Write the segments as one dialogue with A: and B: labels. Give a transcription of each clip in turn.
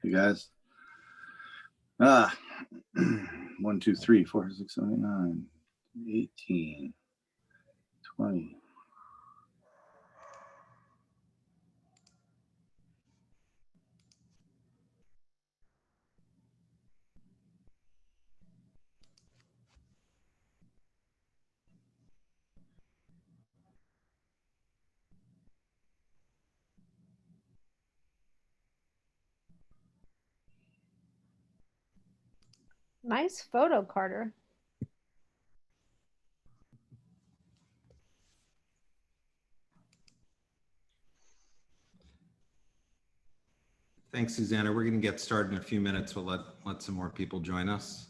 A: You guys. 1, 2, 3, 4, 6, 7, 8, 9, 18, 20.
B: Nice photo, Carter.
C: Thanks, Susanna. We're going to get started in a few minutes. We'll let some more people join us.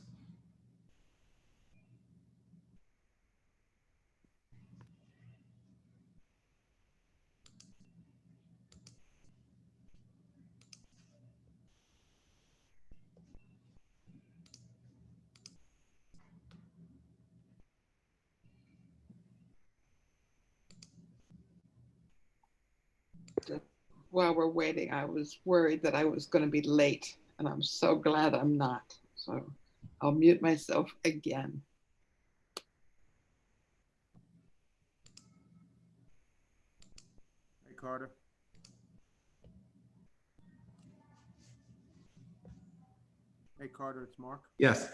D: While we're waiting, I was worried that I was going to be late, and I'm so glad I'm not. So I'll mute myself again.
E: Hey, Carter. Hey, Carter, it's Mark.
C: Yes.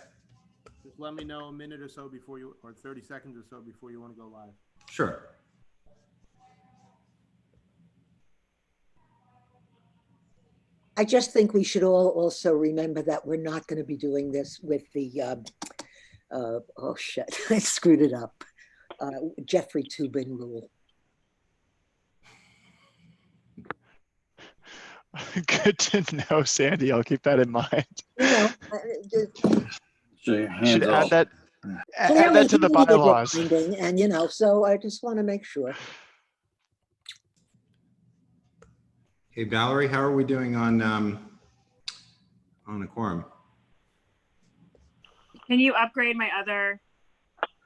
E: Just let me know a minute or so before you, or 30 seconds or so before you want to go live.
C: Sure.
F: I just think we should all also remember that we're not going to be doing this with the, oh shit, I screwed it up. Jeffrey Toobin rule.
G: Good to know, Sandy. I'll keep that in mind.
F: You know,
A: Show your hands
G: Should
A: off.
G: add
F: clearly
G: that to
F: he
G: the
F: needed
G: bylaws.
F: reminding, and you know, so I just want to make sure.
C: Hey, Valerie, how are we doing on a quorum?
H: Can you upgrade my other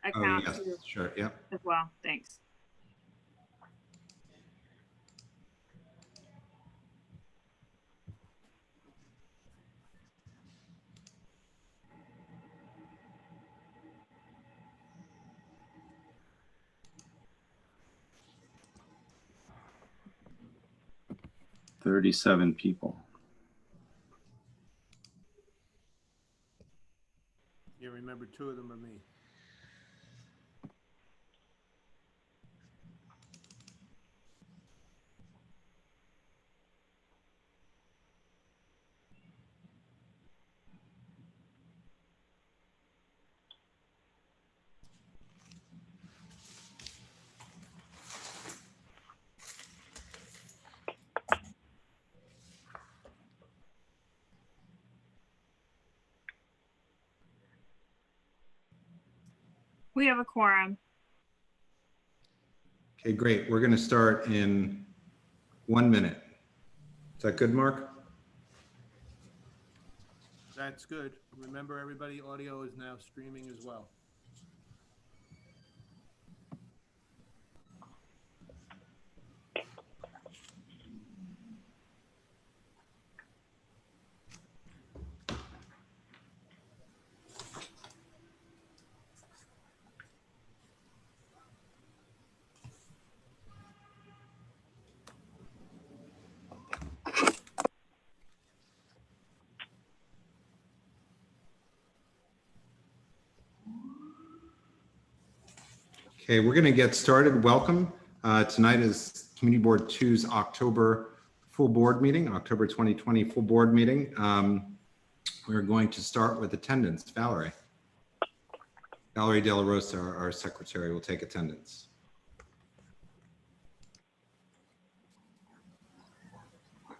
C: Oh,
H: account
C: yes,
H: too,
C: sure. Yep.
H: as well? Thanks.
A: $37 people.
E: You remember 2 of them are me.
H: We have a quorum.
C: Okay, great. We're going to start in 1 minute. Is that good, Mark?
E: That's good. Remember, everybody, audio is now streaming as well.
C: Okay, we're going to get started. Welcome. Tonight is Community Board 2's October full board meeting, October 2020 full board meeting. We're going to start with attendance. Valerie De La Rosa, our secretary, will take attendance.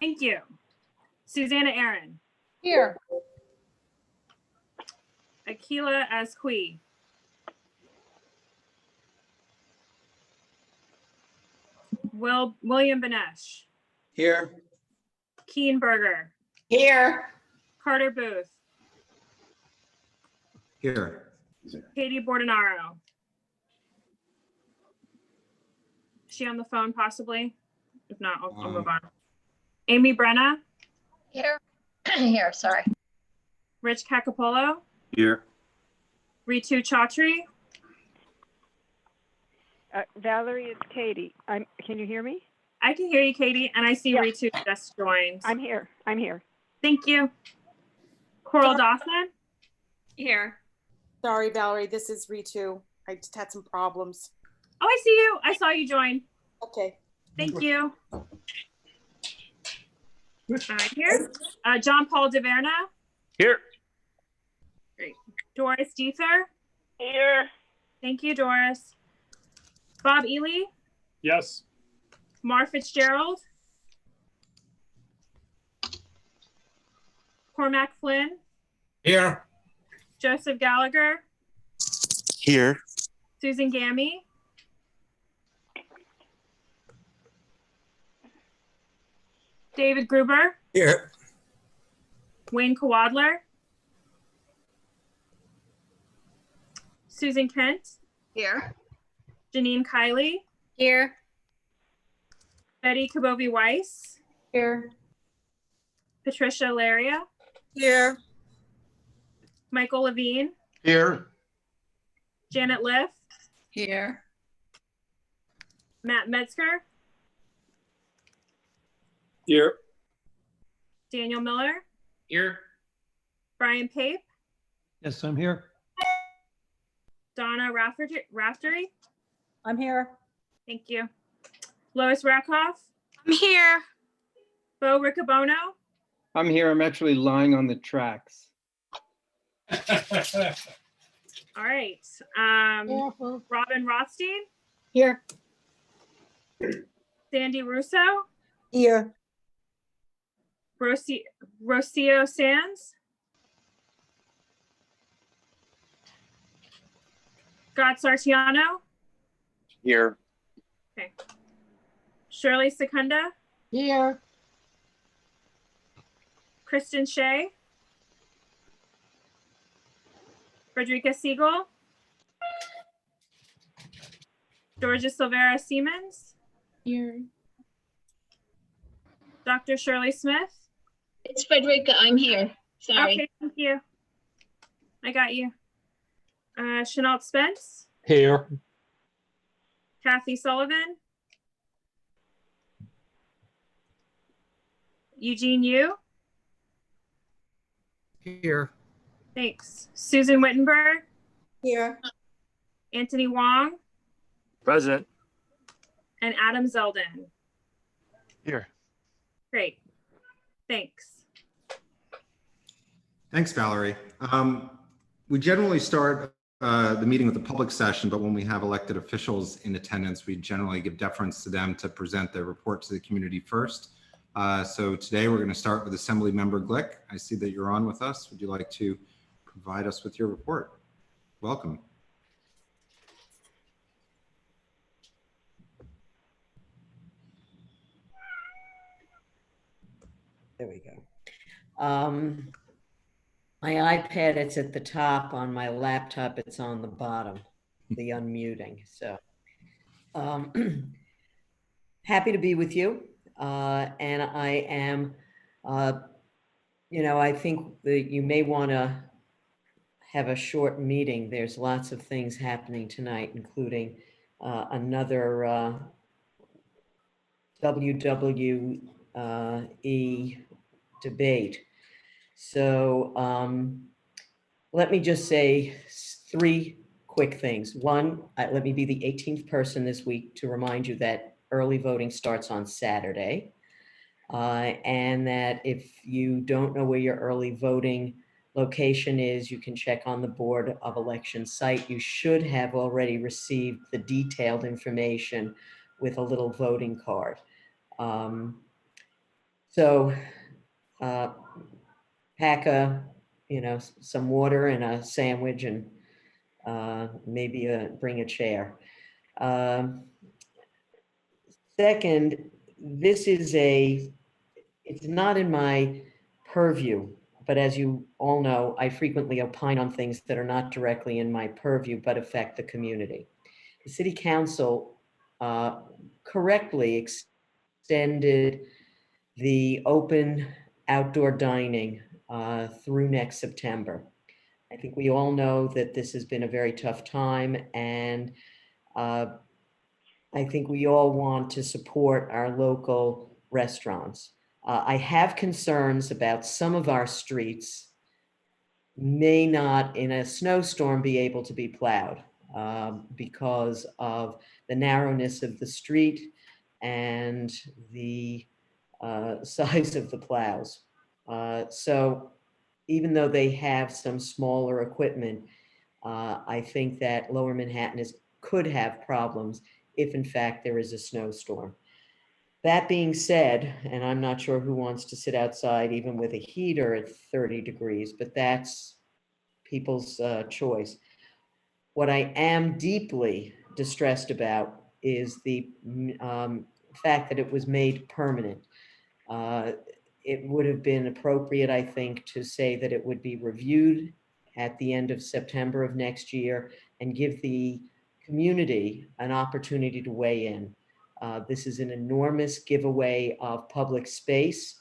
H: Thank you. Susanna Aaron.
B: Here.
H: Akila Asqui. William Benesh.
I: Here.
H: Keen Berger.
D: Here.
H: Carter Booth.
C: Here.
H: Katie Bordenaro. Is she on the phone possibly? If not, I'll move on. Amy Brenna.
B: Here.
I: Here, sorry.
H: Rich Cacapolo,
A: Here.
H: Ritu Chaudhry,
J: Valerie, it's Katie. Can you hear me?
H: I can hear you, Katie, and I see
J: Yeah.
H: Ritu just joined.
J: I'm here.
H: Thank you. Coral Dawson,
K: Here. Sorry, Valerie, this is Ritu. I just had some problems.
H: oh, I see you. I saw you join.
K: Okay.
H: Thank you. Here, John Paul DeVerna,
E: Here.
H: great. Doris Deether,
J: Here.
H: thank you, Doris. Bob Ely,
E: Yes.
H: Mar Fitzgerald, Cormac Flynn,
E: Here.
H: Joseph Gallagher,
E: Here.
H: Susan Gammy, David Gruber,
E: Here.
H: Wayne Kawadler, Susan Kent,
I: Here.
H: Janine Kiley,
K: Here.
H: Betty Kabovi Weiss,
K: Here.
H: Patricia Laria,
K: Here.
H: Michael Levine,
E: Here.
H: Janet Liff,
I: Here.
H: Matt Metzger,
E: Here.
H: Daniel Miller,
E: Here.
H: Brian Pape,
E: Yes, I'm here.
H: Donna Raftery,
B: I'm here.
H: thank you. Lois Rakoff,
K: I'm here.
H: Bo Riccobono,
L: I'm here. I'm actually lying on the tracks.
H: all right.
B: Careful.
H: Robin Rothstein,
K: Here.
H: Sandy Russo,
F: Here,
H: Rocio Sands, Scott Sartiano,
E: Here.
H: okay. Shirley Secunda,
B: Here.
H: Kristen Shea, Frederica Siegel, Georgia Silvera Siemens,
K: Here.
H: Dr. Shirley Smith.
I: It's Frederica. I'm here. Sorry.
H: Okay, thank you. I got you. Chenault Spence,
E: Here.
H: Kathy Sullivan, Eugene Yu,
E: Here.
H: thanks. Susan Wittenberg,
K: Here.
H: Anthony Wong,
E: Present.
H: and Adam Zeldin.
G: Here.
H: Great, thanks.
C: Thanks, Valerie. We generally start the meeting with a public session, but when we have elected officials in attendance, we generally give deference to them to present their report to the community first. So today we're going to start with Assembly Member Glick. I see that you're on with us. Would you like to provide us with your report? Welcome.
F: there we go. My iPad, it's at the top. On my laptop, it's on the bottom, the unmuting. So happy to be with you. And I am, I think that you may want to have a short meeting. There's lots of things happening tonight, including another WWE debate. So let me just say three quick things. One, let me be the 18th person this week to remind you that early voting starts on Saturday. And that if you don't know where your early voting location is, you can check on the Board of Elections site. You should have already received the detailed information with a little voting card. Pack some water and a sandwich and maybe bring a chair. Second, it's not in my purview, but as you all know, I frequently opine on things that are not directly in my purview, but affect the community. The City Council correctly extended the open
M: outdoor dining through next September. I think we all know that this has been a very tough time, and I think we all want to support our local restaurants. I have concerns about some of our streets may not, in a snowstorm, be able to be plowed because of the narrowness of the street and the size of the plows. So even though they have some smaller equipment, I think that Lower Manhattan could have problems if in fact there is a snowstorm. That being said, and I'm not sure who wants to sit outside even with a heater at 30 degrees, but that's people's choice. What I am deeply distressed about is the fact that it was made permanent. It would have been appropriate, I think, to say that it would be reviewed at the end of September of next year and give the community an opportunity to weigh in. This is an enormous giveaway of public space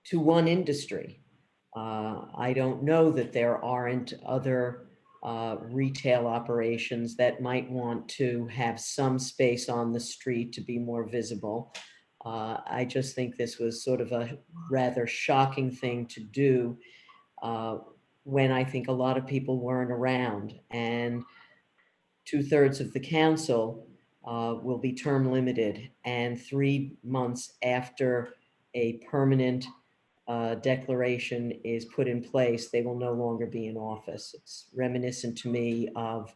M: to one industry. I don't know that there aren't other retail operations that might want to have some space on the street to be more visible. I just think this was sort of a rather shocking thing to do when I think a lot of people weren't around, and 2/3 of the council will be term limited, and 3 months after a permanent declaration is put in place, they will no longer be in office. It's reminiscent to me of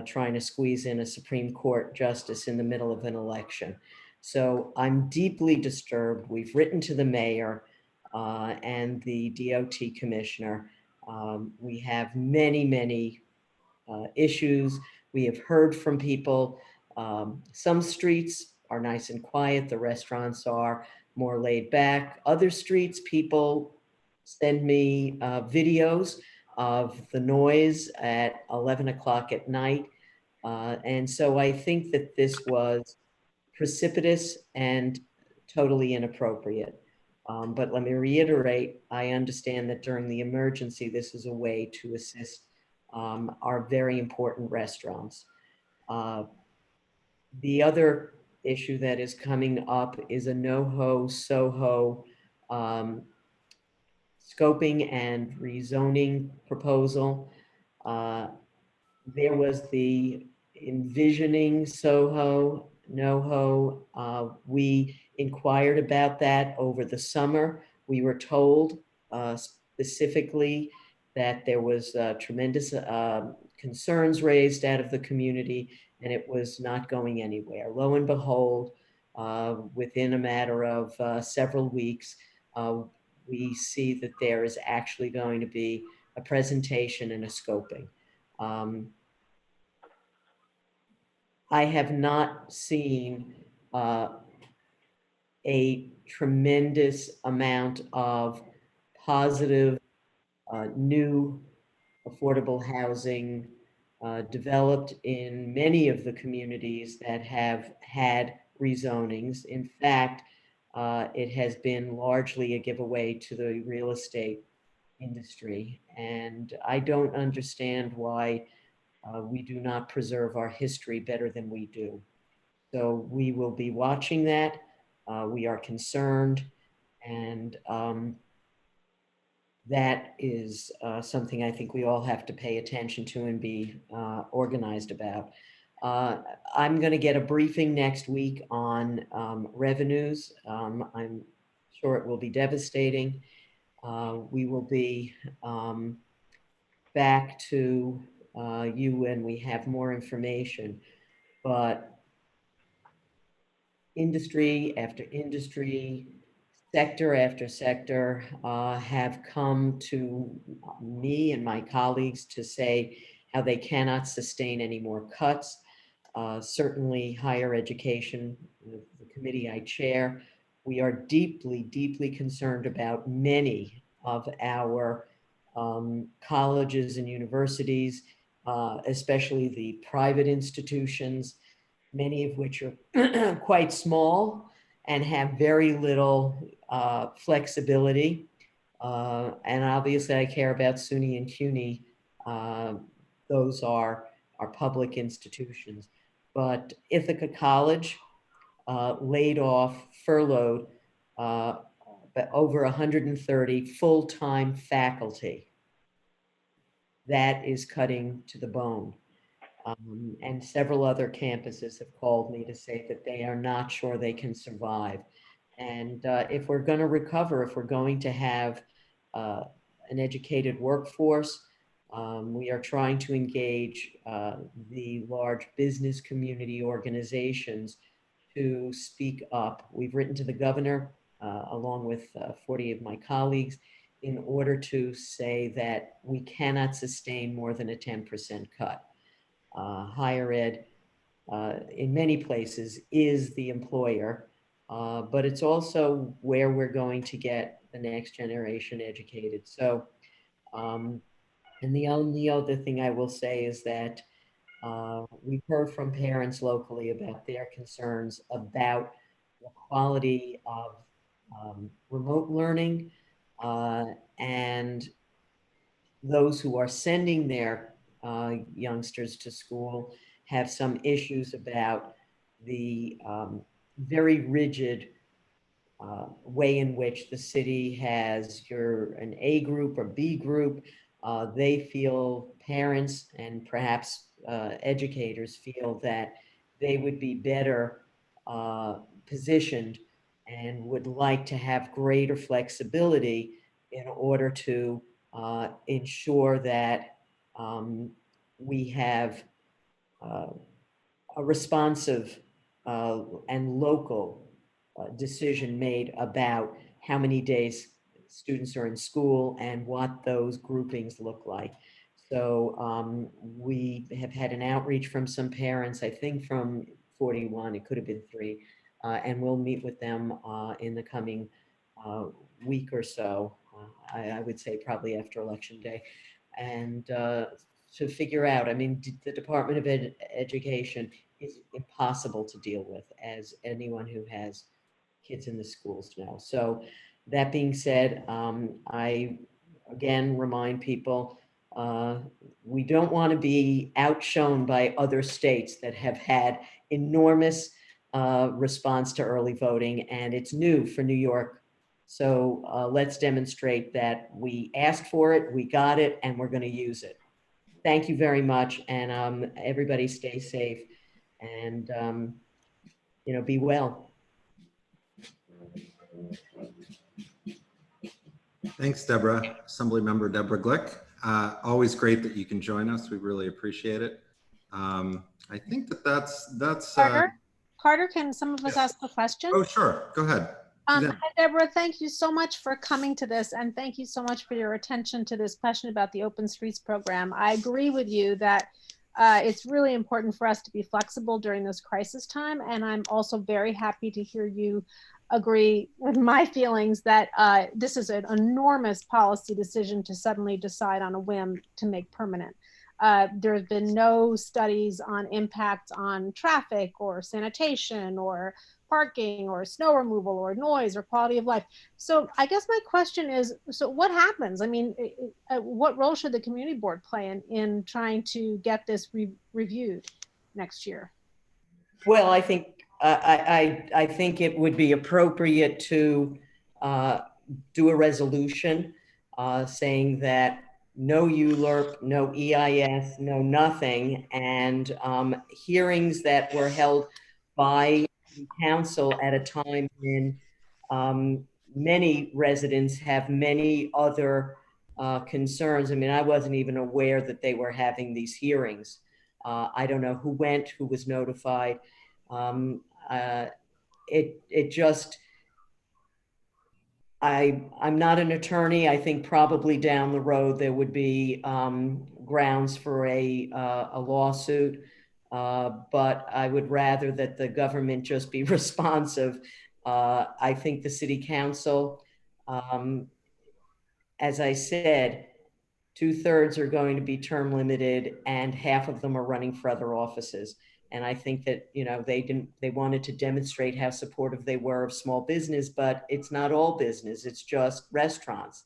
M: trying to squeeze in a Supreme Court justice in the middle of an election. So I'm deeply disturbed. We've written to the mayor and the DOT commissioner. We have many issues. We have heard from people. Some streets are nice and quiet. The restaurants are more laid back. Other streets, people send me videos of the noise at 11 o'clock at night. And so I think that this was precipitous and totally inappropriate. But let me reiterate, I understand that during the emergency, this is a way to assist our very important restaurants. The other issue that is coming up is a NoHo Soho scoping and rezoning proposal. There was the envisioning Soho, NoHo. We inquired about that over the summer. We were told specifically that there was tremendous concerns raised out of the community, and it was not going anywhere. Lo and behold, within a matter of several weeks, we see that there is actually going to be a presentation and a scoping. I have not seen a tremendous amount of positive new affordable housing developed in many of the communities that have had rezonings. In fact, it has been largely a giveaway to the real estate industry. And I don't understand why we do not preserve our history better than we do. So we will be watching that. We are concerned, and that is something I think we all have to pay attention to and be organized about. I'm going to get a briefing next week on revenues. I'm sure it will be devastating. We will be back to you when we have more information, but industry after industry, sector after sector have come to me and my colleagues to say how they cannot sustain any more cuts. Certainly higher education, the committee I chair, we are deeply concerned about many of our colleges and universities, especially the private institutions, many of which are quite small and have very little flexibility. And obviously I care about SUNY and CUNY. Those are public institutions. But Ithaca College laid off, furloughed over 130 full-time faculty. That is cutting to the bone. And several other campuses have called me to say that they are not sure they can survive. And if we're going to recover, if we're going to have an educated workforce, we are trying to engage the large business community organizations to speak up. We've written to the governor, along with 40 of my colleagues, in order to say that we cannot sustain more than a 10% cut. Higher ed, in many places, is the employer, but it's also where we're going to get the next generation educated. So, and the only other thing I will say is that we've heard from parents locally about their concerns about the quality of remote learning, and those who are sending their youngsters to school have some issues about the very rigid way in which the city has an A group or B group. They feel, parents and perhaps educators feel, that they would be better positioned and would like to have greater flexibility in order to ensure that we have a responsive and local decision made about how many days students are in school and what those groupings look like. So we have had an outreach from some parents, I think from 41, it could have been 3, and we'll meet with them in the coming week or so. I would say probably after Election Day, and to figure out, I mean, the Department of Education is impossible to deal with, as anyone who has kids in the schools know. So that being said, I again remind people, we don't want to be outshone by other states that have had enormous response to early voting, and it's new for New York. So let's demonstrate that we asked for it, we got it, and we're going to use it. Thank you very much, and everybody stay safe, and be well.
C: Thanks, Deborah. Assemblymember Deborah Glick. Always great that you can join us. We really appreciate it. I think that's.
K: Carter, can some of us ask a question?
C: Oh, sure. Go ahead.
K: Hi, Deborah. Thank you so much for coming to this, and thank you so much for your attention to this question about the Open Streets program. I agree with you that it's really important for us to be flexible during this crisis time, and I'm also very happy to hear you agree with my feelings that this is an enormous policy decision to suddenly decide on a whim to make permanent. There have been no studies on impact on traffic or sanitation or parking or snow removal or noise or quality of life. So I guess my question is, so what happens? I mean, what role should the community board play in trying to get this reviewed next year?
M: Well, I think I think it would be appropriate to do a resolution saying that no ULURP, no EIS, no nothing, and hearings that were held by the council at a time when many residents have many other concerns. I mean, I wasn't even aware that they were having these hearings. I don't know who went, who was notified. It just, I'm not an attorney. I think probably down the road there would be grounds for a lawsuit, but I would rather that the government just be responsive. I think the city council, as I said, 2/3 are going to be term limited and half of them are running for other offices. And I think that, they wanted to demonstrate how supportive they were of small business, but it's not all business, it's just restaurants.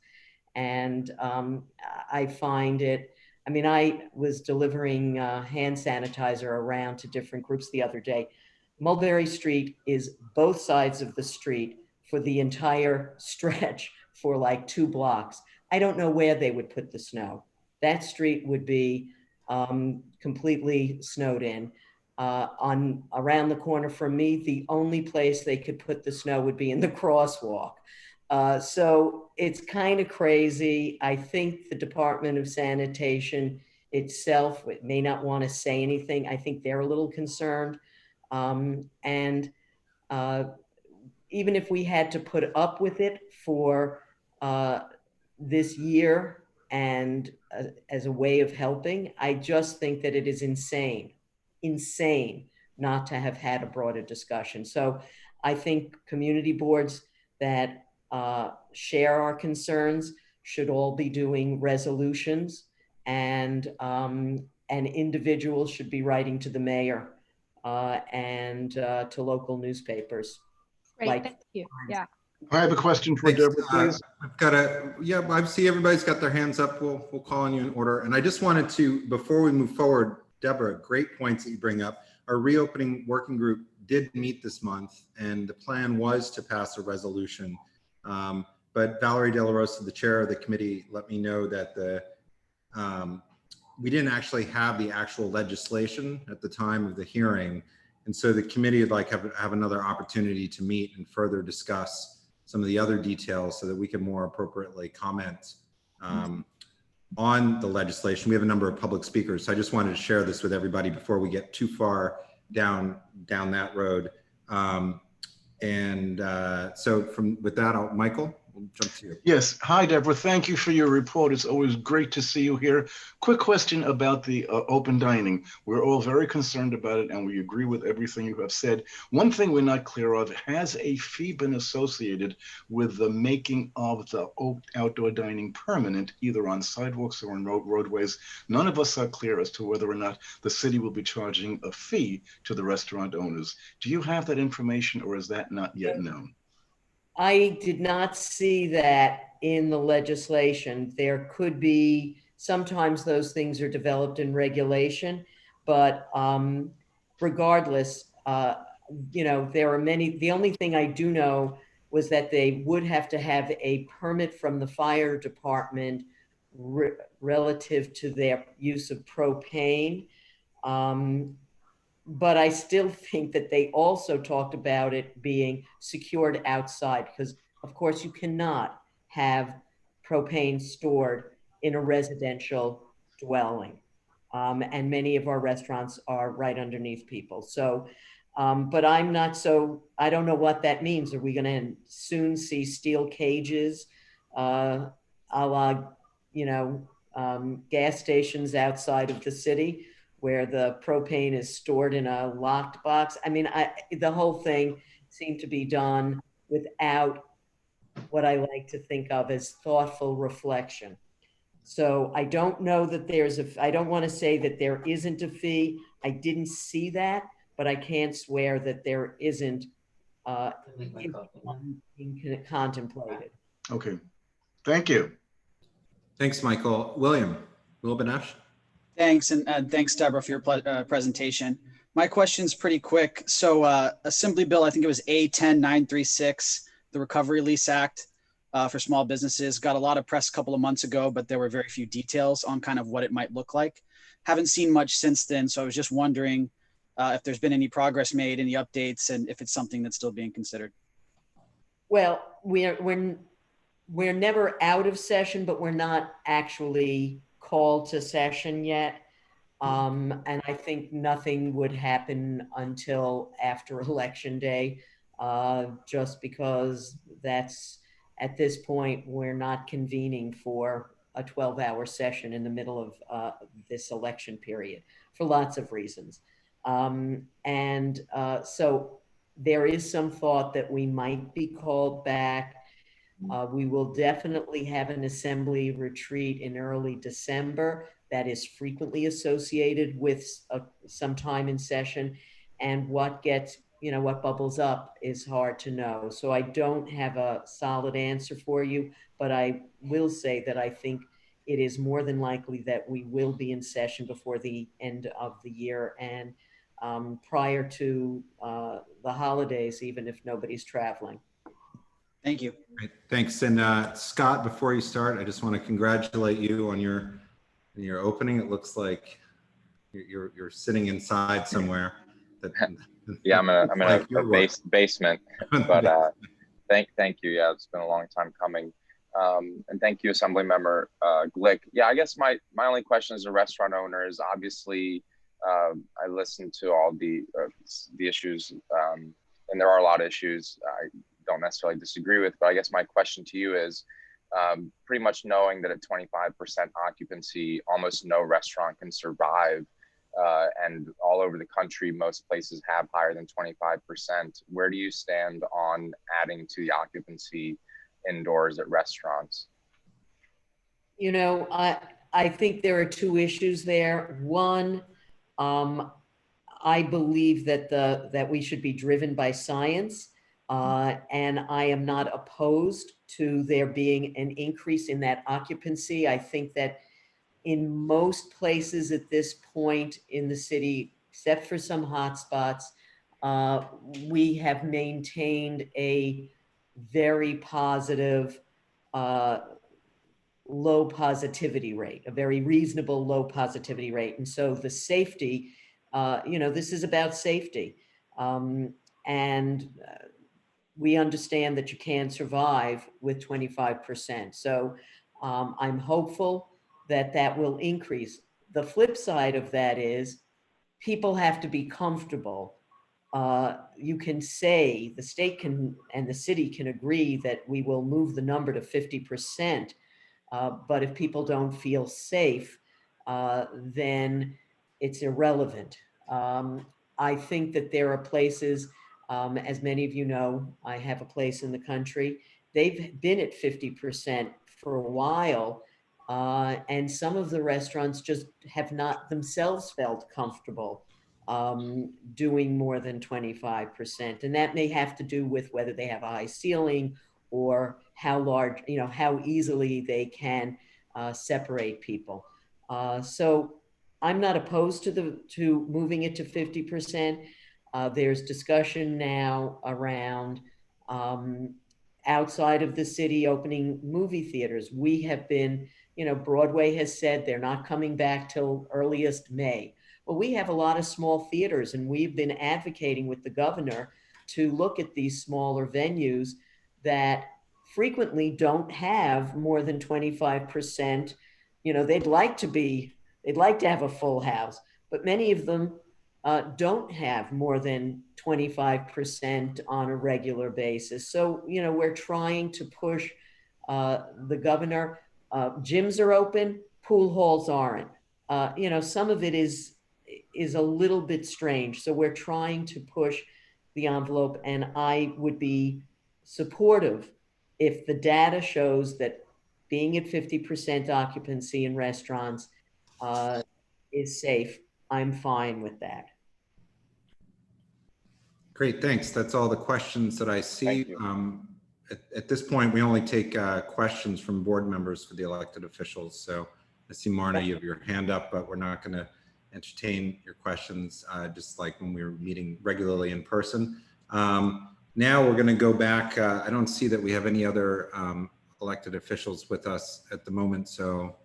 M: And I find it, I was delivering hand sanitizer around to different groups the other day. Mulberry Street is both sides of the street for the entire stretch for like 2 blocks. I don't know where they would put the snow. That street would be completely snowed in. Around the corner from me, the only place they could put the snow would be in the crosswalk. So it's kind of crazy. I think the Department of Sanitation itself may not want to say anything. I think they're a little concerned. Even if we had to put up with it for this year and as a way of helping, I just think that it is insane not to have had a broader discussion. So I think community boards that share our concerns should all be doing resolutions, and individuals should be writing to the mayor and to local newspapers.
K: Great, thank you. Yeah.
N: I have a question for
C: Thanks.
N: Deborah, please.
C: I see everybody's got their hands up. We'll call on you in order. And I just wanted to, before we move forward, Deborah, great points that you bring up. Our reopening working group did meet this month, and the plan was to pass a resolution. But Valerie De La Rosa, the chair of the committee, let me know that we didn't actually have the actual legislation at the time of the hearing. And so the committee would like have another opportunity to meet and further discuss some of the other details so that we can more appropriately comment on the legislation. We have a number of public speakers, so I just wanted to share this with everybody before we get too far down that road. With that, Michael, we'll jump to you.
N: Yes. Hi, Deborah. Thank you for your report. It's always great to see you here. Quick question about the open dining. We're all very concerned about it, and we agree with everything you have said. One thing we're not clear of, has a fee been associated with the making of the outdoor dining permanent, either on sidewalks or on roadways? None of us are clear as to whether or not the city will be charging a fee to the restaurant owners. Do you have that information, or is that not yet known?
M: I did not see that in the legislation. There could be, sometimes those things are developed in regulation, but regardless, there are many. The only thing I do know was that they would have to have a permit from the fire department relative to their use of propane. But I still think that they also talked about it being secured outside, because of course you cannot have propane stored in a residential dwelling. And many of our restaurants are right underneath people. So, but I don't know what that means. Are we going to soon see steel cages, a la, gas stations outside of the city, where the propane is stored in a locked box? The whole thing seemed to be done without what I like to think of as thoughtful reflection. So I don't know that I don't want to say that there isn't a fee. I didn't see that, but I can't swear that there isn't being contemplated.
N: Okay, thank you.
C: Thanks, Michael. Will Benesh.
O: Thanks, and thanks, Deborah, for your presentation. My question's pretty quick. So Assembly Bill, I think it was A10936, the Recovery Lease Act for small businesses, got a lot of press a couple of months ago, but there were very few details on kind of what it might look like. Haven't seen much since then, so I was just wondering if there's been any progress made, any updates, and if it's something that's still being considered.
M: Well, we're never out of session, but we're not actually called to session yet. And I think nothing would happen until after Election Day, just because at this point, we're not convening for a 12-hour session in the middle of this election period for lots of reasons. So there is some thought that we might be called back. We will definitely have an assembly retreat in early December, that is frequently associated with some time in session, and what gets, what bubbles up is hard to know. So I don't have a solid answer for you, but I will say that I think it is more than likely that we will be in session before the end of the year and prior to the holidays, even if nobody's traveling.
O: Thank you.
C: Great, thanks. And Scott, before you start, I just want to congratulate you on your opening. It looks like you're sitting inside somewhere.
P: Yeah, I'm in a basement, but thank you. Yeah, it's been a long time coming. And thank you, Assemblymember Glick. Yeah, I guess my only question as a restaurant owner is obviously I listened to all the issues, and there are a lot of issues I don't necessarily disagree with, but I guess my question to you is pretty much knowing that at 25% occupancy, almost no restaurant can survive. And all over the country, most places have higher than 25%. Where do you stand on adding to the occupancy indoors at restaurants?
M: I think there are two issues there. One, I believe that we should be driven by science, and I am not opposed to there being an increase in that occupancy. I think that in most places at this point in the city, except for some hotspots, we have maintained a very positive low positivity rate, a very reasonable low positivity rate. And so the safety, this is about safety. And we understand that you can't survive with 25%. So I'm hopeful that will increase. The flip side of that is people have to be comfortable. You can say, the state can and the city can agree that we will move the number to 50%, but if people don't feel safe, then it's irrelevant. I think that there are places, as many of you know, I have a place in the country, they've been at 50% for a while, and some of the restaurants just have not themselves felt comfortable doing more than 25%. And that may have to do with whether they have a high ceiling or how large, how easily they can separate people. So I'm not opposed to moving it to 50%. There's discussion now around outside of the city opening movie theaters. We have been, Broadway has said they're not coming back till earliest May. Well, we have a lot of small theaters, and we've been advocating with the governor to look at these smaller venues that frequently don't have more than 25%. They'd like to have a full house, but many of them don't have more than 25% on a regular basis. So, we're trying to push the governor. Gyms are open, pool halls aren't. Some of it is a little bit strange. So we're trying to push the envelope, and I would be supportive if the data shows that being at 50% occupancy in restaurants is safe. I'm fine with that.
C: Great, thanks. That's all the questions that I see. At this point, we only take questions from board members for the elected officials. So I see, Marna, you have your hand up, but we're not going to entertain your questions, just like when we were meeting regularly in person. Now we're going to go back. I don't see that we have any other elected officials with us at the moment, so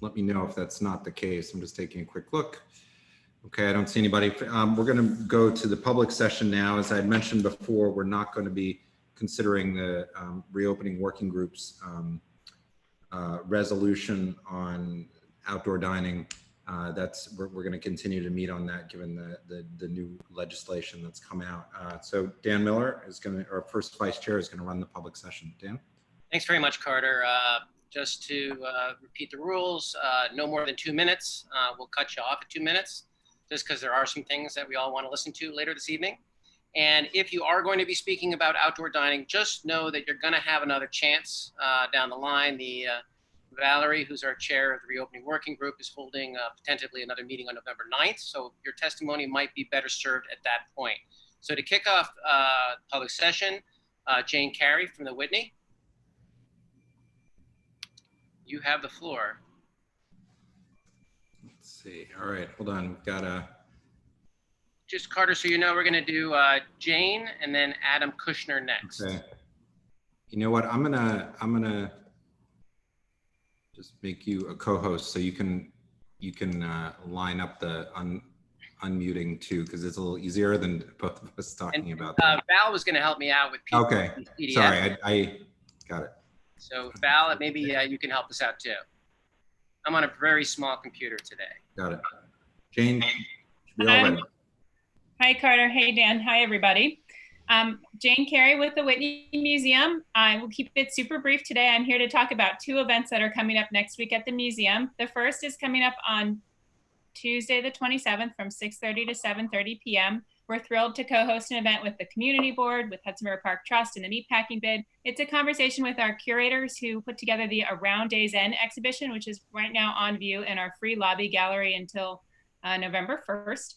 C: let me know if that's not the case. I'm just taking a quick look. Okay, I don't see anybody. We're going to go to the public session now. As I had mentioned before, we're not going to be considering the reopening working groups resolution on outdoor dining. We're going to continue to meet on that given the new legislation that's come out. So Dan Miller is our first vice chair is going to run the public session. Dan?
Q: Thanks very much, Carter. Just to repeat the rules, no more than 2 minutes. We'll cut you off at 2 minutes just because there are some things that we all want to listen to later this evening. And if you are going to be speaking about outdoor dining, just know that you're going to have another chance down the line. The Valerie, who's our chair of the reopening working group, is holding potentially another meeting on November 9th. So your testimony might be better served at that point. So to kick off public session, Jane Carey from the Whitney. You have the floor.
C: Let's see. All right, hold on. We've got a.
Q: Just Carter, so you know, we're gonna do Jane and then Adam Kushner next.
C: Okay. You know what? I'm gonna just make you a co-host so you can line up the unmuting too, because it's a little easier than both of us talking about that.
Q: Val was gonna help me out with PDF.
C: Okay. Sorry, I got it.
Q: So Val, maybe you can help us out too. I'm on a very small computer today.
C: Got it. Jane, should be all ready.
R: Hi, Carter. Hey, Dan. Hi, everybody. Jane Carey with the Whitney Museum. I will keep it super brief today. I'm here to talk about 2 events that are coming up next week at the museum. The first is coming up on Tuesday, the 27th from 6:30 to 7:30 p.m. We're thrilled to co-host an event with the Community Board, with Hudson River Park Trust, and the Meatpacking Bid. It's a conversation with our curators who put together the Around Days End exhibition, which is right now on view in our free lobby gallery until November 1st.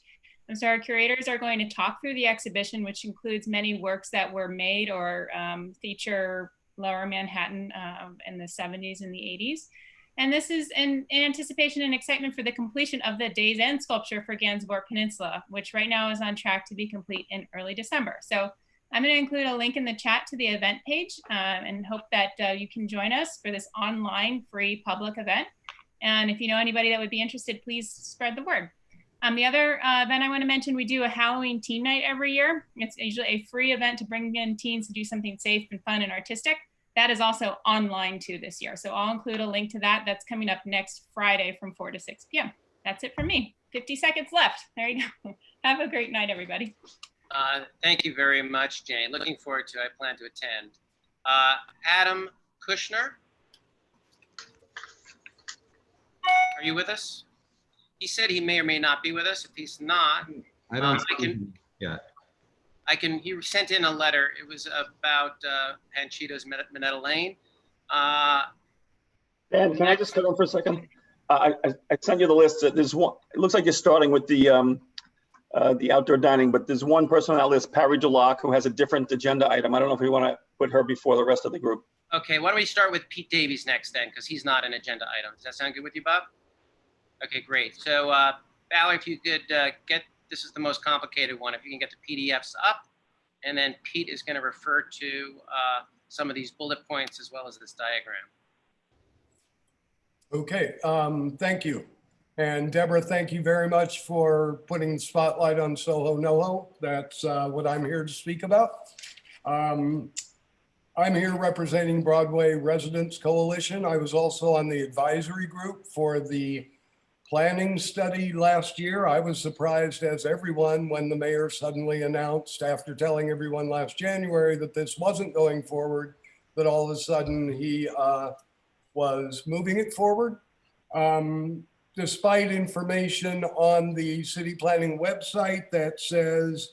R: And so our curators are going to talk through the exhibition, which includes many works that were made or feature Lower Manhattan in the 70s and the 80s. And this is in anticipation and excitement for the completion of the Days End sculpture for Gansevoort Peninsula, which right now is on track to be complete in early December. So I'm going to include a link in the chat to the event page and hope that you can join us for this online free public event. And if you know anybody that would be interested, please spread the word. The other event I want to mention, we do a Halloween teen night every year. It's usually a free event to bring in teens to do something safe and fun and artistic. That is also online too this year. So I'll include a link to that. That's coming up next Friday from 4 to 6 p.m. That's it for me. 50 seconds left. There you go. Have a great night, everybody.
Q: Thank you very much, Jane. Looking forward to it. I plan to attend. Adam Kushner. Are you with us? He said he may or may not be with us. If he's not,
C: I don't see him yet.
Q: He sent in a letter. It was about Panchito's Minetta Lane.
S: Dan, can I just cut on for a second? I sent you the list. There's one. It looks like you're starting with the outdoor dining, but there's one person on that list, Parry Dulac, who has a different agenda item. I don't know if we want to put her before the rest of the group.
Q: Okay, why don't we start with Pete Davies next then, because he's not an agenda item. Does that sound good with you, Bob? Okay, great. So Valerie, if you could this is the most complicated one, if you can get the PDFs up, and then Pete is going to refer to some of these bullet points as well as this diagram.
T: Okay, thank you. And Deborah, thank you very much for putting the spotlight on Soho NoHo. That's what I'm here to speak about. I'm here representing Broadway Residents Coalition. I was also on the advisory group for the planning study last year. I was surprised, as everyone, when the mayor suddenly announced, after telling everyone last January that this wasn't going forward, that all of a sudden he was moving it forward. Despite information on the city planning website that says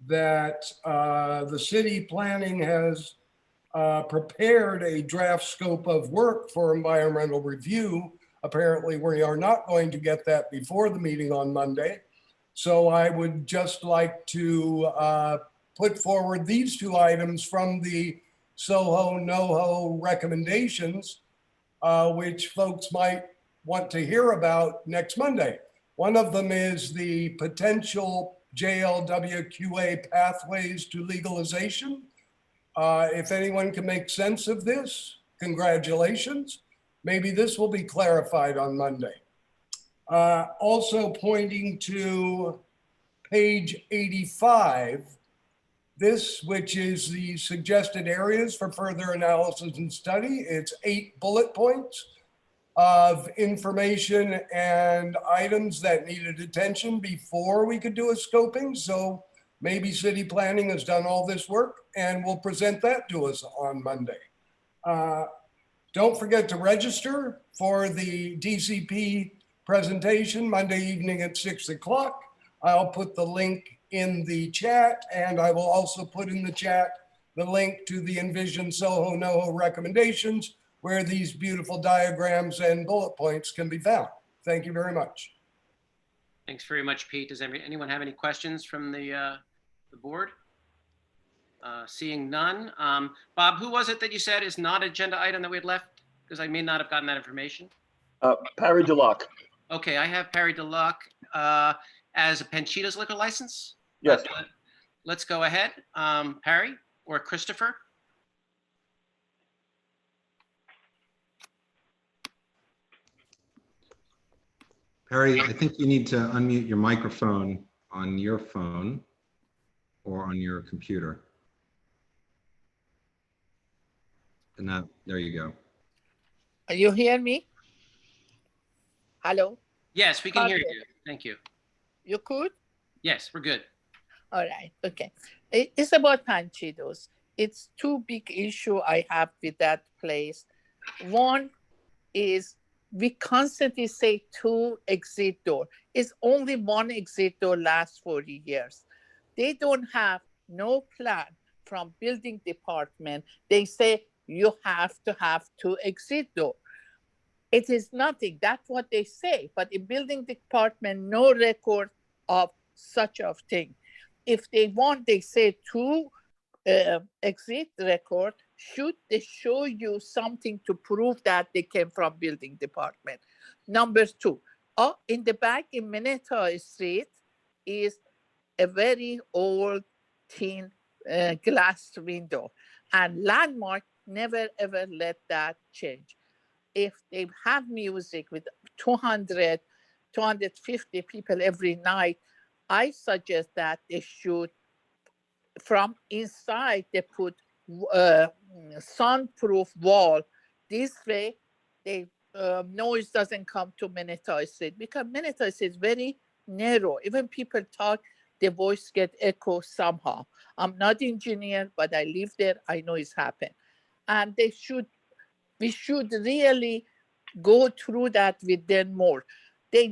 T: that the city planning has prepared a draft scope of work for environmental review, apparently we are not going to get that before the meeting on Monday. So I would just like to put forward these 2 items from the Soho NoHo recommendations, which folks might want to hear about next Monday. One of them is the potential JLWQA pathways to legalization. If anyone can make sense of this, congratulations. Maybe this will be clarified on Monday. Also pointing to page 85, this, which is the suggested areas for further analysis and study. It's 8 bullet points of information and items that needed attention before we could do a scoping. So maybe city planning has done all this work and will present that to us on Monday. Don't forget to register for the DCP presentation Monday evening at 6 o'clock. I'll put the link in the chat, and I will also put in the chat the link to the Envision Soho NoHo recommendations, where these beautiful diagrams and bullet points can be found. Thank you very much.
Q: Thanks very much, Pete. Does anyone have any questions from the board? Seeing none. Bob, who was it that you said is not agenda item that we had left? Because I may not have gotten that information.
S: Parry DeLoc.
Q: Okay, I have Parry DeLoc as a Panchitas liquor license.
S: Yes.
Q: Let's go ahead. Parry or Christopher?
C: Perry, I think you need to unmute your microphone on your phone or on your computer. And that, there you go.
U: You hear me? Hello?
Q: Yes, we can hear
U: Okay.
Q: you. Thank you.
U: You could?
Q: Yes, we're good.
U: All right, okay. It's about Panchitos. It's two big issue I have with that place. One is we constantly say 2 exit door. It's only 1 exit door last 40 years. They don't have no plan from building department. They say you have to have 2 exit door. It is nothing. That's what they say. But in building department, no record of such a thing. If they want, they say 2 exit record. Should they show you something to prove that they came from building department? Number 2, in the back in Minnetonka Street is a very old tin glass window, and Landmark never ever let that change. If they have music with 200, 250 people every night, I suggest that they should, from inside, they put soundproof wall. This way, the noise doesn't come to Minnetonka Street, because Minnetonka Street is very narrow. Even people talk, the voice get echo somehow. I'm not engineer, but I live there. I know it's happened. And we should really go through that with them more. They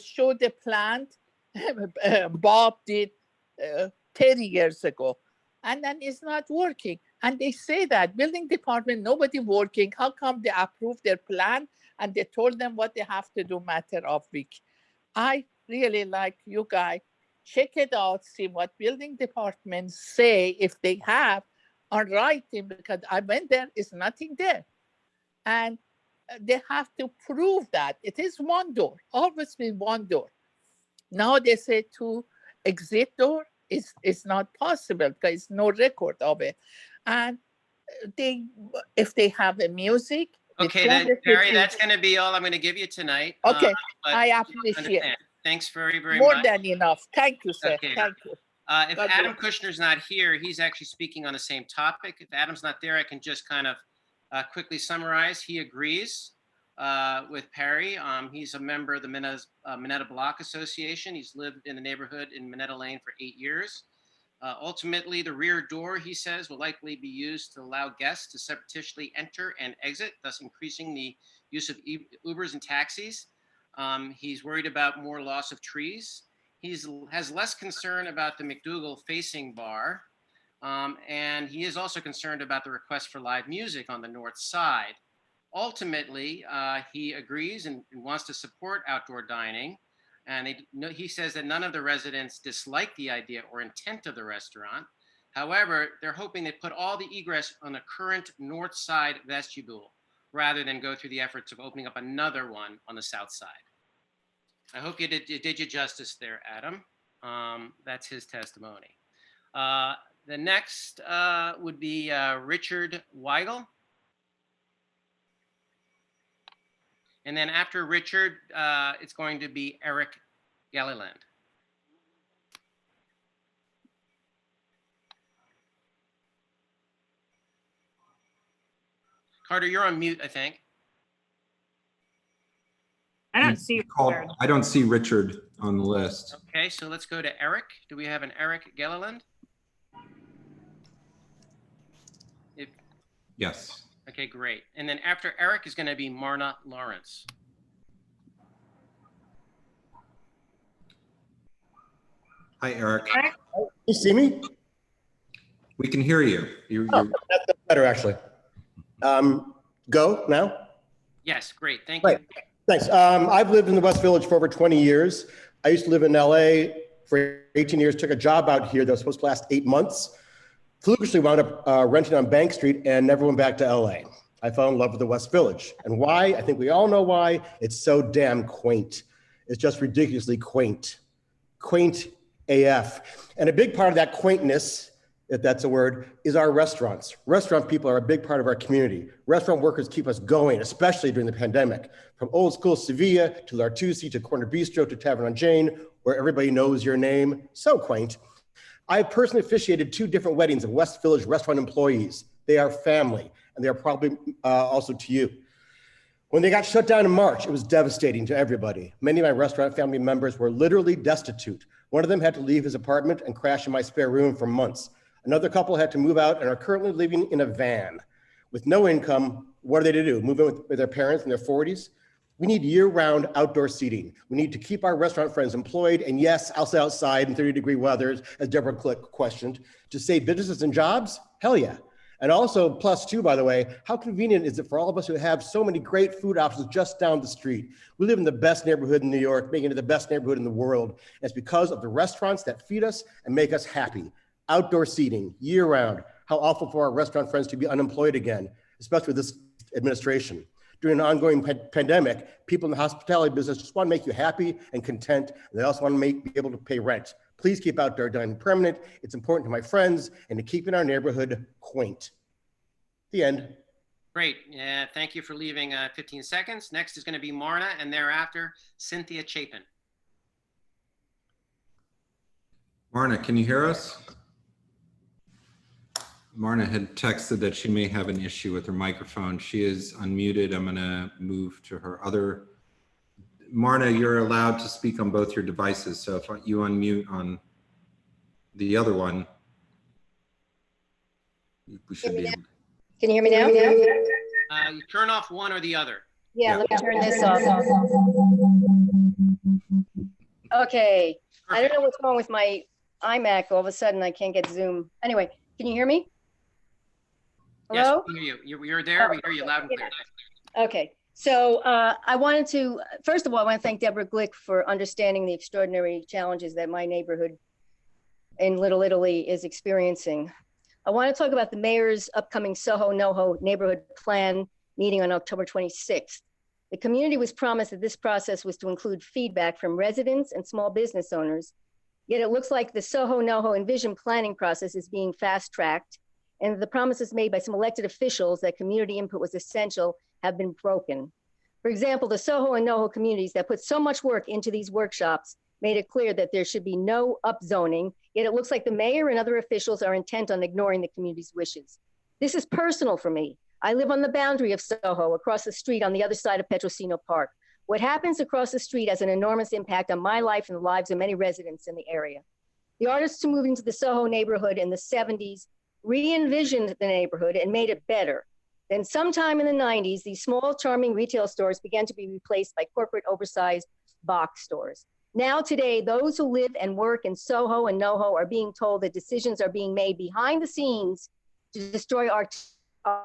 U: show the plant Bob did 30 years ago, and then it's not working. And they say that building department, nobody working. How come they approve their plan and they told them what they have to do matter of week? I really like you guys, check it out, see what building departments say, if they have on writing, because I went there, it's nothing there. And they have to prove that it is 1 door, always been 1 door. Now they say 2 exit door. It's not possible because no record of it. And if they have a music.
Q: Okay, Perry, that's going to be all I'm going to give you tonight.
U: Okay,
Q: but
U: I appreciate it.
Q: Thanks very, very
U: More
Q: much.
U: than enough. Thank you, sir.
Q: Okay.
U: Thank you.
Q: If
U: God
Q: Adam
U: bless.
Q: Kushner's not here, he's actually speaking on the same topic. If Adam's not there, I can just kind of quickly summarize. He agrees with Perry. He's a member of the Minetta Block Association. He's lived in the neighborhood in Minetta Lane for 8 years. Ultimately, the rear door, he says, will likely be used to allow guests to surreptitiously enter and exit, thus increasing the use of Ubers and taxis. He's worried about more loss of trees. He has less concern about the McDougal facing bar. And he is also concerned about the request for live music on the north side. Ultimately, he agrees and wants to support outdoor dining. And he says that none of the residents dislike the idea or intent of the restaurant. However, they're hoping they put all the egress on the current north side vestibule rather than go through the efforts of opening up another one on the south side. I hope you did you justice there, Adam. That's his testimony. The next would be Richard Weigel. And then after Richard, it's going to be Eric Gilliland. Carter, you're on mute, I think.
H: I don't see Richard.
C: I don't see Richard on the list.
Q: Okay, so let's go to Eric. Do we have an Eric Gilliland?
C: Yes.
Q: Okay, great. And then after Eric is going to be Marna Lawrence.
C: Hi, Eric.
V: You see me?
C: We can hear you.
V: That's better, actually.
D: Go now?
Q: Yes, great. Thank
D: Right.
Q: you.
D: Thanks. I've lived in the West Village for over 20 years. I used to live in LA for 18 years, took a job out here that was supposed to last 8 months. Flukishly wound up renting on Bank Street and never went back to LA. I fell in love with the West Village. And why? I think we all know why. It's so damn quaint. It's just ridiculously quaint. Quaint AF. And a big part of that quaintness, if that's a word, is our restaurants. Restaurant people are a big part of our community. Restaurant workers keep us going, especially during the pandemic. From old school Sevilla to L'Artusi to Corner Bistro to Tavern on Jane, where everybody knows your name. So quaint. I personally officiated 2 different weddings of West Village restaurant employees. They are family, and they are probably also to you. When they got shut down in March, it was devastating to everybody. Many of my restaurant family members were literally destitute. One of them had to leave his apartment and crash in my spare room for months. Another couple had to move out and are currently living in a van. With no income, what are they to do? Move in with their parents in their 40s? We need year-round outdoor seating. We need to keep our restaurant friends employed, and yes, I'll say outside in 30-degree weather, as Deborah Click questioned, to save businesses and jobs? Hell yeah. And also, plus 2, by the way, how convenient is it for all of us who have so many great food options just down the street? We live in the best neighborhood in New York, making it the best neighborhood in the world. And it's because of the restaurants that feed us and make us happy. Outdoor seating, year-round. How awful for our restaurant friends to be unemployed again, especially with this administration. During an ongoing pandemic, people in the hospitality business just want to make you happy and content, and they also want to be able to pay rent. Please keep outdoor dining permanent. It's important to my friends and to keeping our neighborhood quaint. The end.
Q: Great. Thank you for leaving 15 seconds. Next is going to be Marna, and thereafter, Cynthia Chapin.
C: Marna, can you hear us? Marna had texted that she may have an issue with her microphone. She is unmuted. I'm going to move to her other. Marna, you're allowed to speak on both your devices. So if you unmute on the other one, we should be able to.
V: Can you hear me now?
Q: You turn off one or the other.
V: Yeah, let me turn this off. Okay. I don't know what's wrong with my iMac. All of a sudden, I can't get Zoom. Anyway, can you hear me? Hello?
Q: Yes, we hear you. You're there. We hear you loud and clear.
V: Okay. So I wanted to, first of all, I want to thank Deborah Glick for understanding the extraordinary challenges that my neighborhood in Little Italy is experiencing. I want to talk about the mayor's upcoming Soho NoHo neighborhood plan meeting on October 26th. The community was promised that this process was to include feedback from residents and small business owners. Yet it looks like the Soho NoHo Envision planning process is being fast-tracked, and the promises made by some elected officials that community input was essential have been broken. For example, the Soho and NoHo communities that put so much work into these workshops made it clear that there should be no upzoning, yet it looks like the mayor and other officials are intent on ignoring the community's wishes. This is personal for me. I live on the boundary of Soho, across the street on the other side of Petrosino Park. What happens across the street has an enormous impact on my life and the lives of many residents in the area. The artists who moved into the Soho neighborhood in the 70s re-envisioned the neighborhood and made it better. Then sometime in the 90s, these small, charming retail stores began to be replaced by corporate oversized box stores. Now today, those who live and work in Soho and NoHo are being told that decisions are being made behind the scenes to destroy our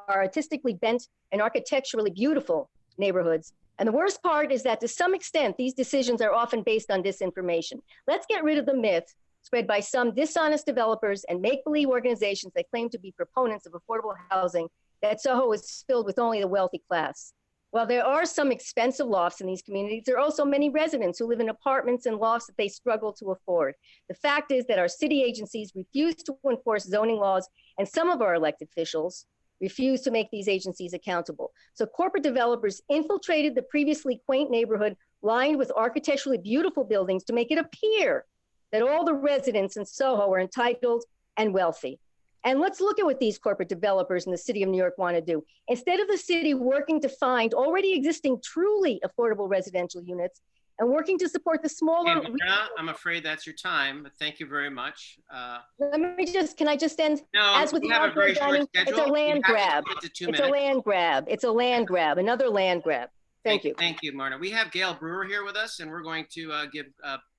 V: artistically bent and architecturally beautiful neighborhoods. And the worst part is that to some extent, these decisions are often based on disinformation. Let's get rid of the myth spread by some dishonest developers and make-believe organizations that claim to be proponents of affordable housing that Soho is filled with only the wealthy class. While there are some expensive lofts in these communities, there are also many residents who live in apartments and lofts that they struggle to afford. The fact is that our city agencies refuse to enforce zoning laws, and some of our elected officials refuse to make these agencies accountable. So corporate developers infiltrated the previously quaint neighborhood lined with architecturally beautiful buildings to make it appear that all the residents in Soho are entitled and wealthy. And let's look at what these corporate developers in the city of New York want to do. Instead of the city working to find already existing truly affordable residential units and working to support the smaller.
Q: Hey, Marna, I'm afraid that's your time, but thank you very much.
V: Can I just end?
Q: No,
V: as with
Q: we
V: the
Q: have a
V: outdoor
Q: very short
V: dining,
Q: schedule.
V: it's a land grab. It's a land grab. It's a land grab, another land grab. Thank you.
Q: Thank you, Marna. We have Gail Brewer here with us, and we're going to give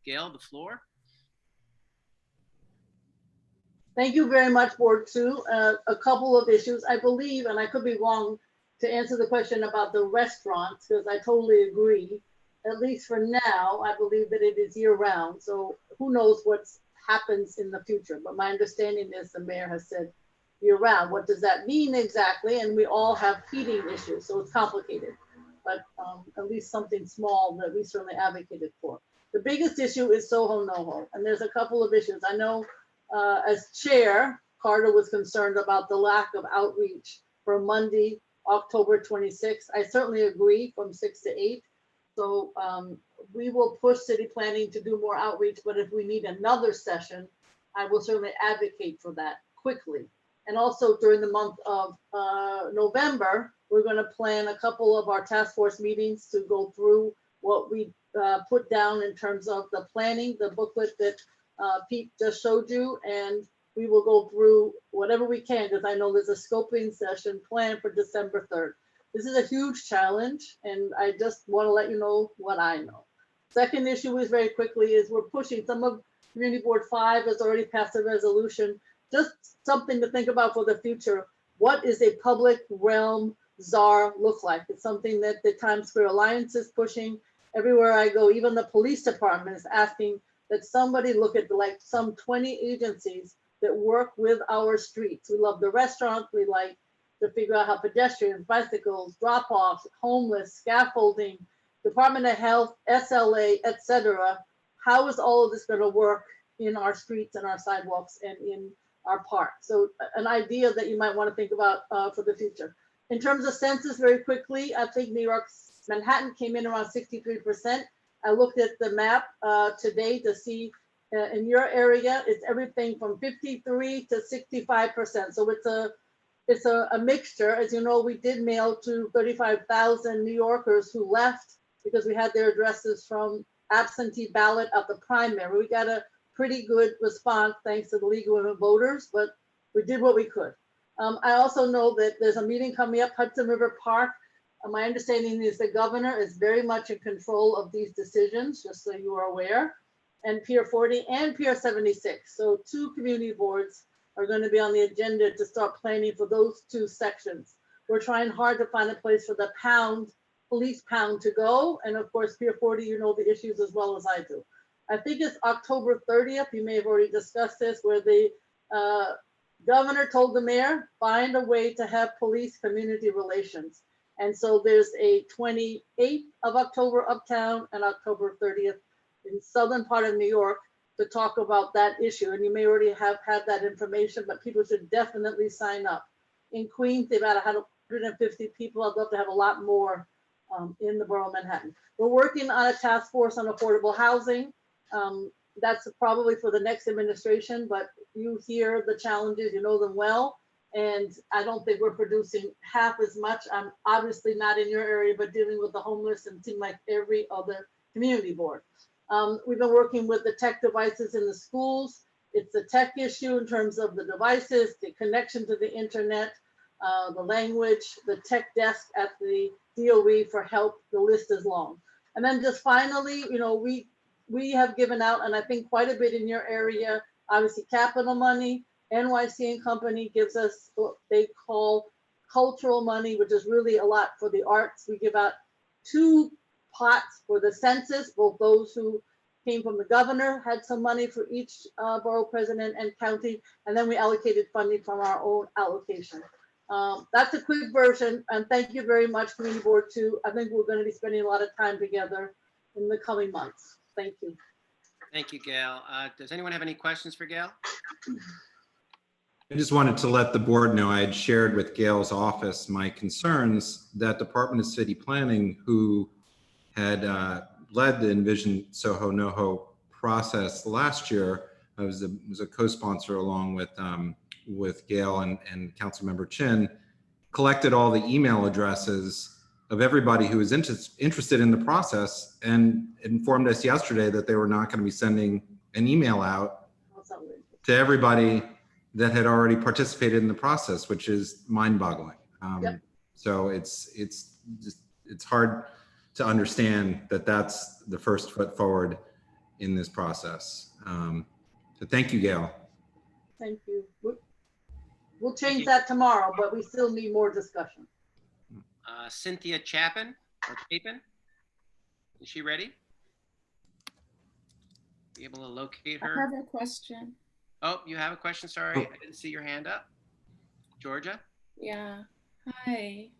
Q: Gail the floor.
W: Thank you very much, Board 2. A couple of issues. I believe, and I could be wrong,
B: to answer the question about the restaurants, because I totally agree. At least for now, I believe that it is year round. So who knows what happens in the future? But my understanding is the mayor has said year round. What does that mean exactly? And we all have heating issues, so it's complicated. But at least something small that we certainly advocated for. The biggest issue is Soho NoHo, and there's a couple of issues. I know as chair, Carter was concerned about the lack of outreach for Monday, October 26th. I certainly agree from 6 to 8. So we will push city planning to do more outreach, but if we need another session, I will certainly advocate for that quickly. And also during the month of November, we're going to plan a couple of our task force meetings to go through what we put down in terms of the planning, the booklet that Pete just showed you, and we will go through whatever we can, because I know there's a scoping session planned for December 3rd. This is a huge challenge, and I just want to let you know what I know. Second issue is very quickly is we're pushing some of Community Board 5 has already passed a resolution, just something to think about for the future. What is a public realm czar look like? It's something that the Times Square Alliance is pushing. Everywhere I go, even the police department is asking that somebody look at like some 20 agencies that work with our streets. We love the restaurants. We like to figure out how pedestrians, bicycles, drop-offs, homeless, scaffolding, Department of Health, SLA, etc. How is all of this going to work in our streets and our sidewalks and in our parks? So an idea that you might want to think about for the future. In terms of census, very quickly, I think New York's Manhattan came in around 63%. I looked at the map today to see in your area, it's everything from 53 to 65%. So it's a mixture. As you know, we did mail to 35,000 New Yorkers who left because we had their addresses from absentee ballot at the primary. We got a pretty good response thanks to the League of Women Voters, but we did what we could. I also know that there's a meeting coming up, Hudson River Park. My understanding is the governor is very much in control of these decisions, just so you are aware, and Pier 40 and Pier 76. So 2 community boards are going to be on the agenda to start planning for those 2 sections. We're trying hard to find a place for the police pound to go. And of course, Pier 40, you know the issues as well as I do. I think it's October 30th. You may have already discussed this, where the governor told the mayor, find a way to have police community relations. And so there's a 28th of October uptown and October 30th in southern part of New York to talk about that issue. And you may already have had that information, but people should definitely sign up. In Queens, they've had 150 people. I'd love to have a lot more in the borough of Manhattan. We're working on a task force on affordable housing. That's probably for the next administration, but you hear the challenges, you know them well. And I don't think we're producing half as much. I'm obviously not in your area, but dealing with the homeless and seem like every other community board. We've been working with the tech devices in the schools. It's a tech issue in terms of the devices, the connection to the internet, the language, the tech desk at the DOE for help. The list is long. And then just finally, you know, we have given out, and I think quite a bit in your area, obviously capital money. NYC and Company gives us what they call cultural money, which is really a lot for the arts. We give out 2 pots for the census, both those who came from the governor had some money for each borough president and county, and then we allocated funding from our own allocation. That's a quick version, and thank you very much, Community Board 2. I think we're going to be spending a lot of time together in the coming months. Thank you.
Q: Thank you, Gail. Does anyone have any questions for Gail?
C: I just wanted to let the board know I had shared with Gail's office my concerns that Department of City Planning, who had led the Envision Soho NoHo process last year, I was a co-sponsor along with Gail and Councilmember Chin, collected all the email addresses of everybody who was interested in the process and informed us yesterday that they were not going to be sending an email out to everybody that had already participated in the process, which is mind-boggling. So it's hard to understand that that's the first foot forward in this process. So thank you, Gail.
B: Thank you. We'll change that tomorrow, but we still need more discussion.
Q: Cynthia Chapin or Chapin. Is she ready? Be able to locate her?
A: I have a question.
Q: Oh, you have a question? Sorry, I didn't see your hand up. Georgia?
A: Yeah. Hi.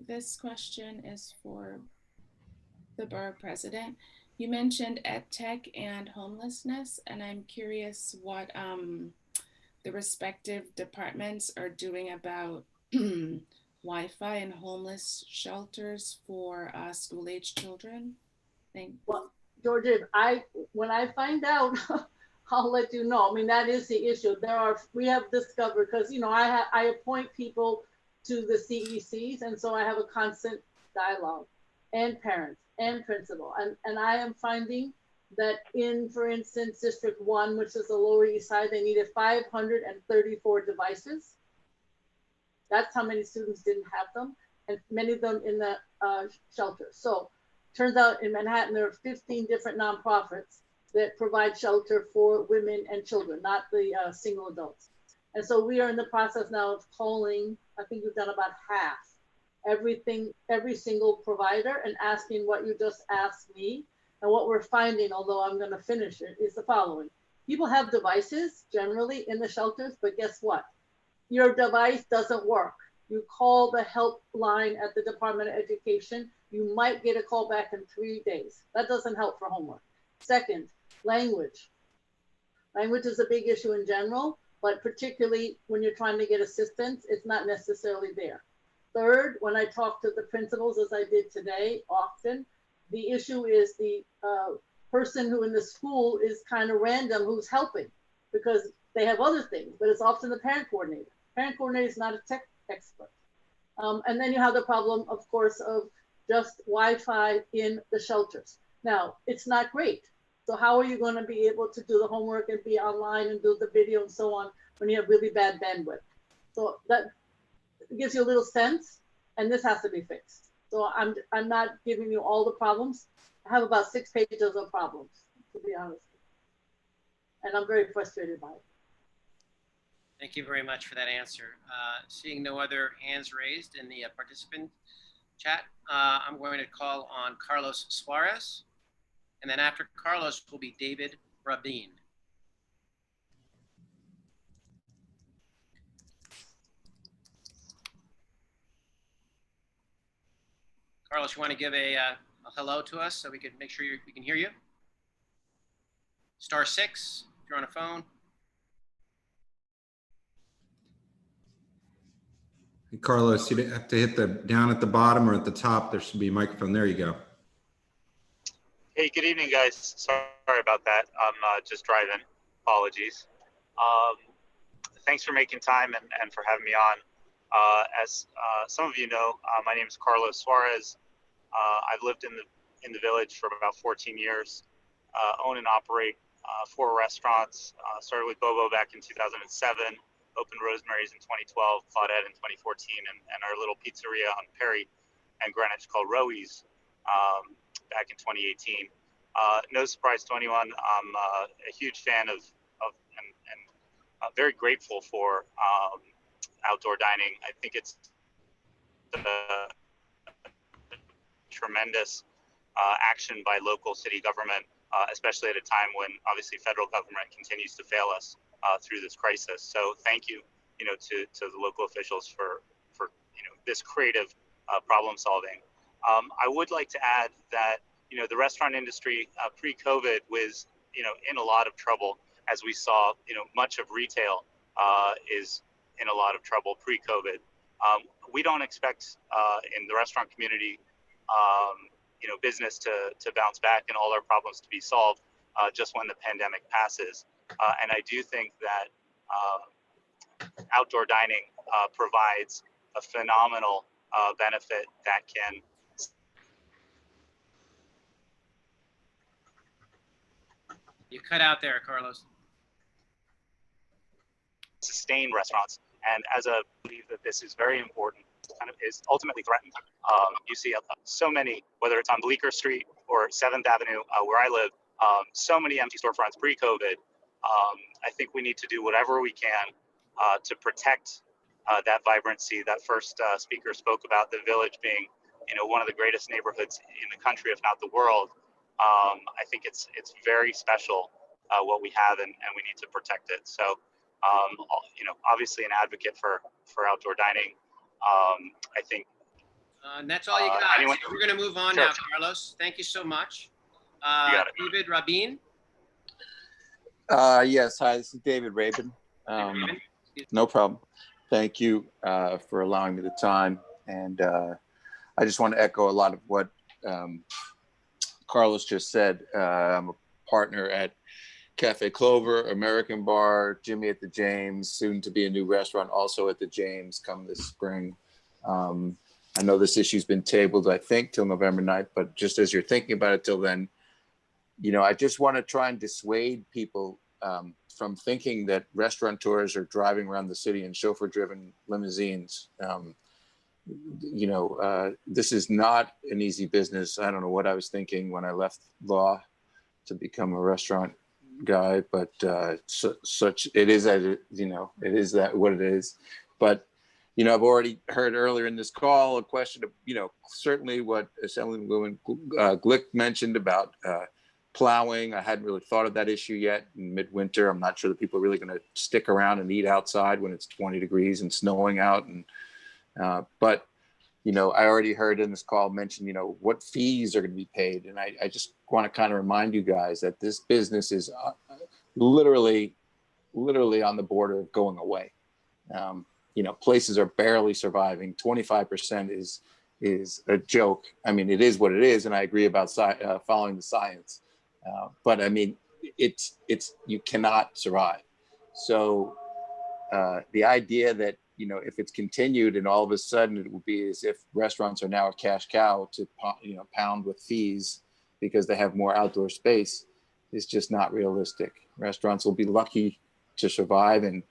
A: This question is for the borough president. You mentioned EdTech and homelessness, and I'm curious what the respective departments are doing about Wi-Fi and homeless shelters for school-age children. Thanks.
B: Well, Georgia, when I find out, I'll let you know. I mean, that is the issue. We have discovered, because I appoint people to the CECs, and so I have a constant dialogue, and parents and principal, and I am finding that in, for instance, District 1, which is the Lower East Side, they needed 534 devices. That's how many students didn't have them, and many of them in the shelters. So turns out in Manhattan, there are 15 different nonprofits that provide shelter for women and children, not the single adults. And so we are in the process now of calling, I think we've done about half, every single provider, and asking what you just asked me. And what we're finding, although I'm gonna finish it, is the following. People have devices generally in the shelters, but guess what? Your device doesn't work. You call the helpline at the Department of Education, you might get a call back in 3 days. That doesn't help for homework. Second, language. Language is a big issue in general, but particularly when you're trying to get assistance, it's not necessarily there. Third, when I talk to the principals, as I did today, often, the issue is the person who in the school is kind of random who's helping, because they have other things, but it's often the parent coordinator. Parent coordinator is not a tech expert. And then you have the problem, of course, of just Wi-Fi in the shelters. Now, it's not great. So how are you going to be able to do the homework and be online and do the video and so on when you have really bad bandwidth? So that gives you a little sense, and this has to be fixed. So I'm not giving you all the problems. I have about 6 pages of problems, to be honest. And I'm very frustrated by it.
Q: Thank you very much for that answer. Seeing no other hands raised in the participant chat, I'm going to call on Carlos Suarez. And then after Carlos will be David Rabin. Carlos, you want to give a hello to us so we can make sure we can hear you? *6 if you're on a phone.
C: Hey, Carlos, you have to hit the down at the bottom or at the top. There should be a microphone. There you go.
J: Hey, good evening, guys. Sorry about that. I'm just driving. Apologies. Thanks for making time and for having me on. As some of you know, my name is Carlos Suarez. I've lived in the village for about 14 years. Own and operate 4 restaurants. Started with Bobo back in 2007. Opened Rosemary's in 2012, Claudette in 2014, and our little pizzeria on Perry and Greenwich called Rowies back in 2018. No surprise to anyone, I'm a huge fan of and very grateful for outdoor dining. I think it's a tremendous action by local city government, especially at a time when obviously federal government continues to fail us through this crisis. So thank you, to the local officials for this creative problem solving. I would like to add that the restaurant industry pre-COVID was in a lot of trouble, as we saw. Much of retail is in a lot of trouble pre-COVID. We don't expect in the restaurant community business to bounce back and all our problems to be solved just when the pandemic passes. And I do think that outdoor dining provides a phenomenal benefit that can
Q: You cut out there, Carlos.
J: sustain restaurants. And as I believe that this is very important, kind of is ultimately threatened. You see so many, whether it's on Bleecker Street or 7th Avenue, where I live, so many empty storefronts pre-COVID. I think we need to do whatever we can to protect that vibrancy. That first speaker spoke about the village being, one of the greatest neighborhoods in the country, if not the world. I think it's very special what we have, and we need to protect it. So, obviously an advocate for outdoor dining. I think.
Q: And that's all you got.
J: Anyone?
Q: So we're going to move on
J: Sure.
Q: now, Carlos. Thank you so much.
J: You got it.
Q: David Rabin.
I: Yes, hi, this is David Rabin. No problem. Thank you for allowing me the time. And I just want to echo a lot of what Carlos just said. I'm a partner at Cafe Clover, American Bar, Jimmy at the James, soon to be a new restaurant also at the James come this spring. I know this issue's been tabled, I think, till November 9th, but just as you're thinking about it till then, I just want to try and dissuade people from thinking that restaurateurs are driving around the city in chauffeur-driven limousines. This is not an easy business. I don't know what I was thinking when I left law to become a restaurant guy, but it is that what it is. But I've already heard earlier in this call a question of certainly what Assemblywoman Glick mentioned about plowing. I hadn't really thought of that issue yet. In midwinter, I'm not sure that people are really going to stick around and eat outside when it's 20 degrees and snowing out. And but I already heard in this call mention what fees are going to be paid, and I just want to kind of remind you guys that this business is literally on the border of going away. Places are barely surviving. 25% is a joke. I mean, it is what it is, and I agree about following the science. But I mean, it's you cannot survive. So the idea that if it's continued and all of a sudden it will be as if restaurants are now a cash cow to pound with fees because they have more outdoor space is just not realistic. Restaurants will be lucky to survive and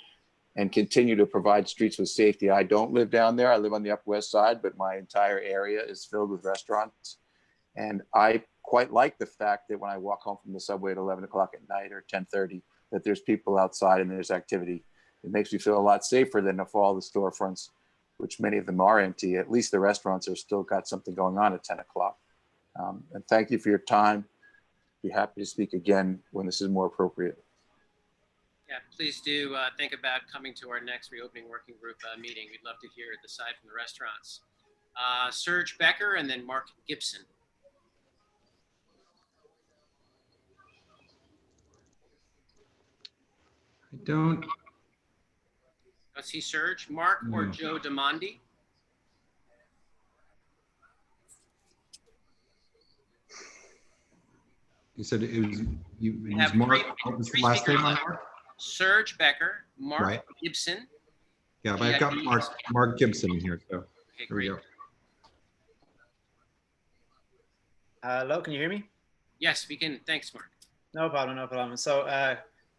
I: continue to provide streets with safety. I don't live down there. I live on the Upper West Side, but my entire area is filled with restaurants. And I quite like the fact that when I walk home from the subway at 11 o'clock at night or 10:30, that there's people outside and there's activity. It makes me feel a lot safer than if all the storefronts, which many of them are empty, at least the restaurants are still got something going on at 10 o'clock. And thank you for your time. Be happy to speak again when this is more appropriate.
Q: Yeah, please do think about coming to our next reopening working group meeting. We'd love to hear it aside from the restaurants. Serge Becker and then Mark Gibson.
C: I don't.
Q: Let's see, Serge, Mark or
C: No.
Q: Joe Diamandi.
C: You said it was
Q: We
C: it
Q: have
C: was Mark.
Q: three-
C: What was the
Q: three
C: last
Q: speakers
C: name on
Q: left.
C: Mark?
Q: Serge Becker, Mark
C: Right.
Q: Gibson.
C: Yeah, but I've got
Q: GIB.
C: Mark Gibson in here. So
Q: Okay,
C: here we
Q: great.
C: go.
L: Hello, can you hear me?
Q: Yes, we can. Thanks, Mark.
L: No problem, no problem. So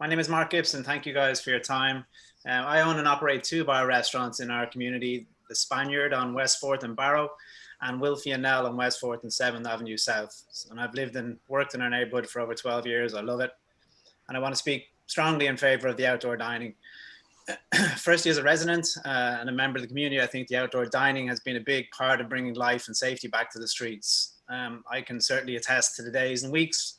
L: my name is Mark Gibson. Thank you guys for your time. I own and operate 2 bar restaurants in our community, the Spaniard on West 4th and Barrow, and Wilfie and Nell on West 4th and 7th Avenue South. And I've lived and worked in our neighborhood for over 12 years. I love it. And I want to speak strongly in favor of the outdoor dining. Firstly, as a resident and a member of the community, I think the outdoor dining has been a big part of bringing life and safety back to the streets. I can certainly attest to the days and weeks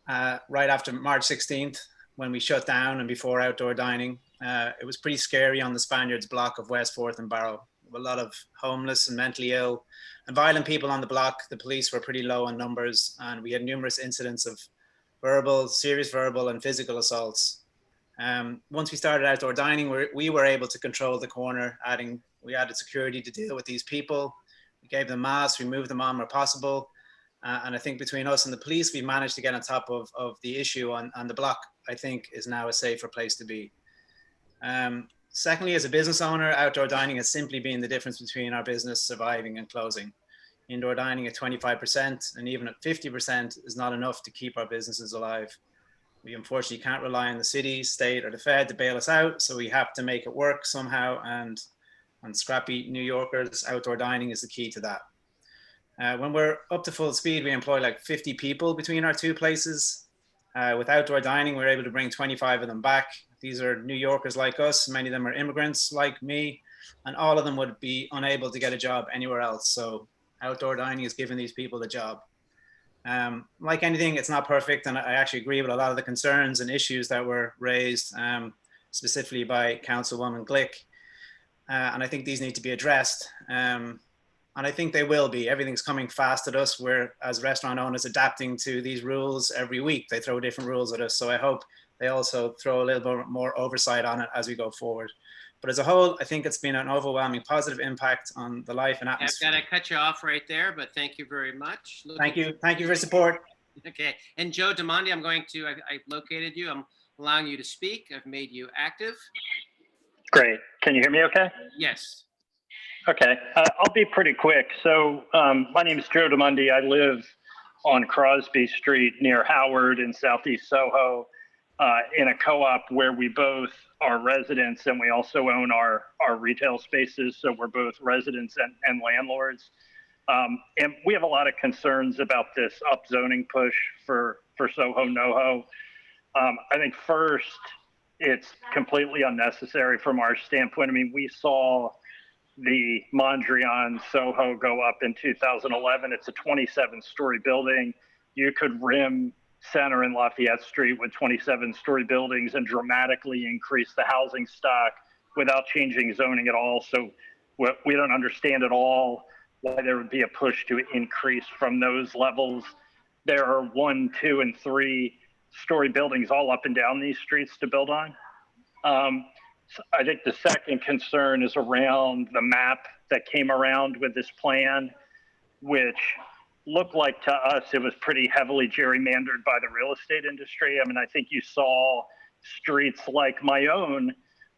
L: right after March 16th when we shut down and before outdoor dining. It was pretty scary on the Spaniards block of West 4th and Barrow. A lot of homeless and mentally ill and violent people on the block. The police were pretty low on numbers, and we had numerous incidents of serious verbal and physical assaults. Once we started outdoor dining, we were able to control the corner, we added security to deal with these people. We gave them masks, we moved them on where possible. And I think between us and the police, we managed to get on top of the issue on the block, I think is now a safer place to be. Secondly, as a business owner, outdoor dining has simply been the difference between our business surviving and closing. Indoor dining at 25% and even at 50% is not enough to keep our businesses alive. We unfortunately can't rely on the city, state, or the Fed to bail us out, so we have to make it work somehow. And on scrappy New Yorkers, outdoor dining is the key to that. When we're up to full speed, we employ like 50 people between our 2 places. With outdoor dining, we're able to bring 25 of them back. These are New Yorkers like us. Many of them are immigrants like me. and all of them would be unable to get a job anywhere else. So outdoor dining is giving these people the job. Like anything, it's not perfect, and I actually agree with a lot of the concerns and issues that were raised, specifically by Councilwoman Glick, and I think these need to be addressed, and I think they will be. Everything's coming fast at us. We're, as restaurant owners, adapting to these rules every week. They throw different rules at us, so I hope they also throw a little bit more oversight on it as we go forward. But as a whole, I think it's been an overwhelming positive impact on the life and atmosphere.
Q: I've got to cut you off right there, but thank you very much.
L: Thank you. Thank you for your support.
Q: Okay. And Joe Diamandi, I've located you. I'm allowing you to speak. I've made you active.
E: Great. Can you hear me okay?
Q: Yes.
E: Okay. I'll be pretty quick. So my name is Joe Diamandi. I live on Crosby Street near Howard in Southeast Soho in a co-op where we both are residents and we also own our retail spaces. So we're both residents and landlords. And we have a lot of concerns about this upzoning push for Soho NoHo. I think first, it's completely unnecessary from our standpoint. I mean, we saw the Mondrian Soho go up in 2011. It's a 27-story building. You could rim Center and Lafayette Street with 27-story buildings and dramatically increase the housing stock without changing zoning at all. So we don't understand at all why there would be a push to increase from those levels. There are 1, 2, and 3-story buildings all up and down these streets to build on. So I think the second concern is around the map that came around with this plan, which looked like to us it was pretty heavily gerrymandered by the real estate industry. I mean, I think you saw streets like my own,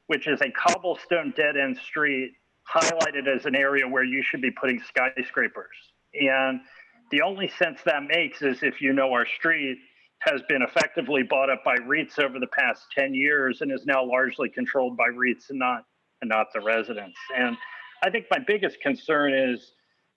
E: which is a cobblestone dead-end street, highlighted as an area where you should be putting skyscrapers. And the only sense that makes is if you know our street has been effectively bought up by REITs over the past 10 years and is now largely controlled by REITs and not the residents. And I think my biggest concern is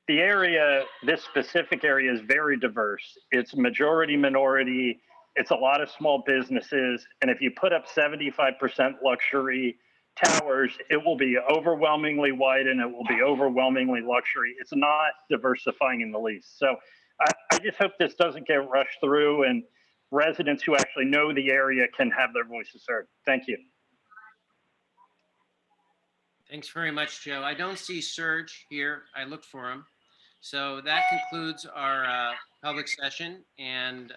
E: the area, this specific area, is very diverse. It's majority minority. It's a lot of small businesses. And if you put up 75% luxury towers, it will be overwhelmingly white and it will be overwhelmingly luxury. It's not diversifying in the least. So I just hope this doesn't get rushed through and residents who actually know the area can have their voices heard. Thank you.
Q: Thanks very much, Joe. I don't see Serge here. I looked for him. So that concludes our public session, and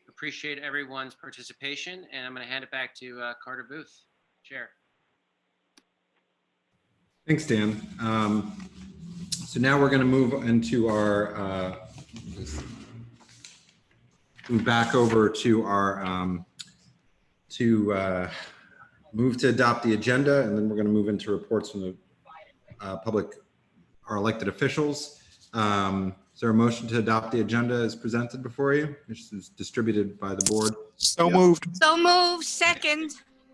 Q: appreciate everyone's participation. And I'm going to hand it back to Carter Booth, Chair.
C: Thanks, Dan. So now we're going to move into our, move back over to our, move to adopt the agenda, and then we're going to move into reports from the public, our elected officials. Is there a motion to adopt the agenda as presented before you? This is distributed by the board.
G: So moved. So moved. Second.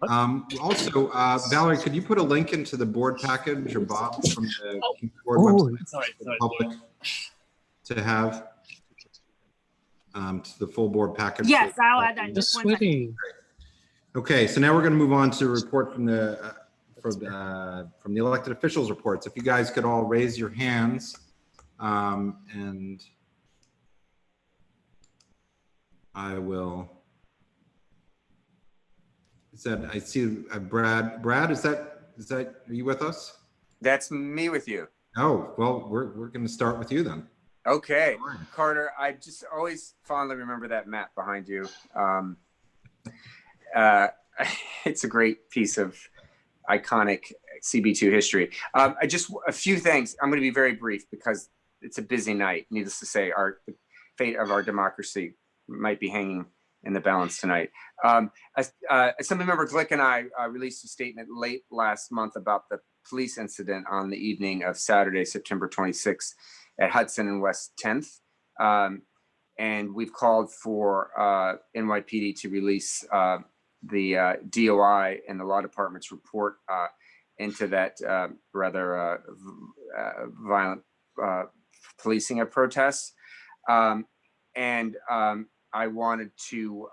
C: Also, Valerie, could you put a link into the board package, or Bob, from the board website for the public to have to the full board package?
R: Yes, I'll add that. Just 1 second.
C: Okay, so now we're going to move on to report from the from the elected officials reports. If you guys could all raise your hands, and I will. Is that, I see Brad. Brad, is that, are you with us?
W: That's me with you.
C: Oh, well, we're going to start with you then.
W: Okay, Carter, I just always fondly remember that map behind you. It's a great piece of iconic CB2 history. A few things. I'm going to be very brief because it's a busy night. Needless to say, the fate of our democracy might be hanging in the balance tonight. Assemblymember Glick and I released a statement late last month about the police incident on the evening of Saturday, September 26th at Hudson and West 10th. And we've called for NYPD to release the DOI and the law department's report into that rather violent policing of protests. I wanted to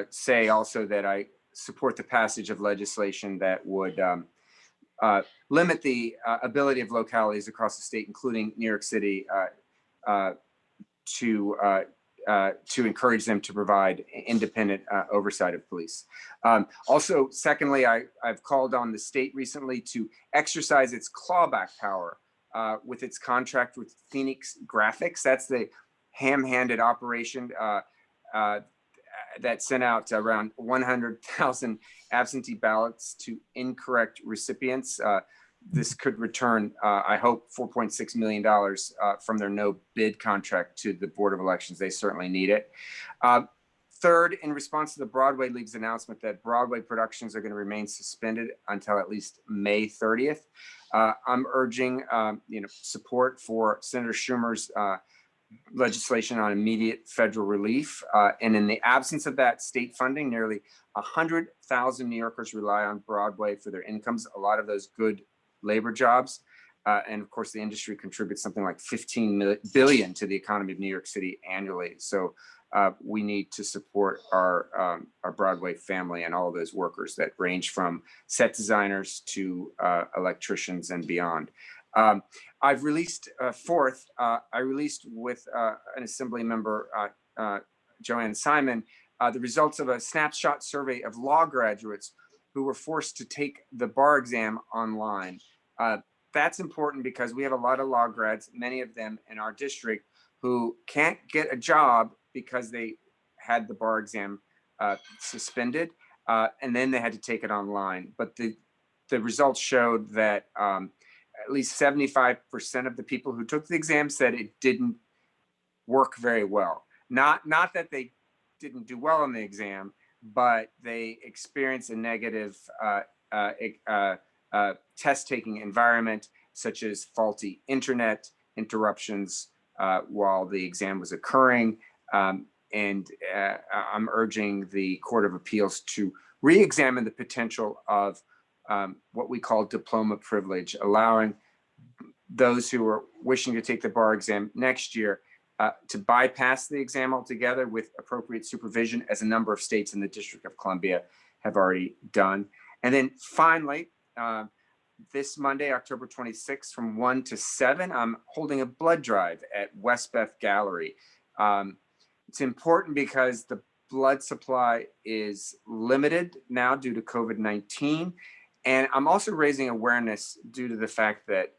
W: say also that I support the passage of legislation that would limit the ability of localities across the state, including New York City, to encourage them to provide independent oversight of police. Also, secondly, I've called on the state recently to exercise its clawback power with its contract with Phoenix Graphics. That's the ham-handed operation that sent out around 100,000 absentee ballots to incorrect recipients. This could return, I hope, $4.6 million from their no bid contract to the Board of Elections. They certainly need it. Third, in response to the Broadway League's announcement that Broadway productions are going to remain suspended until at least May 30th, I'm urging support for Senator Schumer's legislation on immediate federal relief. And in the absence of that state funding, nearly 100,000 New Yorkers rely on Broadway for their incomes, a lot of those good labor jobs. And of course, the industry contributes something like $15 billion to the economy of New York City annually. So we need to support our Broadway family and all of those workers that range from set designers to electricians and beyond. I've released fourth, I released with an Assembly member, Joanne Simon, the results of a snapshot survey of law graduates who were forced to take the bar exam online. That's important because we have a lot of law grads, many of them in our district, who can't get a job because they had the bar exam suspended, and then they had to take it online. But the results showed that at least 75% of the people who took the exam said it didn't work very well. Not that they didn't do well on the exam, but they experienced a negative test-taking environment, such as faulty internet interruptions while the exam was occurring. And I'm urging the Court of Appeals to re-examine the potential of what we call diploma privilege, allowing those who are wishing to take the bar exam next year to bypass the exam altogether with appropriate supervision, as a number of states in the District of Columbia have already done. And then finally, this Monday, October 26th, from 1 to 7, I'm holding a blood drive at Westbeth Gallery. It's important because the blood supply is limited now due to COVID-19. And I'm also raising awareness due to the fact that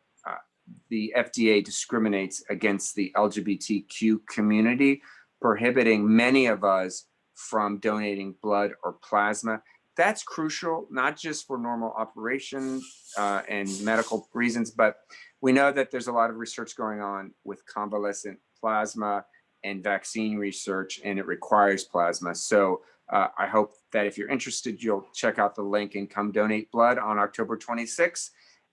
W: the FDA discriminates against the LGBTQ community, prohibiting many of us from donating blood or plasma. That's crucial, not just for normal operations and medical reasons, but we know that there's a lot of research going on with convalescent plasma and vaccine research, and it requires plasma. So I hope that if you're interested, you'll check out the link and come donate blood on October 26th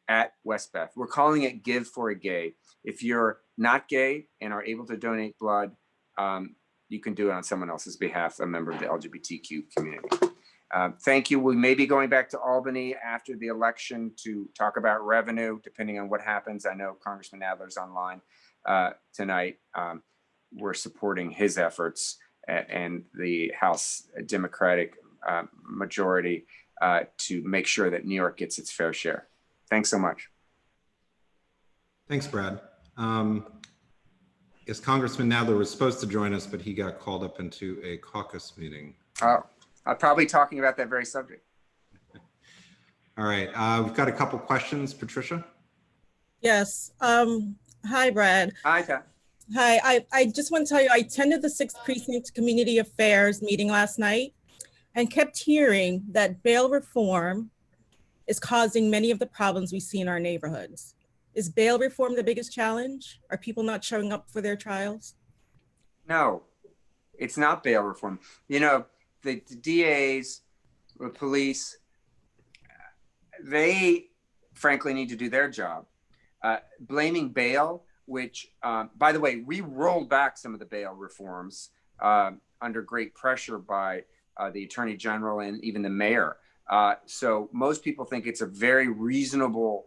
W: at Westbeth. We're calling it Give for a Gay. If you're not gay and are able to donate blood, you can do it on someone else's behalf, a member of the LGBTQ community. Thank you. We may be going back to Albany after the election to talk about revenue, depending on what happens. I know Congressman Adler's online tonight. We're supporting his efforts and the House Democratic majority to make sure that New York gets its fair share. Thanks so much.
C: Thanks, Brad. Yes, Congressman Nadler was supposed to join us, but he got called up into a caucus meeting.
W: Oh, I'm probably talking about that very subject.
C: All right, we've got a couple questions. Patricia?
F: Yes. Hi, Brad.
W: Hi, Kat.
F: Hi, I just want to tell you, I attended the 6th Precinct Community Affairs meeting last night and kept hearing that bail reform is causing many of the problems we see in our neighborhoods. Is bail reform the biggest challenge? Are people not showing up for their trials?
W: No, it's not bail reform. You know, the DAs, the police, they frankly need to do their job. Blaming bail, which, by the way, we rolled back some of the bail reforms under great pressure by the Attorney General and even the mayor. So most people think it's a very reasonable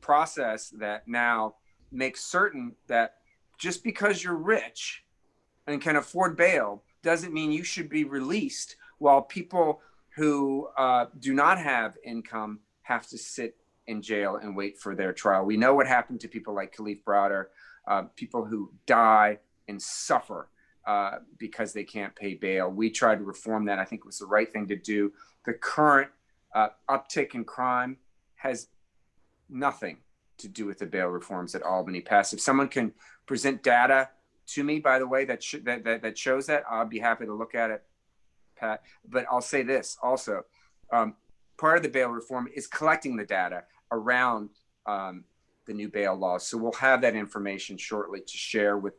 W: process that now makes certain that just because you're rich and can afford bail doesn't mean you should be released while people who do not have income have to sit in jail and wait for their trial. We know what happened to people like Khalif Browder, people who die and suffer because they can't pay bail. We tried to reform that. I think it was the right thing to do. The current uptick in crime has nothing to do with the bail reforms that Albany passed. If someone can present data to me, by the way, that shows that, I'll be happy to look at it, Pat. But I'll say this also, part of the bail reform is collecting the data around the new bail laws. So we'll have that information shortly to share with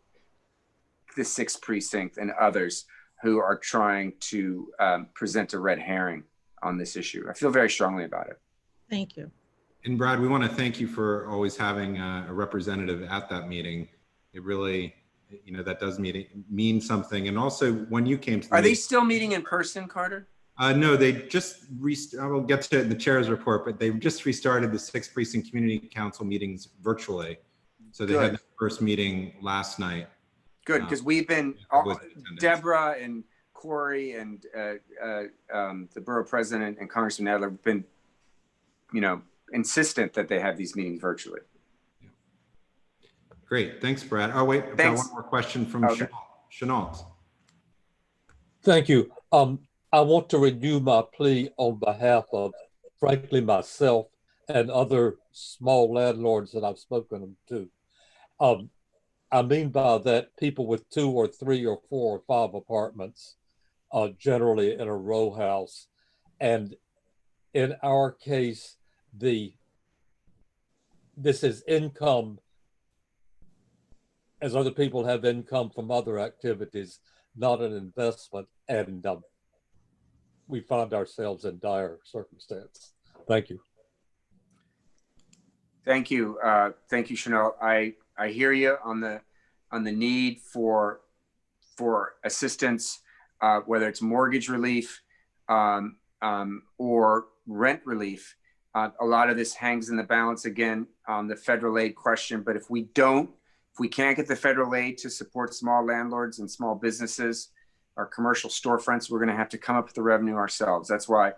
W: the 6th Precinct and others who are trying to present a red herring on this issue. I feel very strongly about it.
F: Thank you.
C: And Brad, we want to thank you for always having a representative at that meeting. It really, that does mean something. And also when you came to the
W: Are they still meeting in person, Carter?
C: No, they just, I will get to it in the chair's report, but they've just restarted the 6th Precinct Community Council meetings virtually. So they had the first meeting last night.
W: Good, because we've been, Deborah and Corey and the borough president and Congressman Adler have been, insistent that they have these meetings virtually.
C: Great, thanks, Brad. Oh wait, I've got one more question from Chenault.
K: Thank you. I want to renew my plea on behalf of, frankly, myself and other small landlords that I've spoken to. I mean by that, people with 2 or 3 or 4 or 5 apartments, generally in a row house. And in our case, this is income, as other people have income from other activities, not an investment. And we find ourselves in dire circumstance. Thank you.
W: Thank you. Thank you, Chanel. I hear you on the need for assistance, whether it's mortgage relief or rent relief. A lot of this hangs in the balance again on the federal aid question. But if we can't get the federal aid to support small landlords and small businesses, our commercial storefronts, we're going to have to come up with the revenue ourselves. That's why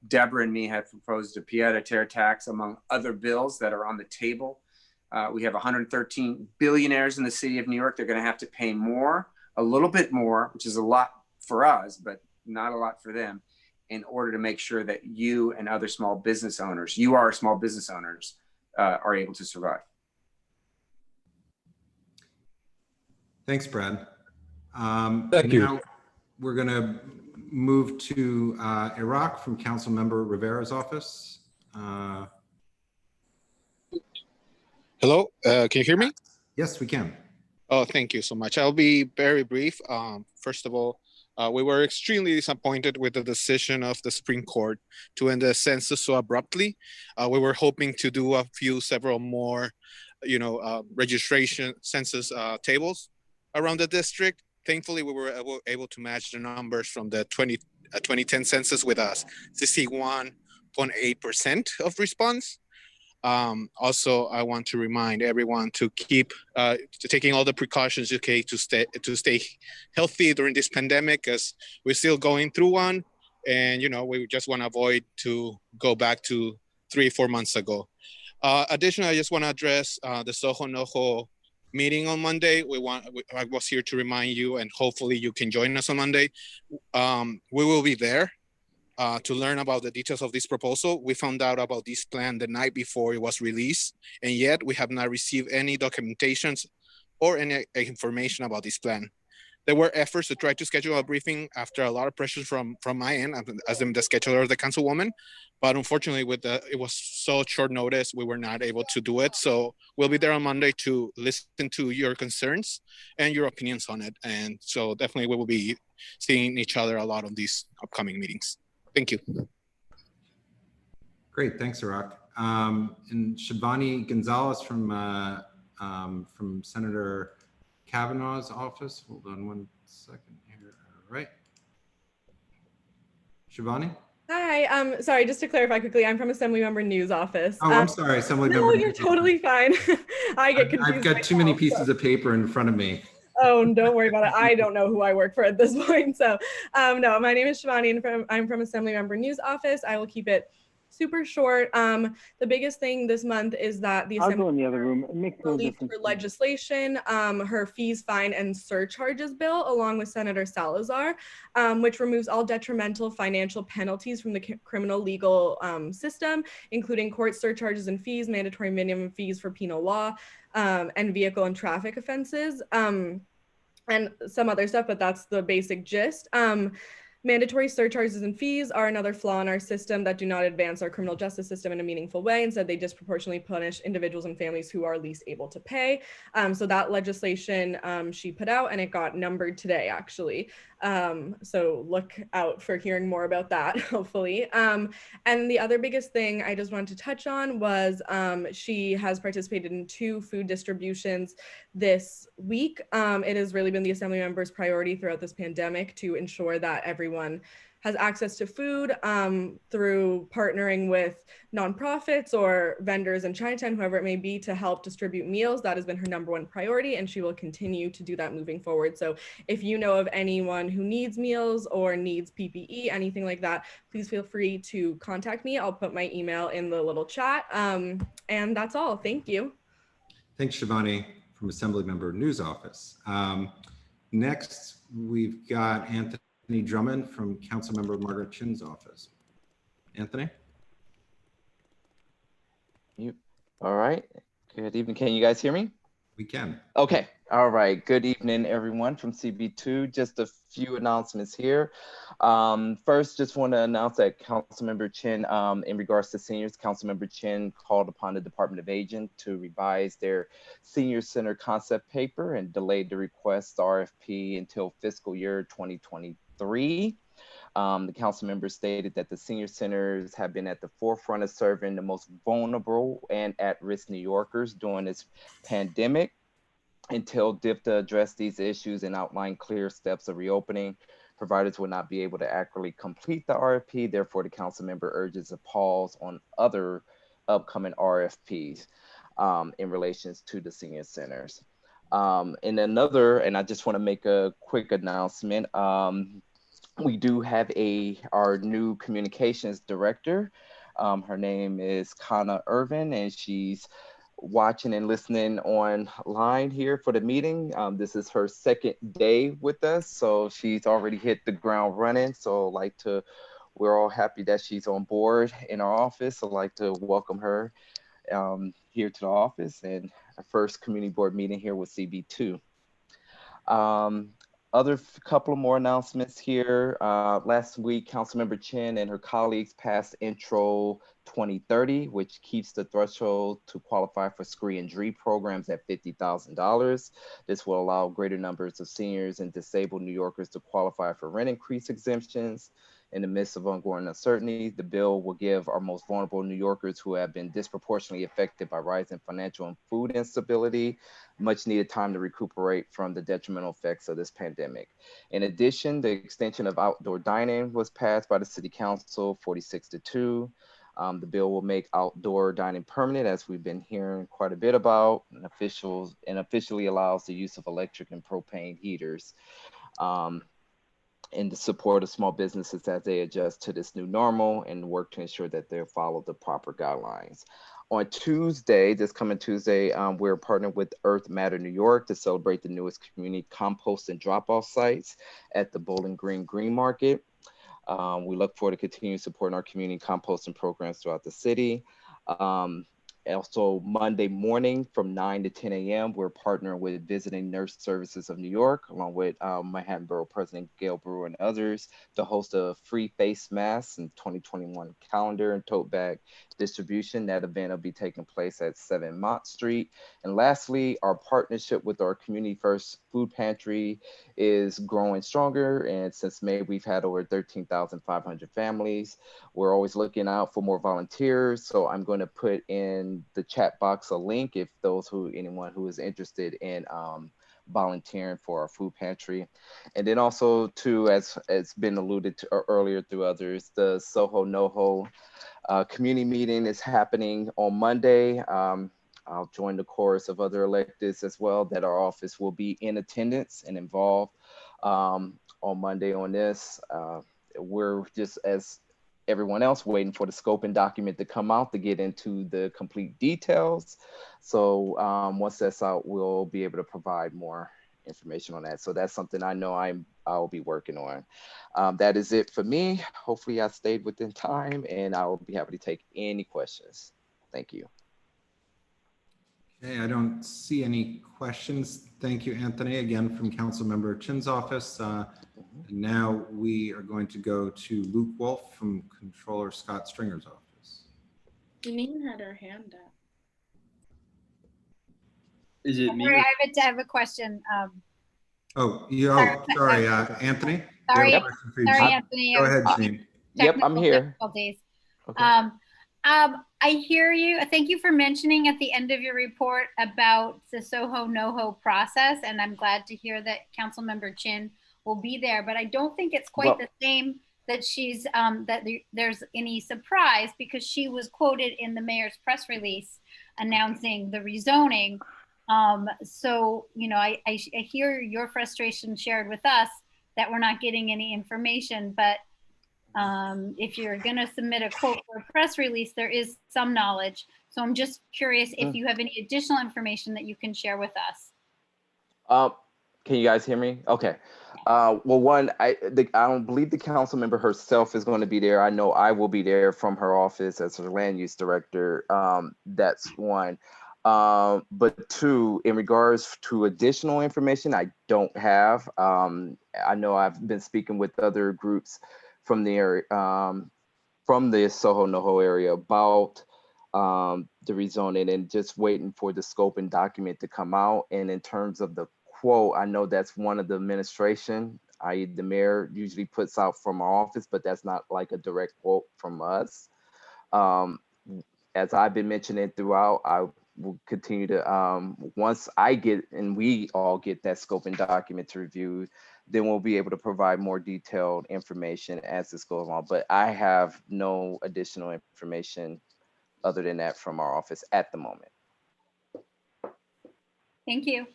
W: Deborah and me have proposed a pied-à-terre tax, among other bills that are on the table. We have 113 billionaires in the city of New York. They're going to have to pay more, a little bit more, which is a lot for us, but not a lot for them, in order to make sure that you and other small business owners, are able to survive.
C: Thanks, Brad.
K: Thank you.
C: Now we're going to move to Iraq from Councilmember Rivera's office.
N: Hello, can you hear me?
C: Yes, we can.
N: Oh, thank you so much. I'll be very brief. First of all, we were extremely disappointed with the decision of the Supreme Court to end the census so abruptly. We were hoping to do several more, registration census tables around the district. Thankfully, we were able to match the numbers from the 2010 census with a 61.8% of response. Also, I want to remind everyone to keep taking all the precautions, okay, to stay healthy during this pandemic, as we're still going through one, and we just want to avoid to go back to 3-4 months ago. Additionally, I just want to address the Soho NoHo meeting on Monday. I was here to remind you, and hopefully you can join us on Monday. We will be there to learn about the details of this proposal. We found out about this plan the night before it was released, and yet we have not received any documentations or any information about this plan. There were efforts to try to schedule a briefing after a lot of pressures from my end as the scheduler of the councilwoman, but unfortunately it was so short notice, we were not able to do it. So we'll be there on Monday to listen to your concerns and your opinions on it. And so definitely we will be seeing each other a lot on these upcoming meetings. Thank you.
C: Great, thanks, Iraq. And Shabani Gonzalez from Senator Kavanaugh's office. Hold on one second here. All right. Shabani?
O: Hi, sorry, just to clarify quickly, I'm from Assemblymember News office.
C: Oh, I'm sorry, Assemblymember.
O: No, you're totally fine. I get confused.
C: I've got too many pieces of paper in front of me.
O: Oh, don't worry about it. I don't know who I work for at this point. So no, my name is Shivani and I'm from Assembly Member News Office. I will keep it super short. The biggest thing this month is that the
M: I'll
O: Assembly
M: go in the other room. It makes no
O: released
M: difference.
O: her legislation, her fees, fine, and surcharges bill, along with Senator Salazar, which removes all detrimental financial penalties from the criminal legal system, including court surcharges and fees, mandatory minimum fees for penal law, and vehicle and traffic offenses, and some other stuff, but that's the basic gist. Mandatory surcharges and fees are another flaw in our system that do not advance our criminal justice system in a meaningful way. Instead, they disproportionately punish individuals and families who are least able to pay. So that legislation she put out, and it got numbered today, actually. So look out for hearing more about that, hopefully. And the other biggest thing I just wanted to touch on was she has participated in 2 food distributions this week. It has really been the Assembly members' priority throughout this pandemic to ensure that everyone has access to food through partnering with nonprofits or vendors in Chinatown, whoever it may be, to help distribute meals. That has been her #1 priority, and she will continue to do that moving forward. So if you know of anyone who needs meals or needs PPE, anything like that, please feel free to contact me. I'll put my email in the little chat. And that's all. Thank you.
C: Thanks, Shivani, from Assembly Member News Office. Next, we've got Anthony Drummond from Councilmember Margaret Chin's office. Anthony?
P: All right. Good evening. Can you guys hear me?
C: We can.
P: Okay. All right. Good evening, everyone from CB2. Just a few announcements here. First, just want to announce that Councilmember Chin, in regards to seniors, Councilmember Chin called upon the Department of Aging to revise their senior center concept paper and delayed the request RFP until fiscal year 2023. The council member stated that the senior centers have been at the forefront of serving the most vulnerable and at-risk New Yorkers during this pandemic. Until DIFTA address these issues and outline clear steps of reopening, providers will not be able to accurately complete the RFP. Therefore, the council member urges a pause on other upcoming RFPs in relations to the senior centers. And I just want to make a quick announcement. We do have our new communications director. Her name is Kana Irvin, and she's watching and listening online here for the meeting. This is her second day with us, so she's already hit the ground running. So we're all happy that she's on board in our office. I'd like to welcome her here to the office and our first community board meeting here with CB2. Other couple of more announcements here. Last week, Councilmember Chin and her colleagues passed Intro 2030, which keeps the threshold to qualify for SCREE and DREE programs at $50,000. This will allow greater numbers of seniors and disabled New Yorkers to qualify for rent increase exemptions. In the midst of ongoing uncertainty, the bill will give our most vulnerable New Yorkers who have been disproportionately affected by rising financial and food instability much needed time to recuperate from the detrimental effects of this pandemic. In addition, the extension of outdoor dining was passed by the City Council 46-2. The bill will make outdoor dining permanent, as we've been hearing quite a bit about, and officially allows the use of electric and propane heaters. In the support of small businesses as they adjust to this new normal and work to ensure that they'll follow the proper guidelines. On Tuesday, this coming Tuesday, we're partnering with Earth Matter New York to celebrate the newest community compost and drop-off sites at the Bowling Green Green Market. We look forward to continue supporting our community composting programs throughout the city. Also, Monday morning from 9 to 10 a.m., we're partnering with Visiting Nurse Services of New York, along with Manhattan Borough President Gail Brewer and others, to host a free face mask and 2021 calendar and tote bag distribution. That event will be taking place at 7 Mott Street. And lastly, our partnership with our Community First Food Pantry is growing stronger. And since May, we've had over 13,500 families. We're always looking out for more volunteers. So I'm going to put in the chat box a link if anyone who is interested in volunteering for our food pantry. And then also too, as it's been alluded to earlier through others, the Soho NoHo community meeting is happening on Monday. I'll join the chorus of other electeds as well that our office will be in attendance and involved on Monday on this. We're just, as everyone else, waiting for the scoping document to come out to get into the complete details. So once that's out, we'll be able to provide more information on that. So that's something I know I'll be working on. That is it for me. Hopefully I stayed within time, and I will be happy to take any questions. Thank you.
C: Okay, I don't see any questions. Thank you, Anthony, again from Councilmember Chin's office. Now we are going to go to Luke Wolf from Controller Scott Stringer's office.
A: Janine had her hand up.
M: Is it me?
S: Sorry, I have a question.
C: Sorry, Anthony.
S: Sorry,
C: We have a question for you,
S: sorry,
C: Janine.
S: Anthony.
C: Go ahead, Janine.
P: Yep, I'm here.
S: Difficulties.
P: Okay.
S: I hear you. Thank you for mentioning at the end of your report about the Soho NoHo process, and I'm glad to hear that Councilmember Chin will be there. But I don't think it's quite the same that she's there's any surprise, because she was quoted in the mayor's press release announcing the rezoning. So, you know, I hear your frustration shared with us that we're not getting any information, but if you're going to submit a quote for a press release, there is some knowledge. So I'm just curious if you have any additional information that you can share with us.
P: Can you guys hear me? Okay. Well, one, I don't believe the council member herself is going to be there. I know I will be there from her office as her land use director. That's one. But two, in regards to additional information, I don't have. I know I've been speaking with other groups from the area, from the Soho NoHo area about the rezoning, and just waiting for the scoping document to come out. And in terms of the quote, I know that's one of the administration, i.e. the mayor usually puts out from our office, but that's not like a direct quote from us. As I've been mentioning throughout, I will continue to, once I get, and we all get that scoping document to review, then we'll be able to provide more detailed information as this goes on. But I have no additional information other than that from our office at the moment.
S: Thank you.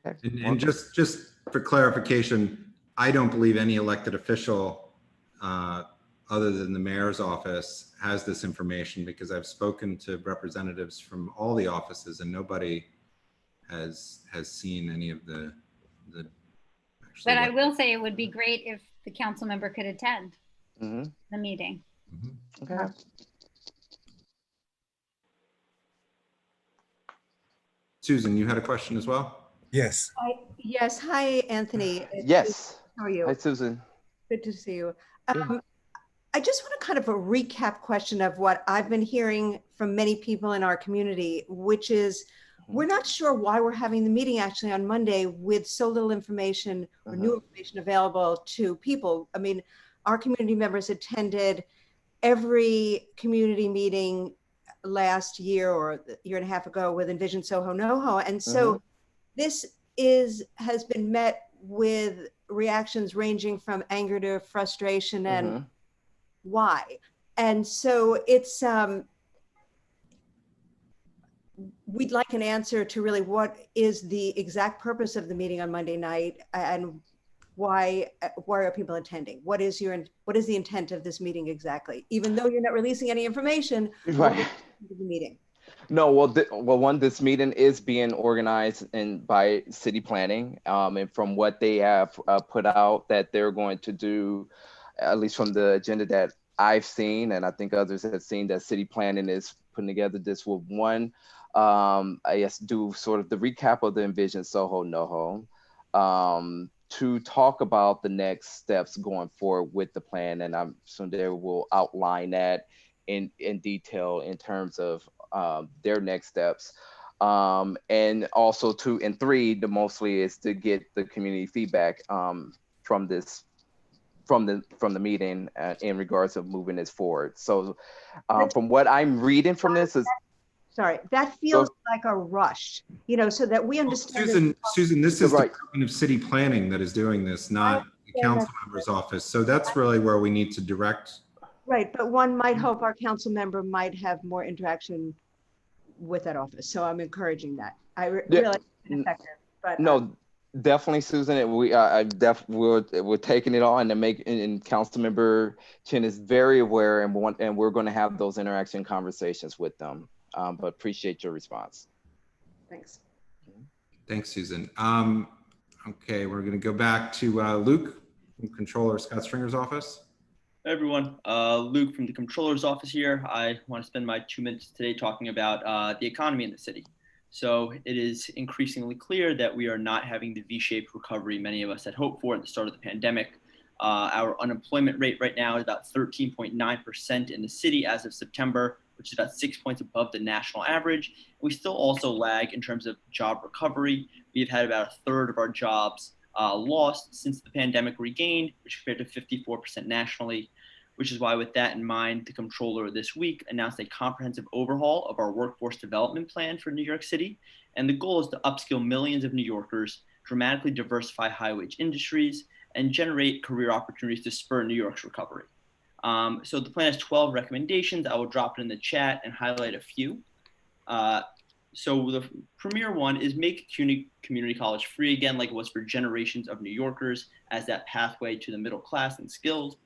P: Okay.
C: And just for clarification, I don't believe any elected official other than the mayor's office has this information, because I've spoken to representatives from all the offices and nobody has seen any of the
S: But I will say it would be great if the council member could attend the meeting.
P: Okay.
C: Susan, you had a question as well?
T: Yes.
X: Yes. Hi, Anthony.
P: Yes.
X: How are you?
P: Hi, Susan.
X: Good to see you. I just want a kind of a recap question of what I've been hearing from many people in our community, which is we're not sure why we're having the meeting actually on Monday with so little information or new information available to people. I mean, our community members attended every community meeting last year or a year and a half ago with Envision Soho NoHo. And so this has been met with reactions ranging from anger to frustration and why. And so it's, we'd like an answer to really what is the exact purpose of the meeting on Monday night, and why are people attending? What is the intent of this meeting exactly? Even though you're not releasing any information,
P: right.
X: The meeting.
P: No, well, this meeting is being organized by city planning, and from what they have put out that they're going to do, at least from the agenda that I've seen, and I think others have seen, that city planning is putting together this with one, I guess, do sort of the recap of the Envision Soho NoHo, to talk about the next steps going forward with the plan, and I'm so they will outline that in detail in terms of their next steps, and also 2 and 3, the mostly is to get the community feedback from the meeting in regards of moving this forward. So from what I'm reading from this is,
X: sorry, that feels like a rush, you know, so that we understand.
C: Susan, this is the Department of City Planning that is doing this, not the council member's office. So that's really where we need to direct.
X: Right, but one might hope our council member might have more interaction with that office. So I'm encouraging that. I
P: Yeah.
X: realize it's ineffective, but
P: No, definitely, Susan. We're taking it on and and Councilmember Chin is very aware, and we're going to have those interaction conversations with them. But appreciate your response.
X: Thanks.
C: Thanks, Susan. Okay, we're going to go back to Luke from Controller Scott Stringer's office.
H: Hey everyone, Luke from the Controller's office here. I want to spend my 2 minutes today talking about the economy in the city. So it is increasingly clear that we are not having the V-shaped recovery many of us had hoped for at the start of the pandemic. Our unemployment rate right now is about 13.9% in the city as of September, which is about 6 points above the national average. We still also lag in terms of job recovery. We've had about a third of our jobs lost since the pandemic regained, which compared to 54% nationally, which is why with that in mind, the comptroller this week announced a comprehensive overhaul of our workforce development plan for New York City. And the goal is to upskill millions of New Yorkers, dramatically diversify high-wage industries, and generate career opportunities to spur New York's recovery. So the plan has 12 recommendations. I will drop it in the chat and highlight a few. So the premier one is make community college free again, like it was for generations of New Yorkers, as that pathway to the middle class and skills.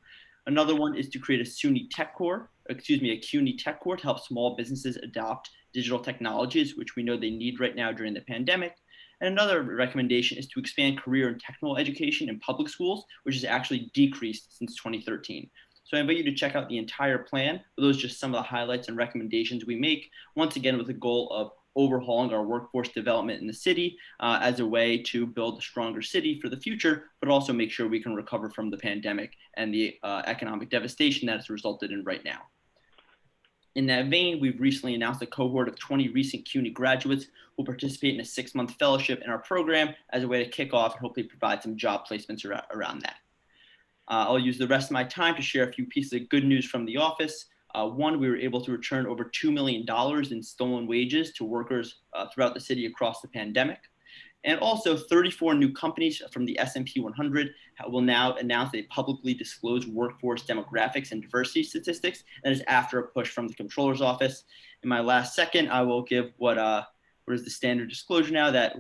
H: Another one is to create a CUNY Tech Corps to help small businesses adopt digital technologies, which we know they need right now during the pandemic. And another recommendation is to expand career and technical education in public schools, which has actually decreased since 2013. So I invite you to check out the entire plan. Those are just some of the highlights and recommendations we make, once again with the goal of overhauling our workforce development in the city as a way to build a stronger city for the future, but also make sure we can recover from the pandemic and the economic devastation that it's resulted in right now. In that vein, we've recently announced a cohort of 20 recent CUNY graduates who will participate in a 6-month fellowship in our program as a way to kick off and hopefully provide some job placements around that. I'll use the rest of my time to share a few pieces of good news from the office. One, we were able to return over $2 million in stolen wages to workers throughout the city across the pandemic. And also 34 new companies from the S&P 100 will now announce they publicly disclose workforce demographics and diversity statistics. That is after a push from the Comptroller's office. In my last second, I will give what is the standard disclosure now that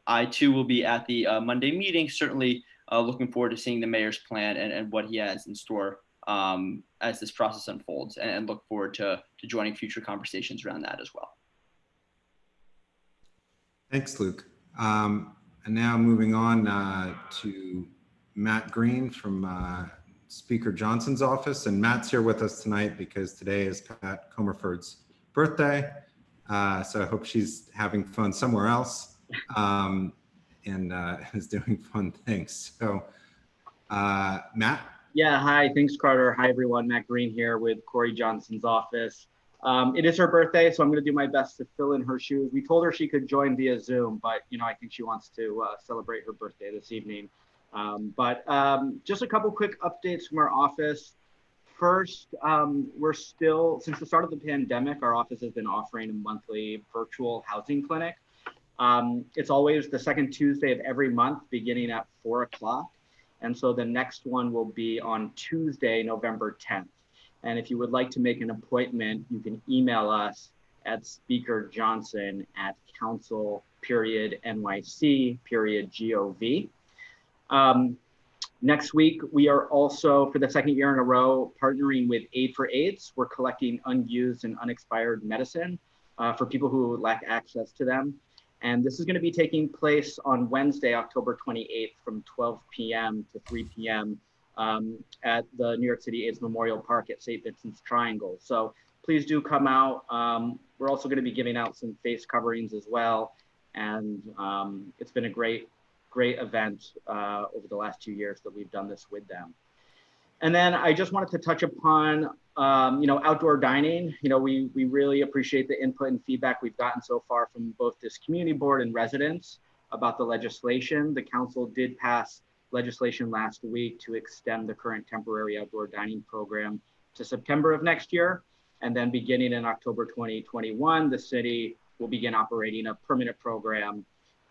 H: I too will be at the Monday meeting, certainly looking forward to seeing the mayor's plan and what he has in store as this process unfolds, and look forward to joining future conversations around that as well.
C: Thanks, Luke. And now moving on to Matt Green from Speaker Johnson's office. And Matt's here with us tonight because today is Pat Comerford's birthday. So I hope she's having fun somewhere else and is doing fun things. So Matt?
M: Yeah, hi, thanks Carter. Hi everyone, Matt Green here with Corey Johnson's office. It is her birthday, so I'm gonna do my best to fill in her shoes. We told her she could join via Zoom, but I think she wants to celebrate her birthday this evening. Just a couple quick updates from our office. First, we're still, since the start of the pandemic, our office has been offering a monthly virtual housing clinic. It's always the second Tuesday of every month, beginning at 4 o'clock. And so the next one will be on Tuesday, November 10th. And if you would like to make an appointment, you can email us at speakerjohnson@council.nyc.gov. Next week, we are also, for the second year in a row, partnering with Aid for AIDS. We're collecting unused and unexpired medicine for people who lack access to them. And this is going to be taking place on Wednesday, October 28th from 12 p.m. to 3 p.m. At the New York City AIDS Memorial Park at St. Vincent's Triangle. So please do come out. We're also going to be giving out some face coverings as well. And it's been a great event over the last 2 years that we've done this with them. And then I just wanted to touch upon, outdoor dining. We really appreciate the input and feedback we've gotten so far from both this community board and residents about the legislation. The council did pass legislation last week to extend the current temporary outdoor dining program to September of next year. And then beginning in October 2021, the city will begin operating a permanent program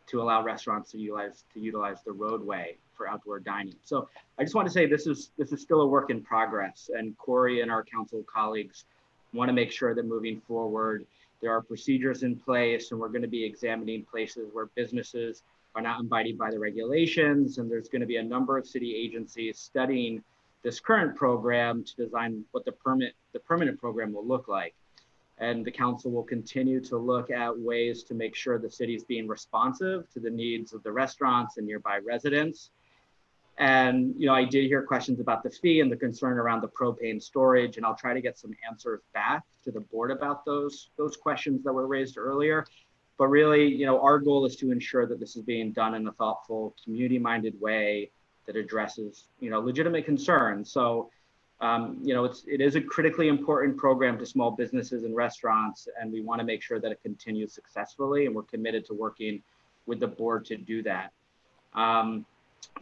M: to allow restaurants to utilize the roadway for outdoor dining. So I just want to say this is still a work in progress, and Corey and our council colleagues want to make sure that moving forward, There are procedures in place, and we're going to be examining places where businesses are not abiding by the regulations. And there's going to be a number of city agencies studying this current program to design what the permanent program will look like. And the council will continue to look at ways to make sure the city is being responsive to the needs of the restaurants and nearby residents. And, you know, I did hear questions about the fee and the concern around the propane storage, and I'll try to get some answers back to the board about those questions that were raised earlier. But really, you know, our goal is to ensure that this is being done in a thoughtful, community-minded way that addresses, you know, legitimate concerns. So, you know, it is a critically important program to small businesses and restaurants, and we want to make sure that it continues successfully, and we're committed to working with the board to do that.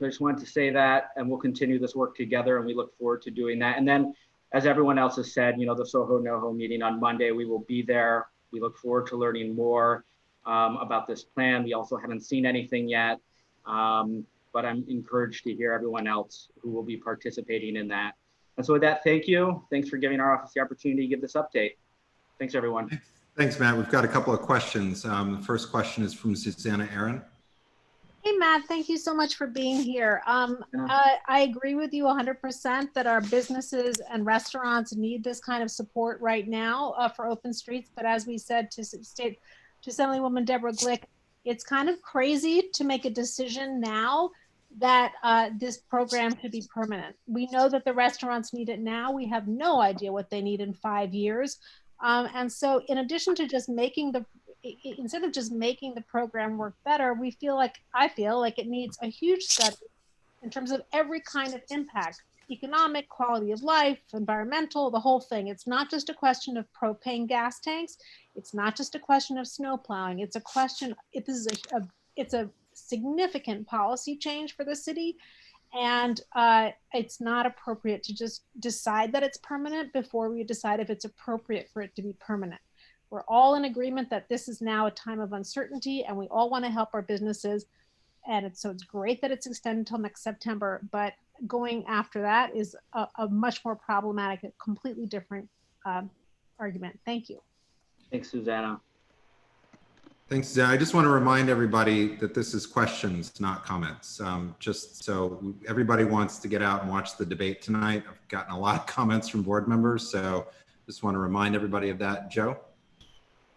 M: I just wanted to say that, and we'll continue this work together, and we look forward to doing that. And then, as everyone else has said, you know, the Soho NoHo meeting on Monday, we will be there. We look forward to learning more about this plan. We also haven't seen anything yet, but I'm encouraged to hear everyone else who will be participating in that. And so with that, thank you. Thanks for giving our office the opportunity to give this update. Thanks, everyone.
C: Thanks, Matt. We've got a couple of questions. The first question is from Susanna Aaron.
D: Hey, Matt, thank you so much for being here. I agree with you 100% that our businesses and restaurants need this kind of support right now for open streets. But as we said to Assemblywoman Deborah Glick, it's kind of crazy to make a decision now that this program should be permanent. We know that the restaurants need it now. We have no idea what they need in 5 years. And so in addition to just instead of just making the program work better, I feel like it needs a huge study in terms of every kind of impact: economic, quality of life, environmental, the whole thing. It's not just a question of propane gas tanks. It's not just a question of snow plowing. It's a question, it's a significant policy change for the city. And it's not appropriate to just decide that it's permanent before we decide if it's appropriate for it to be permanent. We're all in agreement that this is now a time of uncertainty, and we all want to help our businesses. And so it's great that it's extended until next September, but going after that is a much more problematic, a completely different argument. Thank you.
M: Thanks, Susanna.
C: Thanks, Susanna. I just want to remind everybody that this is questions, not comments. Just so everybody wants to get out and watch the debate tonight. I've gotten a lot of comments from board members, so just want to remind everybody of that. Joe?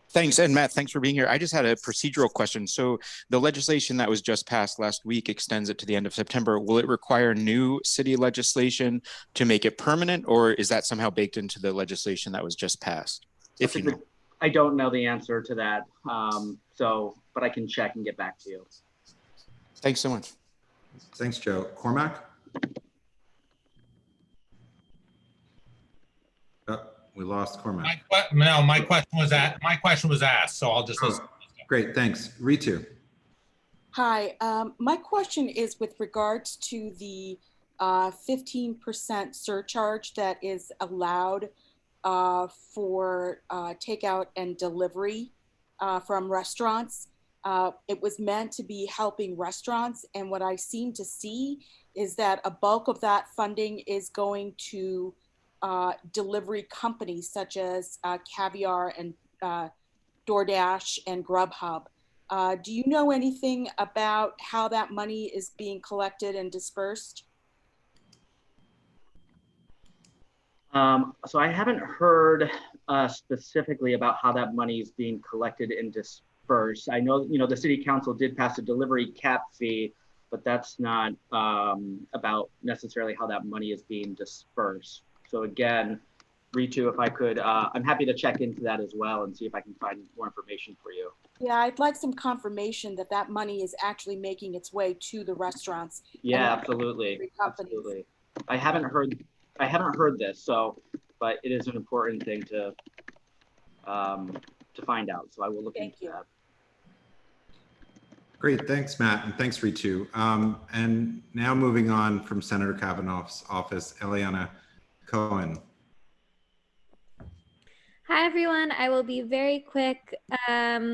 T: Thanks, and Matt, thanks for being here. I just had a procedural question. So the legislation that was just passed last week extends it to the end of September. Will it require new city legislation to make it permanent, or is that somehow baked into the legislation that was just passed? If you know.
M: I don't know the answer to that, but I can check and get back to you.
T: Thanks so much.
C: Thanks, Joe. Cormac? We lost Cormac.
U: My question was asked, so I'll just listen.
C: Great, thanks. Ritu.
V: Hi, my question is with regards to the 15% surcharge that is allowed for takeout and delivery from restaurants. It was meant to be helping restaurants, and what I seem to see is that a bulk of that funding is going to delivery companies such as Caviar and DoorDash and Grubhub. Do you know anything about how that money is being collected and dispersed?
M: So I haven't heard specifically about how that money is being collected and dispersed. I know, the city council did pass a delivery cap fee, but that's not about necessarily how that money is being dispersed. So again, Ritu, if I could, I'm happy to check into that as well and see if I can find more information for you.
V: Yeah, I'd like some confirmation that that money is actually making its way to the restaurants.
M: Yeah, absolutely. Absolutely. I haven't heard this, but it is an important thing to find out. So I will look into that.
C: Great, thanks, Matt, and thanks, Ritu. And now moving on from Senator Kavanaugh's office, Eliana Cohen.
Y: Hi, everyone. I will be very quick. I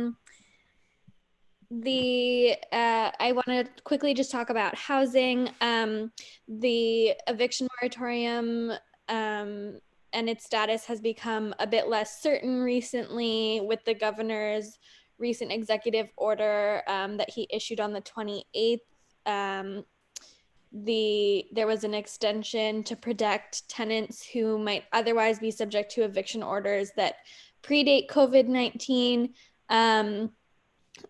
Y: want to quickly just talk about housing. The eviction moratorium and its status has become a bit less certain recently with the governor's recent executive order that he issued on the 28th. There was an extension to protect tenants who might otherwise be subject to eviction orders that predate COVID-19.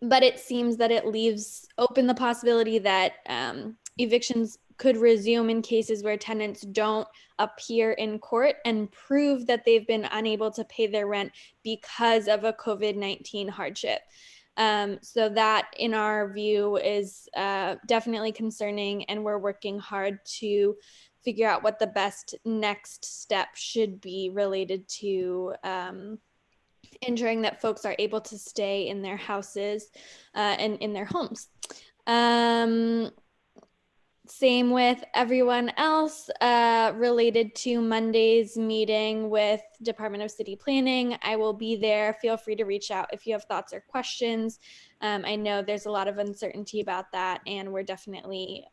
Y: But it seems that it leaves open the possibility that evictions could resume in cases where tenants don't appear in court and prove that they've been unable to pay their rent because of a COVID-19 hardship. So that, in our view, is definitely concerning, and we're working hard to figure out what the best next step should be related to ensuring that folks are able to stay in their houses and in their homes. Same with everyone else related to Monday's meeting with Department of City Planning. I will be there. Feel free to reach out if you have thoughts or questions. I know there's a lot of uncertainty about that, and we're definitely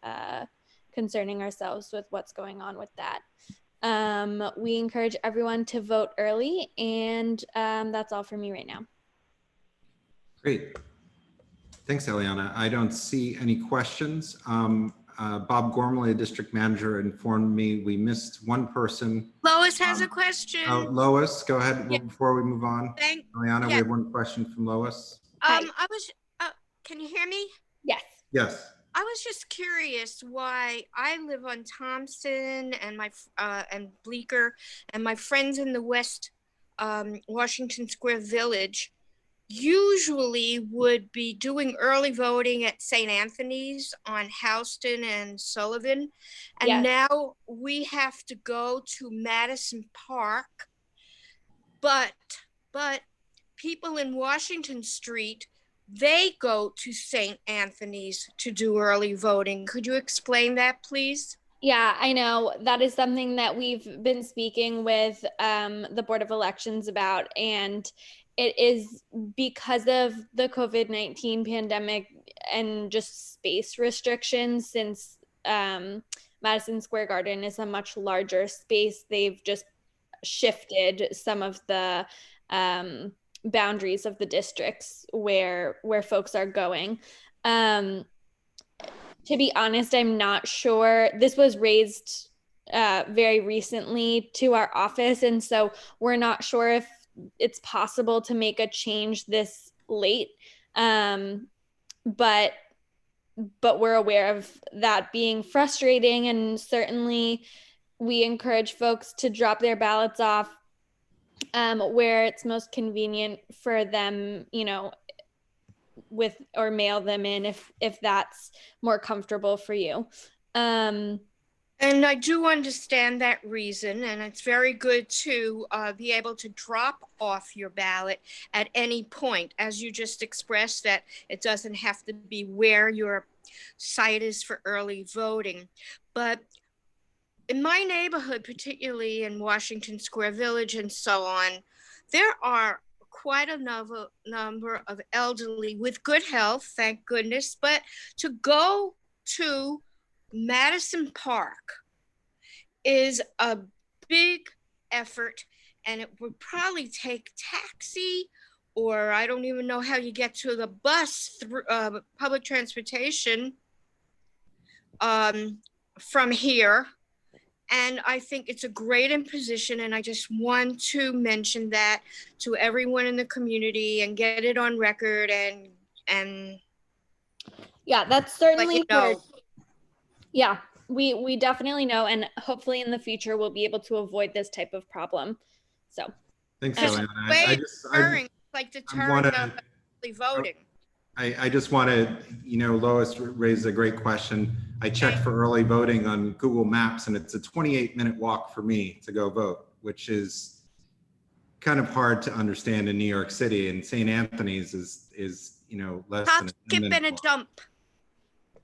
Y: concerning ourselves with what's going on with that. We encourage everyone to vote early, and that's all for me right now.
C: Great. Thanks, Eliana. I don't see any questions. Bob Gormley, district manager, informed me we missed one person.
G: Lois has a question.
C: Lois, go ahead before we move on. Eliana, we
G: yeah.
C: have one question from Lois.
G: Can you hear me?
Y: Yes.
C: Yes.
G: I was just curious why I live on Thompson and and Bleecker, and my friends in the West Washington Square Village usually would be doing early voting at St. Anthony's on Houston and Sullivan. And now we have to go to Madison Park. But people in Washington Street, they go to St. Anthony's to do early voting. Could you explain that, please?
Y: Yeah, I know. That is something that we've been speaking with the Board of Elections about, and it is because of the COVID-19 pandemic and just space restrictions. Since Madison Square Garden is a much larger space, they've just shifted some of the boundaries of the districts where folks are going. To be honest, I'm not sure. This was raised very recently to our office, and so we're not sure if it's possible to make a change this late. But we're aware of that being frustrating, and certainly we encourage folks to drop their ballots off where it's most convenient for them, with, or mail them in if that's more comfortable for you.
G: And I do understand that reason, and it's very good to be able to drop off your ballot at any point, as you just expressed, that it doesn't have to be where your site is for early voting. But in my neighborhood, particularly in Washington Square Village and so on, there are quite a number of elderly with good health, thank goodness, but to go to Madison Park is a big effort, and it would probably take taxi, or I don't even know how you get to the bus through public transportation from here. And I think it's a great imposition, and I just want to mention that to everyone in the community and get it on record and
Y: yeah, that's certainly
G: know.
Y: Yeah, we definitely know, and hopefully in the future we'll be able to avoid this type of problem. So
C: thanks, Eliana. I just want to, Lois raised a great question. I checked for early voting on Google Maps, and it's a 28-minute walk for me to go vote, which is kind of hard to understand in New York City. And St. Anthony's is less than a minute
G: and a dump.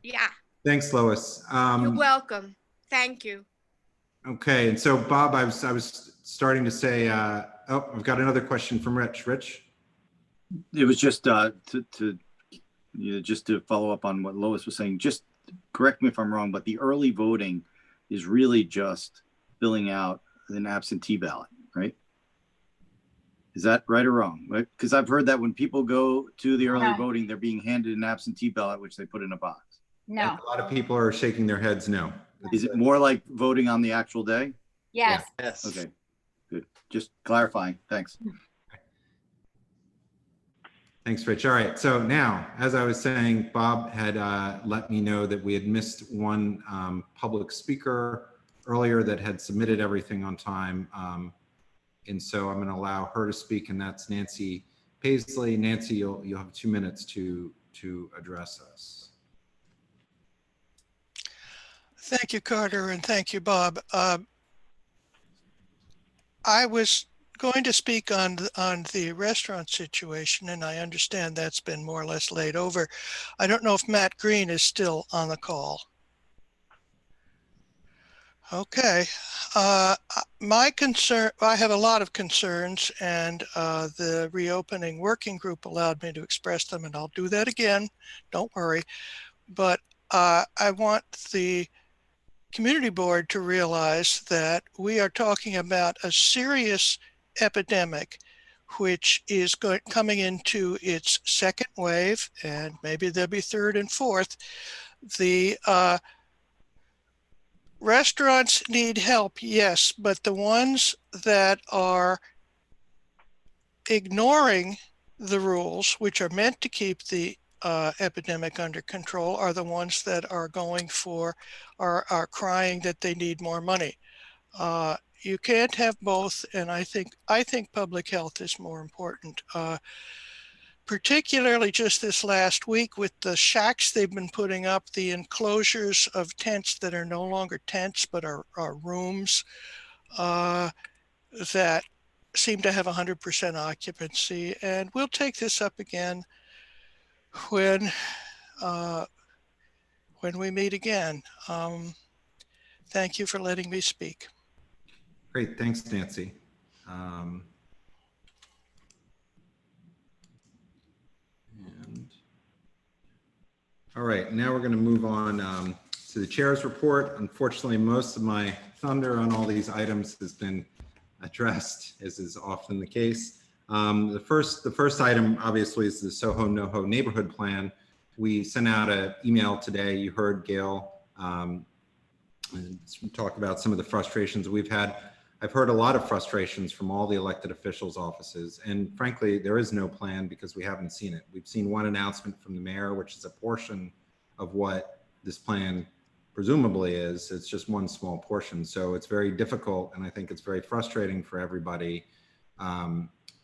G: Yeah.
C: Thanks, Lois.
G: You're welcome. Thank you.
C: Okay, and so Bob, I was starting to say, I've got another question from Rich. Rich?
B: It was just just to follow up on what Lois was saying. Just correct me if I'm wrong, but the early voting is really just filling out an absentee ballot, right? Is that right or wrong? Because I've heard that when people go to the early
S: No.
B: voting, they're being handed an absentee ballot, which they put in a box.
S: No.
C: A lot of people are shaking their heads no.
B: Is it more like voting on the actual day?
S: Yes.
W: Yes.
B: Okay, good. Just clarifying. Thanks.
C: Thanks, Rich. All right, so now, as I was saying, Bob had let me know that we had missed one public speaker earlier that had submitted everything on time. And so I'm gonna allow her to speak, and that's Nancy Paisley. Nancy, you'll have 2 minutes to address us.
E: Thank you, Carter, and thank you, Bob. I was going to speak on the restaurant situation, and I understand that's been more or less laid over. I don't know if Matt Green is still on the call. Okay. My concern, I have a lot of concerns, and the reopening working group allowed me to express them, and I'll do that again. Don't worry. But I want the community board to realize that we are talking about a serious epidemic, which is coming into its second wave, and maybe there'll be third and fourth. The restaurants need help, yes, but the ones that are ignoring the rules, which are meant to keep the epidemic under control, are the ones that are are crying that they need more money. You can't have both, and I think public health is more important. Particularly just this last week with the shacks they've been putting up, the enclosures of tents that are no longer tents but are rooms that seem to have 100% occupancy. And we'll take this up again when we meet again. Thank you for letting me speak.
C: Great, thanks, Nancy. All right, now we're going to move on to the chair's report. Unfortunately, most of my thunder on all these items has been addressed, as is often the case. The first item, obviously, is the Soho NoHo neighborhood plan. We sent out an email today. You heard Gail talk about some of the frustrations we've had. I've heard a lot of frustrations from all the elected officials' offices, and frankly, there is no plan because we haven't seen it. We've seen one announcement from the mayor, which is a portion of what this plan presumably is. It's just one small portion, so it's very difficult, and I think it's very frustrating for everybody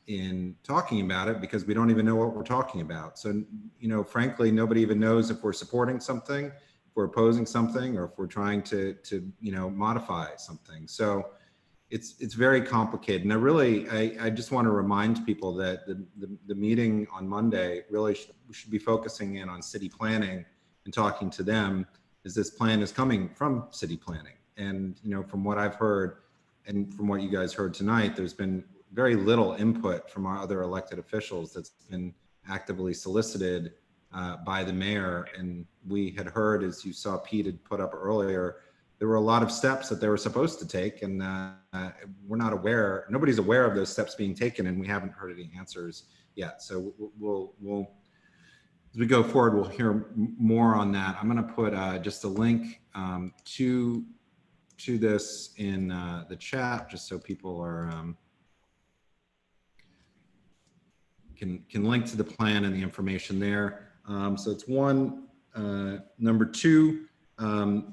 C: in talking about it because we don't even know what we're talking about. So, you know, frankly, nobody even knows if we're supporting something, if we're opposing something, or if we're trying to you know, modify something. So it's very complicated. And I just want to remind people that the meeting on Monday really should be focusing in on city planning and talking to them, as this plan is coming from city planning. And, you know, from what I've heard and from what you guys heard tonight, there's been very little input from our other elected officials that's been actively solicited by the mayor. And we had heard, as you saw Pete had put up earlier, there were a lot of steps that they were supposed to take, and we're not aware, nobody's aware of those steps being taken, and we haven't heard any answers yet. So we'll as we go forward, we'll hear more on that. I'm going to put just a link to this in the chat, just so people are can link to the plan and the information there. So it's one. Number two.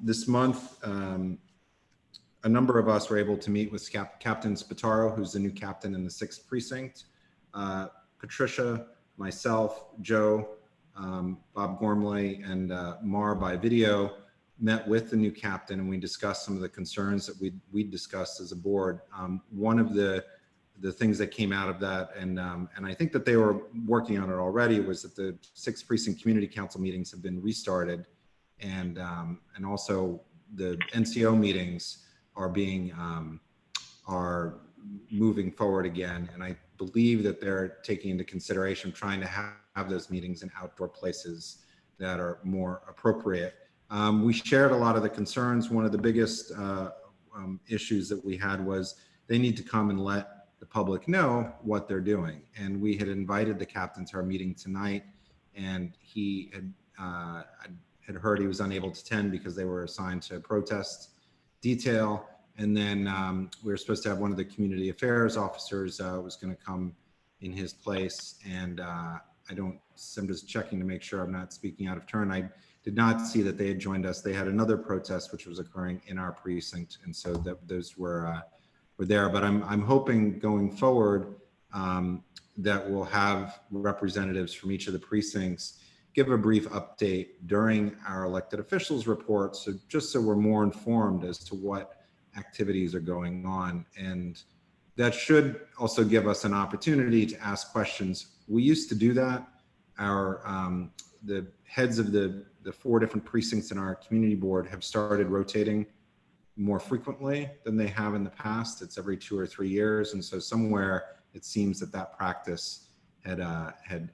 C: This month, a number of us were able to meet with Captain Spataro, who's the new captain in the 6th Precinct. Patricia, myself, Joe, Bob Gormley, and Mar by video met with the new captain, and we discussed some of the concerns that we discussed as a board. One of the things that came out of that, and I think that they were working on it already, was that the 6th Precinct Community Council meetings have been restarted. And also the NCO meetings are moving forward again. And I believe that they're taking into consideration trying to have those meetings in outdoor places that are more appropriate. We shared a lot of the concerns. One of the biggest issues that we had was they need to come and let the public know what they're doing. And we had invited the captain to our meeting tonight, and he had heard he was unable to attend because they were assigned to protest detail. And then we were supposed to have one of the community affairs officers was going to come in his place. And I'm just checking to make sure I'm not speaking out of turn. I did not see that they had joined us. They had another protest which was occurring in our precinct, and so those were there. But I'm hoping going forward that we'll have representatives from each of the precincts give a brief update during our elected officials report, so just so we're more informed as to what activities are going on. And that should also give us an opportunity to ask questions. We used to do that. The heads of the 4 different precincts in our community board have started rotating more frequently than they have in the past. It's every 2 or 3 years. And so somewhere it seems that practice had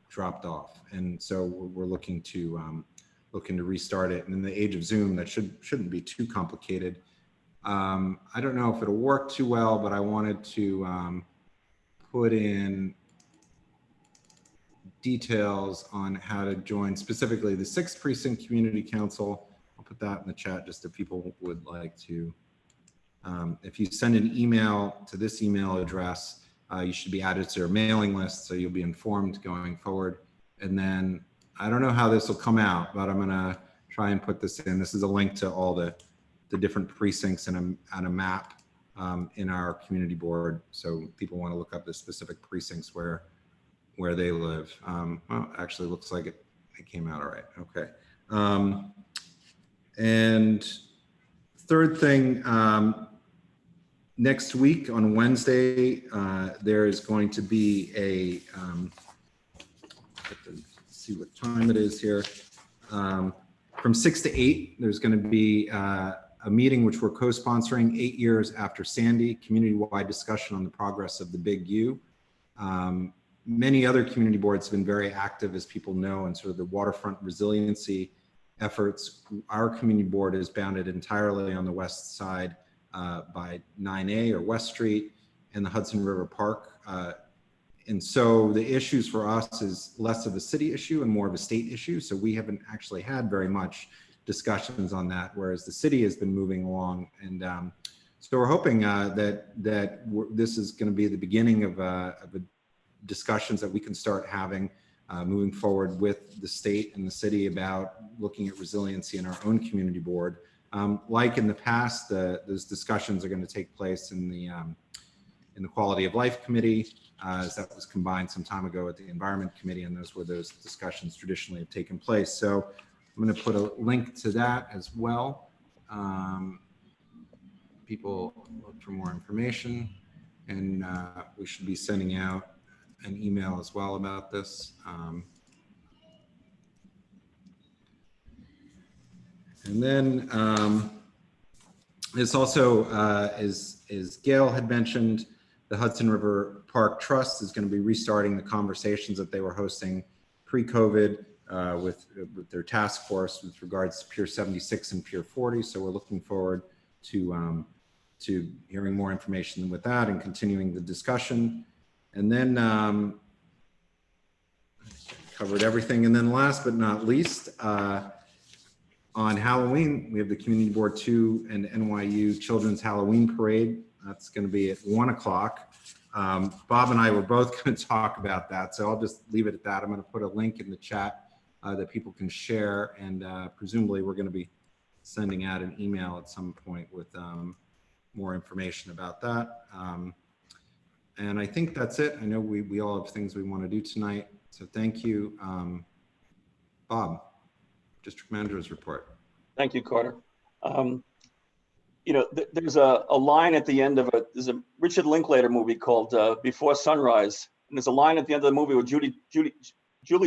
C: dropped off. And so we're looking to restart it. And in the age of Zoom, that shouldn't be too complicated. I don't know if it'll work too well, but I wanted to put in details on how to join specifically the 6th Precinct Community Council. I'll put that in the chat just if people would like to. If you send an email to this email address, you should be added to their mailing list, so you'll be informed going forward. And then I don't know how this will come out, but I'm gonna try and put this in. This is a link to all the different precincts and a map in our community board. So people want to look up the specific precincts where they live. Well, actually looks like it came out all right. Okay. And third thing, next week on Wednesday, there is going to be a, let's see what time it is here. From 6 to 8, there's going to be a meeting which we're co-sponsoring, 8 years after Sandy, community-wide discussion on the progress of the Big U. Many other community boards have been very active, as people know, in sort of the waterfront resiliency efforts. Our community board is bounded entirely on the west side by 9A or West Street and the Hudson River Park. And so the issues for us is less of a city issue and more of a state issue. So we haven't actually had very much discussions on that, whereas the city has been moving along. And so we're hoping that this is going to be the beginning of a discussions that we can start having moving forward with the state and the city about looking at resiliency in our own community board. Like in the past, those discussions are going to take place in the Quality of Life Committee, as that was combined some time ago with the Environment Committee, and those were those discussions traditionally have taken place. So I'm going to put a link to that as well. People look for more information, and we should be sending out an email as well about this. And then this also, as Gail had mentioned, the Hudson River Park Trust is going to be restarting the conversations that they were hosting pre-COVID with their task force with regards to Pier 76 and Pier 40. So we're looking forward to hearing more information with that and continuing the discussion. And then covered everything. And then last but not least, on Halloween, we have the Community Board 2 and NYU Children's Halloween Parade. That's going to be at 1 o'clock. Bob and I were both going to talk about that, so I'll just leave it at that. I'm going to put a link in the chat that people can share, and presumably we're going to be sending out an email at some point with more information about that. And I think that's it. I know we all have things we want to do tonight, so thank you. Bob, District Manager's report.
I: Thank you, Carter. You know, there's a line at the end of there's a Richard Linklater movie called Before Sunrise. And there's a line at the end of the movie where Julie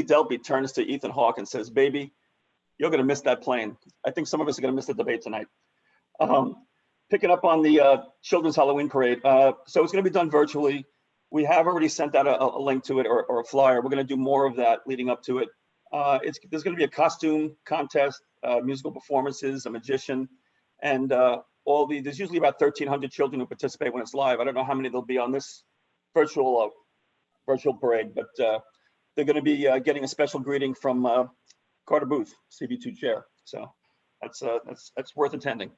I: Delpy turns to Ethan Hawke and says, "Baby, you're going to miss that plane." I think some of us are going to miss the debate tonight. Picking up on the Children's Halloween Parade. So it's going to be done virtually. We have already sent out a link to it or a flyer. We're going to do more of that leading up to it. There's going to be a costume contest, musical performances, a magician, and there's usually about 1,300 children who participate when it's live. I don't know how many there'll be on this virtual parade, but they're going to be getting a special greeting from Carter Booth, CB2 chair. So that's worth attending.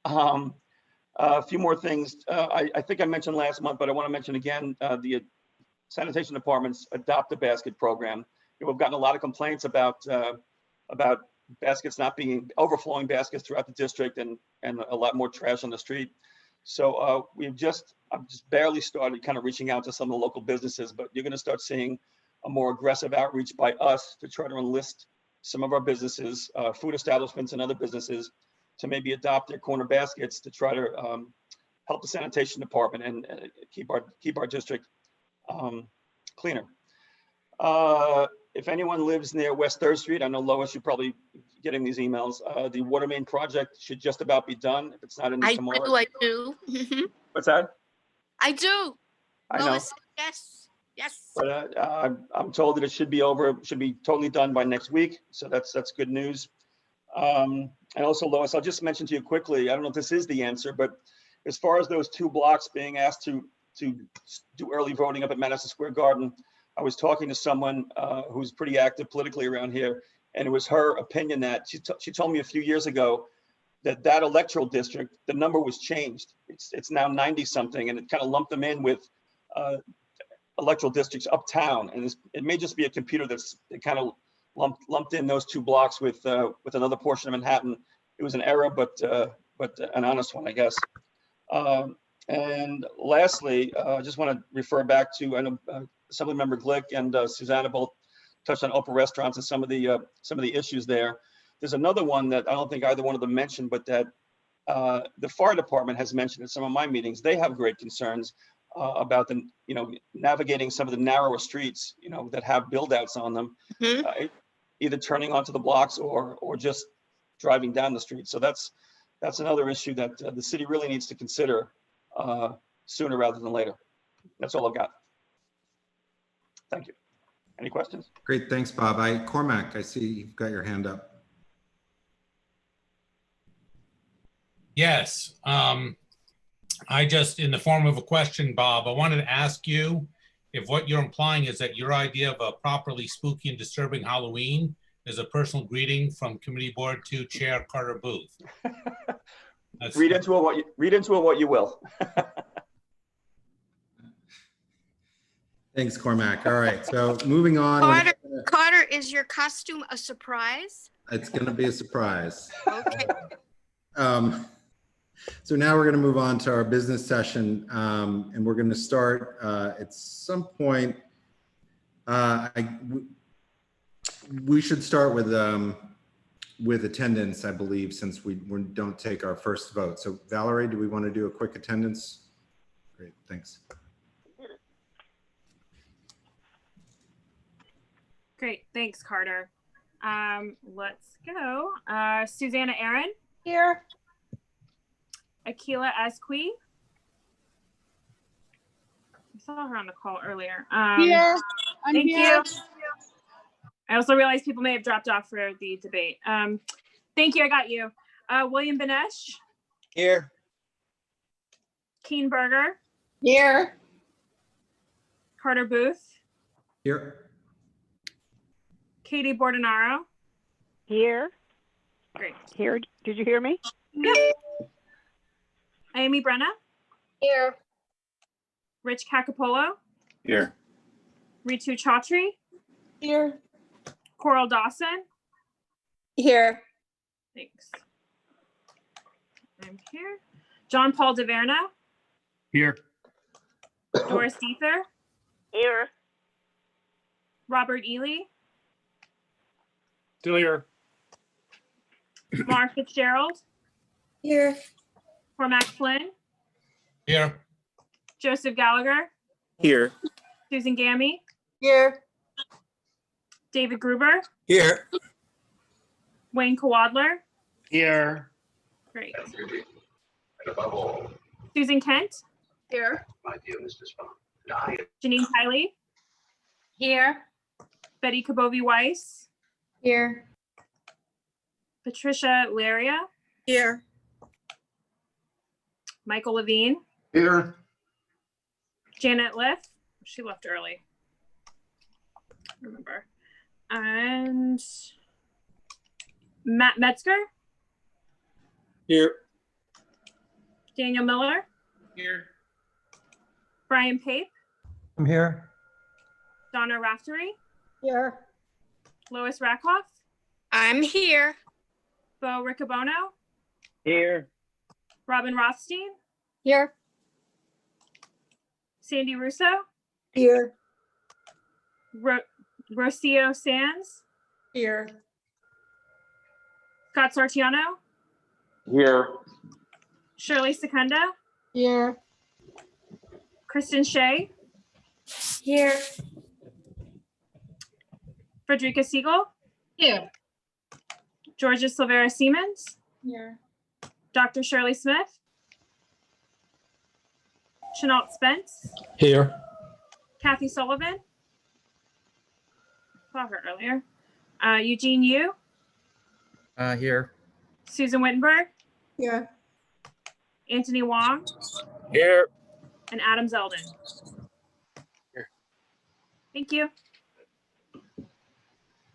I: A few more things. I think I mentioned last month, but I want to mention again, the sanitation department's Adopt a Basket program. We've gotten a lot of complaints about baskets not being overflowing baskets throughout the district and a lot more trash on the street. So I've just barely started kind of reaching out to some of the local businesses, but you're going to start seeing a more aggressive outreach by us to try to enlist some of our businesses, food establishments and other businesses, to maybe adopt their corner baskets to try to help the sanitation department and keep our district cleaner. If anyone lives near West 3rd Street, I know Lois, you're probably getting these emails. The water main project should just about be done. If it's not in tomorrow.
G: I do.
I: What's that?
G: I do.
I: I know.
G: Lois, yes.
I: But I'm told that it should be over, should be totally done by next week. So that's good news. And also, Lois, I'll just mention to you quickly, I don't know if this is the answer, but as far as those 2 blocks being asked to do early voting up at Madison Square Garden, I was talking to someone who's pretty active politically around here, and it was her opinion that she told me a few years ago that electoral district, the number was changed. It's now 90 something, and it kind of lumped them in with electoral districts uptown. And it may just be a computer it kind of lumped in those 2 blocks with another portion of Manhattan. It was an error, but an honest one, I guess. And lastly, I just want to refer back to, I know Assemblymember Glick and Susanna both touched on Oprah restaurants and some of the issues there. There's another one that I don't think either one of them mentioned, but that the fire department has mentioned in some of my meetings. They have great concerns about navigating some of the narrower streets, that have build outs on them, either turning onto the blocks or just driving down the street. So that's another issue that the city really needs to consider sooner rather than later. That's all I've got. Thank you. Any questions?
C: Great, thanks, Bob. Cormac, I see you've got your hand up.
U: Yes. I just, in the form of a question, Bob, I wanted to ask you if what you're implying is that your idea of a properly spooky and disturbing Halloween is a personal greeting from Committee Board 2 Chair Carter Booth.
I: Read into it what you will.
C: Thanks, Cormac. All right, so moving on.
G: Carter, is your costume a surprise?
C: It's going to be a surprise.
G: Okay.
C: So now we're going to move on to our business session, and we're going to start at some point. We should start with attendance, I believe, since we don't take our first vote. So Valerie, do we want to do a quick attendance? Great, thanks.
F: Great, thanks, Carter. Let's go. Susanna Aaron.
D: Here.
F: Akila Asqui. I saw her on the call earlier.
A: Here. I'm
F: Thank
A: here.
F: you. I also realized people may have dropped off for the debate. Thank you, I got you. William Benesh.
J: Here.
F: Keen Berger.
A: Here.
F: Carter Booth.
C: Here.
F: Katie Bordenaro.
L: Here.
F: Great.
L: Here. Did you hear me?
F: Yeah. Amy Brenna.
A: Here.
F: Rich Cacapolo.
B: Here.
F: Ritu Chaudhry.
A: Here.
F: Coral Dawson.
A: Here.
F: Thanks. I'm here. John Paul DeVerna.
J: Here.
F: Doris Deether.
L: Here.
F: Robert Ely.
J: Still here.
F: Mara Fitzgerald.
A: Here.
F: Cormac Flynn.
U: Here.
F: Joseph Gallagher.
J: Here.
F: Susan Gammy.
A: Here.
F: David Gruber.
J: Here.
F: Wayne Kowadler.
J: Here.
F: Great. Susan Kent.
A: Here.
F: Janine Kiley.
S: Here.
F: Betty Kabovi Weiss.
A: Here.
F: Patricia Laria.
A: Here.
F: Michael Levine,
C: Here.
F: Janet Liff, she left early, remember, and Matt Metzger,
J: Here.
F: Daniel Miller,
J: Here.
F: Brian Pape,
J: I'm here.
F: Donna Raftery,
X: Here.
F: Lois Rakoff,
G: I'm here.
F: Bo Riccobono,
J: Here.
F: Robin Rothstein,
Y: Here.
F: Sandy Russo,
X: Here.
F: Rocio Sands,
X: Here.
F: Scott Sartiano,
J: Here.
F: Shirley Secunda,
X: Here.
F: Kristen Shea,
Y: Here.
F: Frederica Siegel,
X: Here.
F: Georgia Silvera Siemens,
X: Here.
F: Dr. Shirley Smith, Chenault Spence,
J: Here.
F: Kathy Sullivan, saw her earlier, Eugene Yu,
J: Here.
F: Susan Wittenberg,
X: Here.
F: Anthony Wong,
J: Here.
F: and Adam Zeldin.
J: Here.
F: Thank you.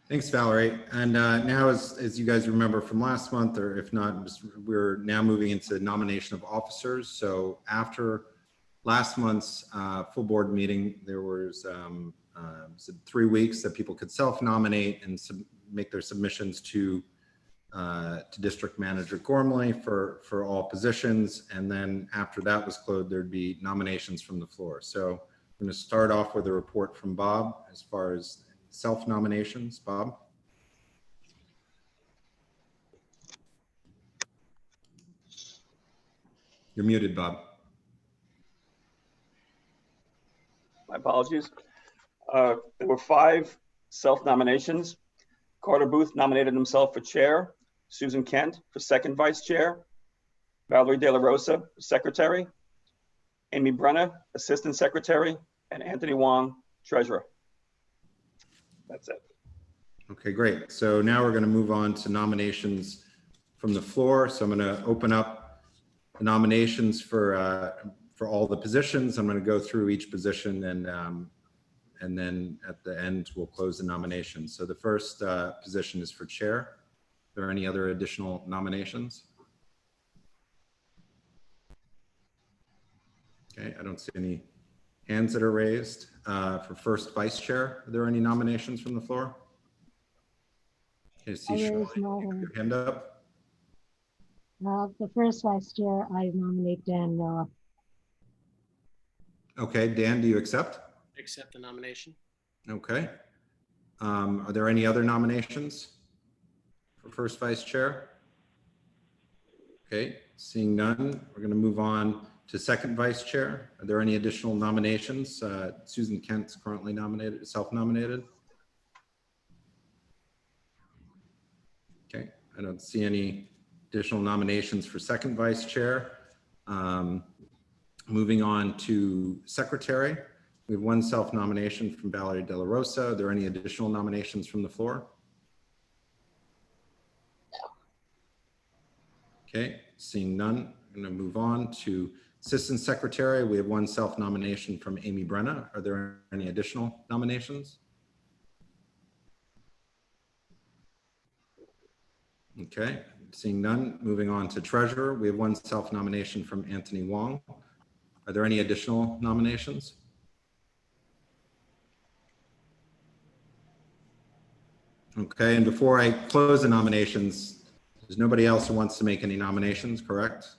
C: Thanks, Valerie. And now, as you guys remember from last month, or if not, we're now moving into nomination of officers. So after last month's full board meeting, there was 3 weeks that people could self-nominate and make their submissions to District Manager Gormley for all positions. And then after that was closed, there'd be nominations from the floor. So I'm going to start off with a report from Bob as far as self-nominations. Bob? You're muted, Bob.
I: My apologies. There were 5 self-nominations. Carter Booth nominated himself for chair, Susan Kent for second vice chair, Valerie De La Rosa for secretary, Amy Brenner, assistant secretary, and Anthony Wong, treasurer. That's it.
C: Okay, great. So now we're going to move on to nominations from the floor. So I'm going to open up the nominations for all the positions. I'm going to go through each position, and then at the end we'll close the nominations. So the first position is for chair. Are there any other additional nominations? Okay, I don't see any hands that are raised. For first vice chair, are there any nominations from the floor? Okay, see Shirley, your hand up.
K: The first vice chair, I nominate Dan Miller.
C: Okay, Dan, do you accept?
J: Accept the nomination.
C: Okay. Are there any other nominations for first vice chair? Okay, seeing none, we're going to move on to second vice chair. Are there any additional nominations? Susan Kent's currently nominated, self-nominated. Okay, I don't see any additional nominations for second vice chair. Moving on to secretary. We have 1 self-nomination from Valerie De La Rosa. Are there any additional nominations from the floor? Okay, seeing none, I'm going to move on to assistant secretary. We have 1 self-nomination from Amy Brenner. Are there any additional nominations? Okay, seeing none, moving on to treasurer. We have 1 self-nomination from Anthony Wong. Are there any additional nominations? Okay, and before I close the nominations, there's nobody else who wants to make any nominations, correct?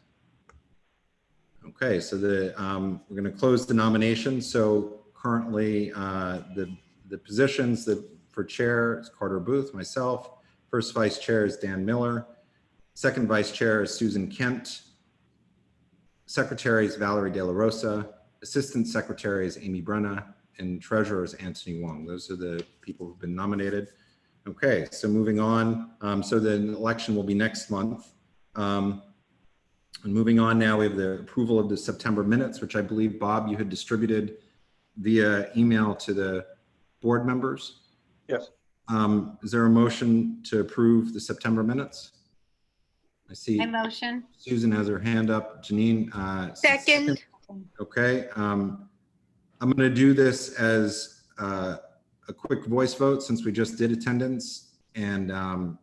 C: Okay, so we're going to close the nominations. So currently, the positions for chair is Carter Booth, myself. First vice chair is Dan Miller. Second vice chair is Susan Kent. Secretary is Valerie De La Rosa. Assistant secretary is Amy Brenner, and treasurer is Anthony Wong. Those are the people who've been nominated. Okay, so moving on. So the election will be next month. And moving on now, we have the approval of the September minutes, which I believe, Bob, you had distributed via email to the board members.
I: Yes.
C: Is there a motion to approve the September minutes? I see
S: I motion.
C: Susan has her hand up. Janine.
G: Second.
C: Okay. I'm going to do this as a quick voice vote since we just did attendance, and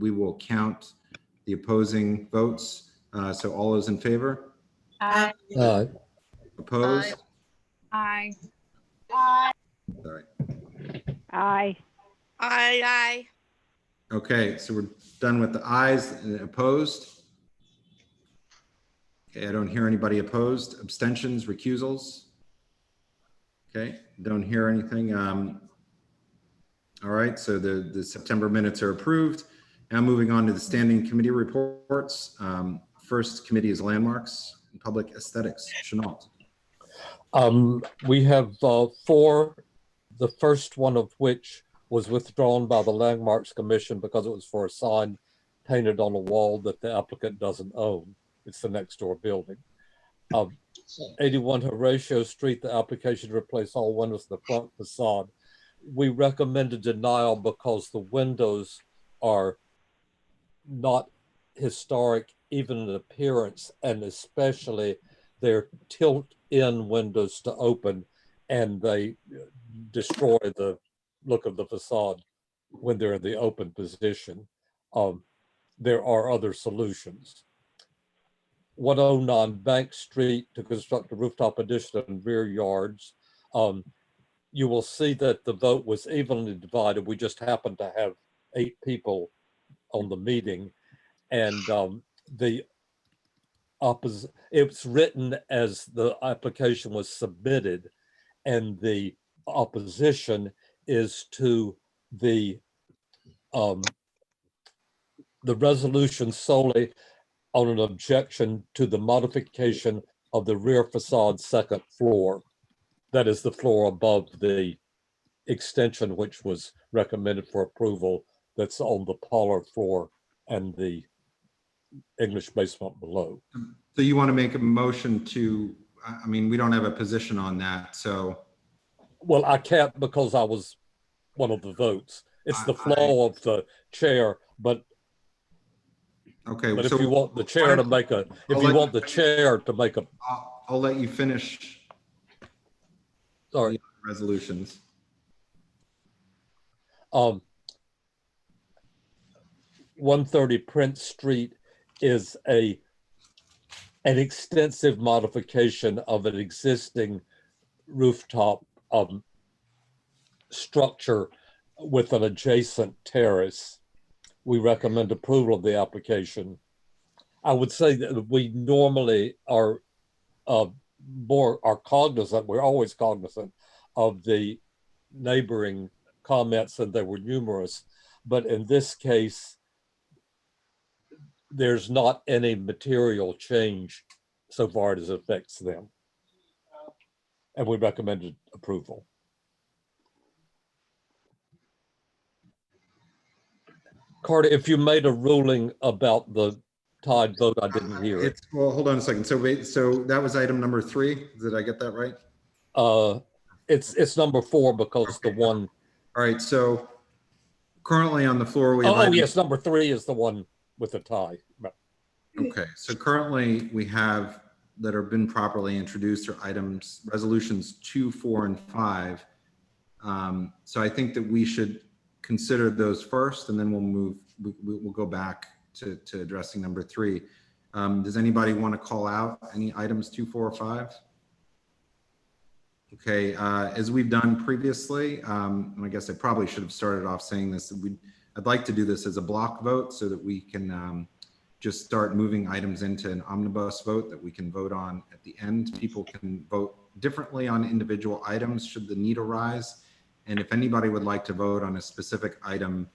C: we will count the opposing votes. So all those in favor?
S: Aye.
C: Opposed?
F: Aye.
C: Sorry.
L: Aye.
G: Aye.
C: Okay, so we're done with the ayes and opposed. Okay, I don't hear anybody opposed. Abstentions, recusals. Okay, don't hear anything. All right, so the September minutes are approved. Now moving on to the standing committee reports. First committee is landmarks and public aesthetics. Chenault.
N: We have 4, the first one of which was withdrawn by the Landmarks Commission because it was for a sign painted on a wall that the applicant doesn't own. It's the next door building. 81 Horatio Street, the application to replace all windows in the front facade. We recommended denial because the windows are not historic, even in appearance, and especially they're tilt-in windows to open, and they destroy the look of the facade when they're in the open position. There are other solutions. 109 Bank Street to construct a rooftop addition and rear yards. You will see that the vote was evenly divided. We just happened to have 8 people on the meeting, and it's written as the application was submitted, and the opposition is to the resolution solely on an objection to the modification of the rear facade second floor. That is the floor above the extension which was recommended for approval, that's on the parlor floor and the English basement below.
C: So you want to make a motion to, I mean, we don't have a position on that, so.
N: Well, I can't because I was one of the votes. It's the flow of the chair, but
C: okay.
N: But
C: so
N: if you want the chair to make a,
C: I'll let you finish.
N: Sorry.
C: Resolutions.
N: 130 Prince Street is an extensive modification of an existing rooftop structure with an adjacent terrace. We recommend approval of the application. I would say that we normally are cognizant, we're always cognizant of the neighboring comments, and they were numerous, but in this case, there's not any material change so far as it affects them. And we recommended approval. Carter, if you made a ruling about the tied vote, I didn't hear it.
C: Well, hold on a second. So wait, so that was item number 3. Did I get that right?
N: It's number 4 because the one.
C: All right. So currently on the floor, we
N: have. Yes, number 3 is the one with the tie.
C: Okay. So currently we have that have been properly introduced are items, resolutions 2, 4, and 5. So I think that we should consider those first, and then we'll go back to addressing number 3. Does anybody want to call out any items 2, 4, or 5? Okay, as we've done previously, and I guess I probably should have started off saying this, I'd like to do this as a block vote so that we can just start moving items into an omnibus vote that we can vote on at the end. People can vote differently on individual items should the need arise. And if anybody would like to vote on a specific item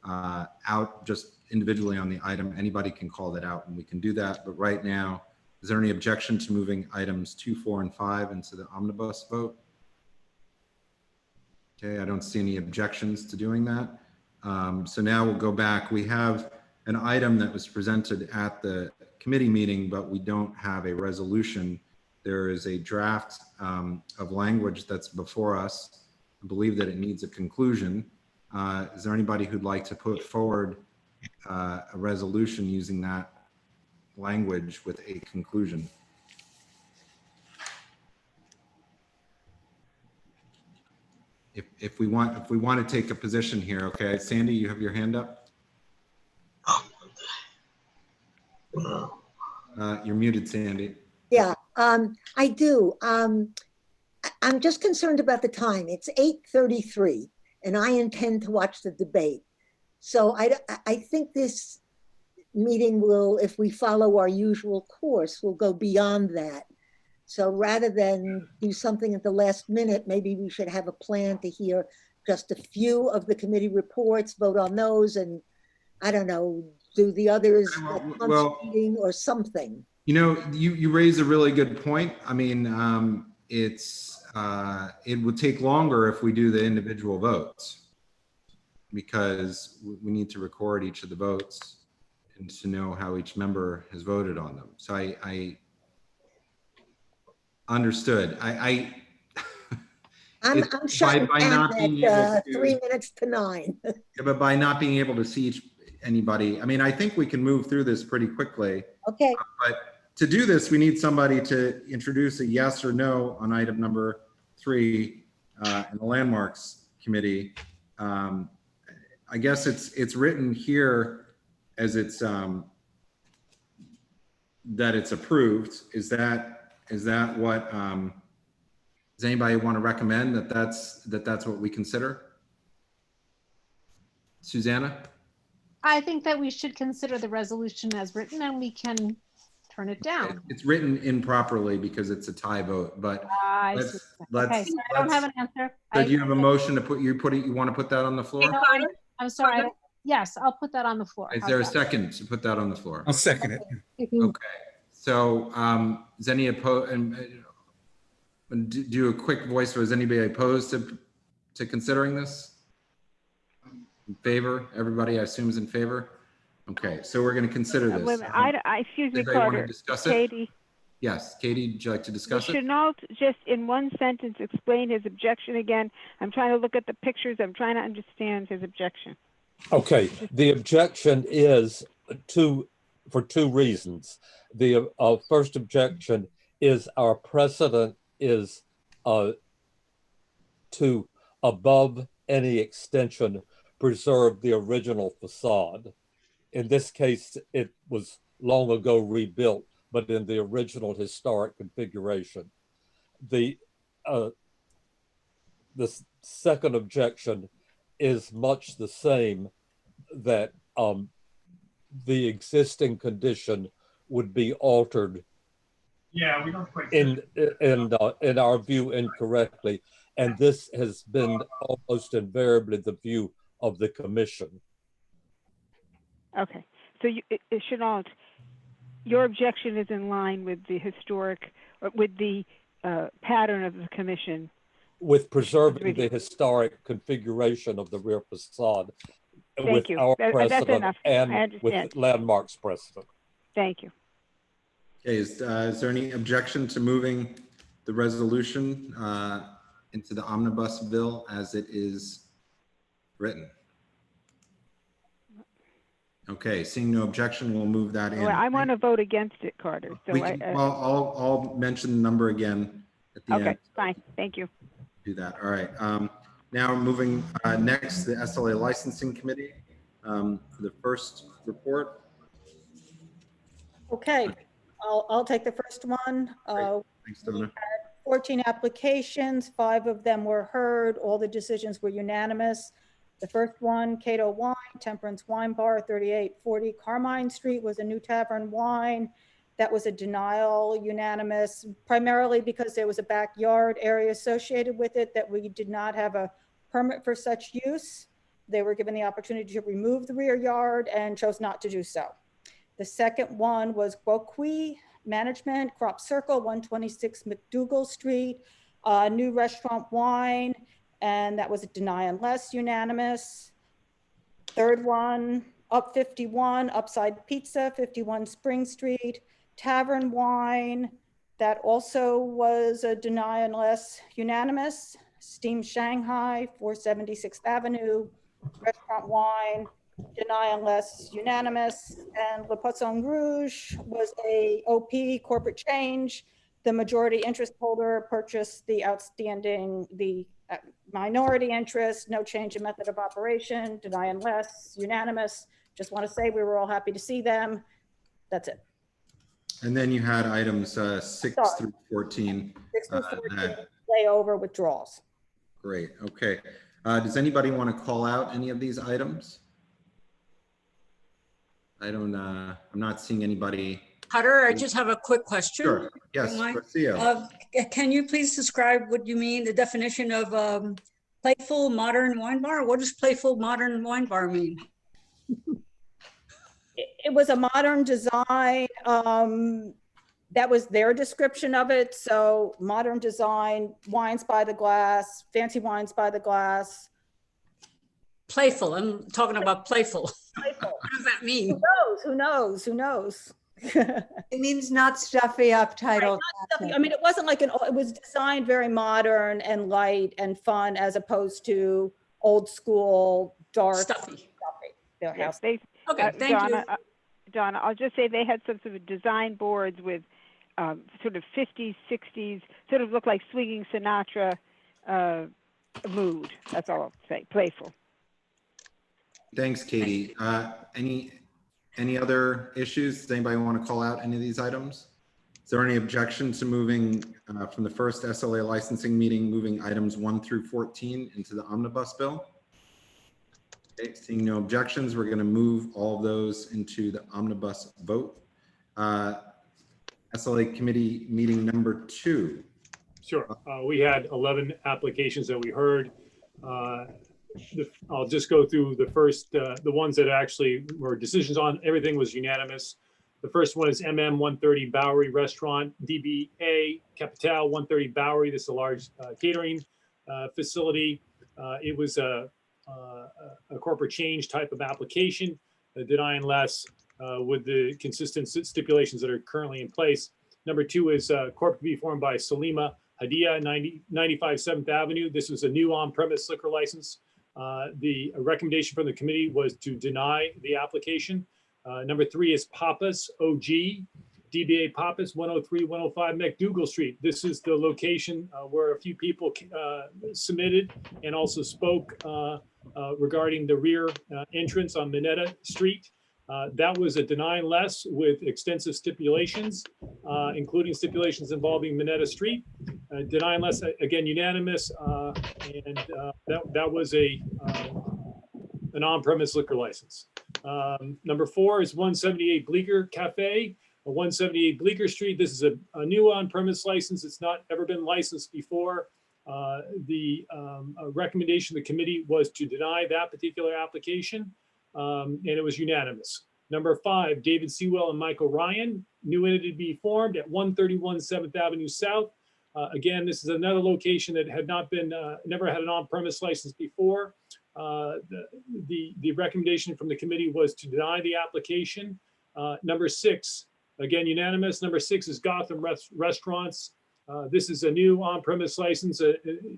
C: out just individually on the item, anybody can call that out and we can do that. But right now, is there any objection to moving items 2, 4, and 5 into the omnibus vote? Okay, I don't see any objections to doing that. So now we'll go back. We have an item that was presented at the committee meeting, but we don't have a resolution. There is a draft of language that's before us. I believe that it needs a conclusion. Is there anybody who'd like to put forward a resolution using that language with a conclusion. If we want to take a position here, okay, Sandy, you have your hand up. You're muted, Sandy.
H: Yeah, I do. I'm just concerned about the time. It's 8:33, and I intend to watch the debate. So I think this meeting will, if we follow our usual course, will go beyond that. So rather than do something at the last minute, maybe we should have a plan to hear just a few of the committee reports, vote on those, and I don't know, do the others
C: well,
H: meeting or something.
C: You know, you raise a really good point. I mean, it would take longer if we do the individual votes, because we need to record each of the votes and to know how each member has voted on them. So I understood. I'm
H: shutting down at
C: 3
H: minutes to 9.
C: Yeah, but by not being able to see anybody, I mean, I think we can move through this pretty quickly.
H: Okay.
C: But to do this, we need somebody to introduce a yes or no on item number 3 in the Landmarks Committee. I guess it's written here as it's that it's approved. Is that what does anybody want to recommend that's what we consider? Susanna?
D: I think that we should consider the resolution as written, and we can turn it down.
C: It's written improperly because it's a tie vote, but let's
D: okay, so I don't have an answer.
C: So do you have a motion to you want to put that on the floor?
D: No, I'm sorry. Yes, I'll put that on the floor.
C: Is there a second to put that on the floor?
O: I'll second it.
C: Okay. So is any do a quick voice, or is anybody opposed to considering this? In favor? Everybody, I assume, is in favor? Okay, so we're going to consider this.
L: Excuse me,
C: Anybody want to
L: Carter.
C: discuss it?
L: Katie.
C: Yes, Katie, would you like to discuss it?
L: Chenault just in one sentence explain his objection again. I'm trying to look at the pictures. I'm trying to understand his objection.
N: Okay, the objection is for two reasons. The first objection is our precedent is to, above any extension, preserve the original facade. In this case, it was long ago rebuilt, but in the original historic configuration. The second objection is much the same, that the existing condition would be altered.
P: Yeah, we don't quite.
N: In our view, incorrectly, and this has been almost invariably the view of the commission.
L: Okay, so Chenault, your objection is in line with the historic, with the pattern of the commission.
N: With preserving the historic configuration of the rear facade.
L: Thank
N: with
L: you.
N: our
L: That's
N: precedent
L: enough.
N: and with Landmarks precedent.
L: Thank you.
C: Okay, is there any objection to moving the resolution into the omnibus bill as it is written? Okay, seeing no objection, we'll move that in.
L: Well, I want to vote against it, Carter. So
C: well, I'll mention the number again at the end.
L: Okay, fine. Thank you.
C: Do that. All right. Now we're moving next to the SLA Licensing Committee for the first report.
Q: Okay, I'll take the first one.
C: Thanks, Donna.
Q: 14 applications, 5 of them were heard. All the decisions were unanimous. The first one, Cato Wine, Temperance Wine Bar, 3840 Carmine Street, was a new tavern wine. That was a denial, unanimous, primarily because there was a backyard area associated with it that we did not have a permit for such use. They were given the opportunity to remove the rear yard and chose not to do so. The second one was Boqui Management, Crop Circle, 126 McDougal Street, new restaurant wine, and that was a deny unless, unanimous. Third one, Up 51, Upside Pizza, 51 Spring Street, Tavern Wine, that also was a deny unless, unanimous. Steam Shanghai, 476th Avenue, restaurant wine, deny unless unanimous. And Le Poisson Rouge was a OP corporate change. The majority interest holder purchased the minority interest, no change in method of operation, deny unless, unanimous. Just want to say we were all happy to see them. That's it.
C: And then you had items 6 through 14.
Q: 6 through 14, layover withdrawals.
C: Great, okay. Does anybody want to call out any of these items? I'm not seeing anybody.
M: Hutter, I just have a quick question.
C: Sure, yes, Garcia.
M: Can you please describe what you mean, the definition of playful modern wine bar? What does playful modern wine bar mean?
Q: It was a modern design. That was their description of it. So modern design, wines by the glass, fancy wines by the glass.
M: Playful, I'm talking about playful. Playful. What does that mean?
Q: Who knows? Who knows?
X: It means not stuffy, uptight.
Q: Right, stuffy. I mean, it wasn't like it was designed very modern and light and fun as opposed to old school, dark, stuffy. Their house.
M: Okay, thank you.
L: Donna, I'll just say they had some sort of design boards with sort of 50s, 60s, sort of look like swinging Sinatra mood. That's all I'll say, playful.
C: Thanks, Katie. Any other issues? Does anybody want to call out any of these items? Is there any objection to moving from the first SLA licensing meeting, moving items 1 through 14 into the omnibus bill? Okay, seeing no objections, we're going to move all of those into the omnibus vote. SLA committee meeting number 2.
P: Sure. We had 11 applications that we heard. I'll just go through the first, the ones that actually were decisions on. Everything was unanimous. The first one is MM 130 Bowery Restaurant, DBA Capital 130 Bowery. This is a large catering facility. It was a corporate change type of application, deny unless with the consistent stipulations that are currently in place. Number 2 is corporate to be formed by Salima Hadia, 95 7th Avenue. This was a new on-premise liquor license. The recommendation from the committee was to deny the application. Number 3 is Papas OG, DBA Papas 103 105 McDougal Street. This is the location where a few people submitted and also spoke regarding the rear entrance on Minetta Street. That was a deny unless with extensive stipulations, including stipulations involving Minetta Street. Deny unless, again, unanimous, and that was an on-premise liquor license. Number 4 is 178 Bleecker Cafe, 178 Bleecker Street. This is a new on-premise license. It's not ever been licensed before. The recommendation of the committee was to deny that particular application. And it was unanimous. Number 5, David Sewell and Michael Ryan, new entity to be formed at 131 7th Avenue South. Again, this is another location that had not been, never had an on-premise license before. The recommendation from the committee was to deny the application. Number 6, again, unanimous. Number 6 is Gotham Restaurants. This is a new on-premise license.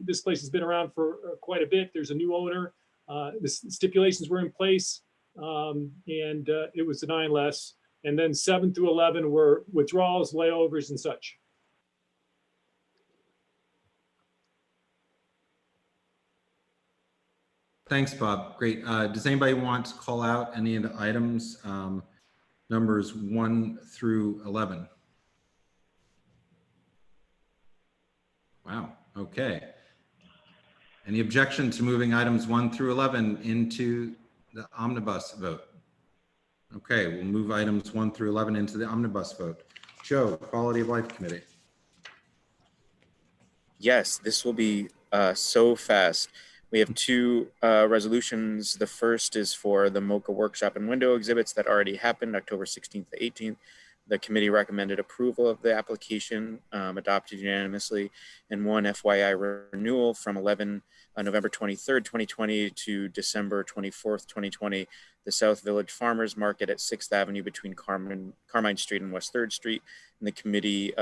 P: This place has been around for quite a bit. There's a new owner. The stipulations were in place, and it was deny unless. And then 7 through 11 were withdrawals, layovers, and such.
C: Thanks, Bob. Great. Does anybody want to call out any of the items, numbers 1 through 11? Wow. Okay. Any objection to moving items 1 through 11 into the omnibus vote? Okay, we'll move items 1 through 11 into the omnibus vote. Joe, Quality of Life Committee.
O: Yes, this will be so fast. We have 2 resolutions. The first is for the MoCA workshop and window exhibits that already happened October 16th to 18th. The committee recommended approval of the application, adopted unanimously, and 1 FYI renewal from November 23rd, 2020 to December 24th, 2020, the South Village Farmers Market at 6th Avenue between Carmine Street and West 3rd Street. And the committee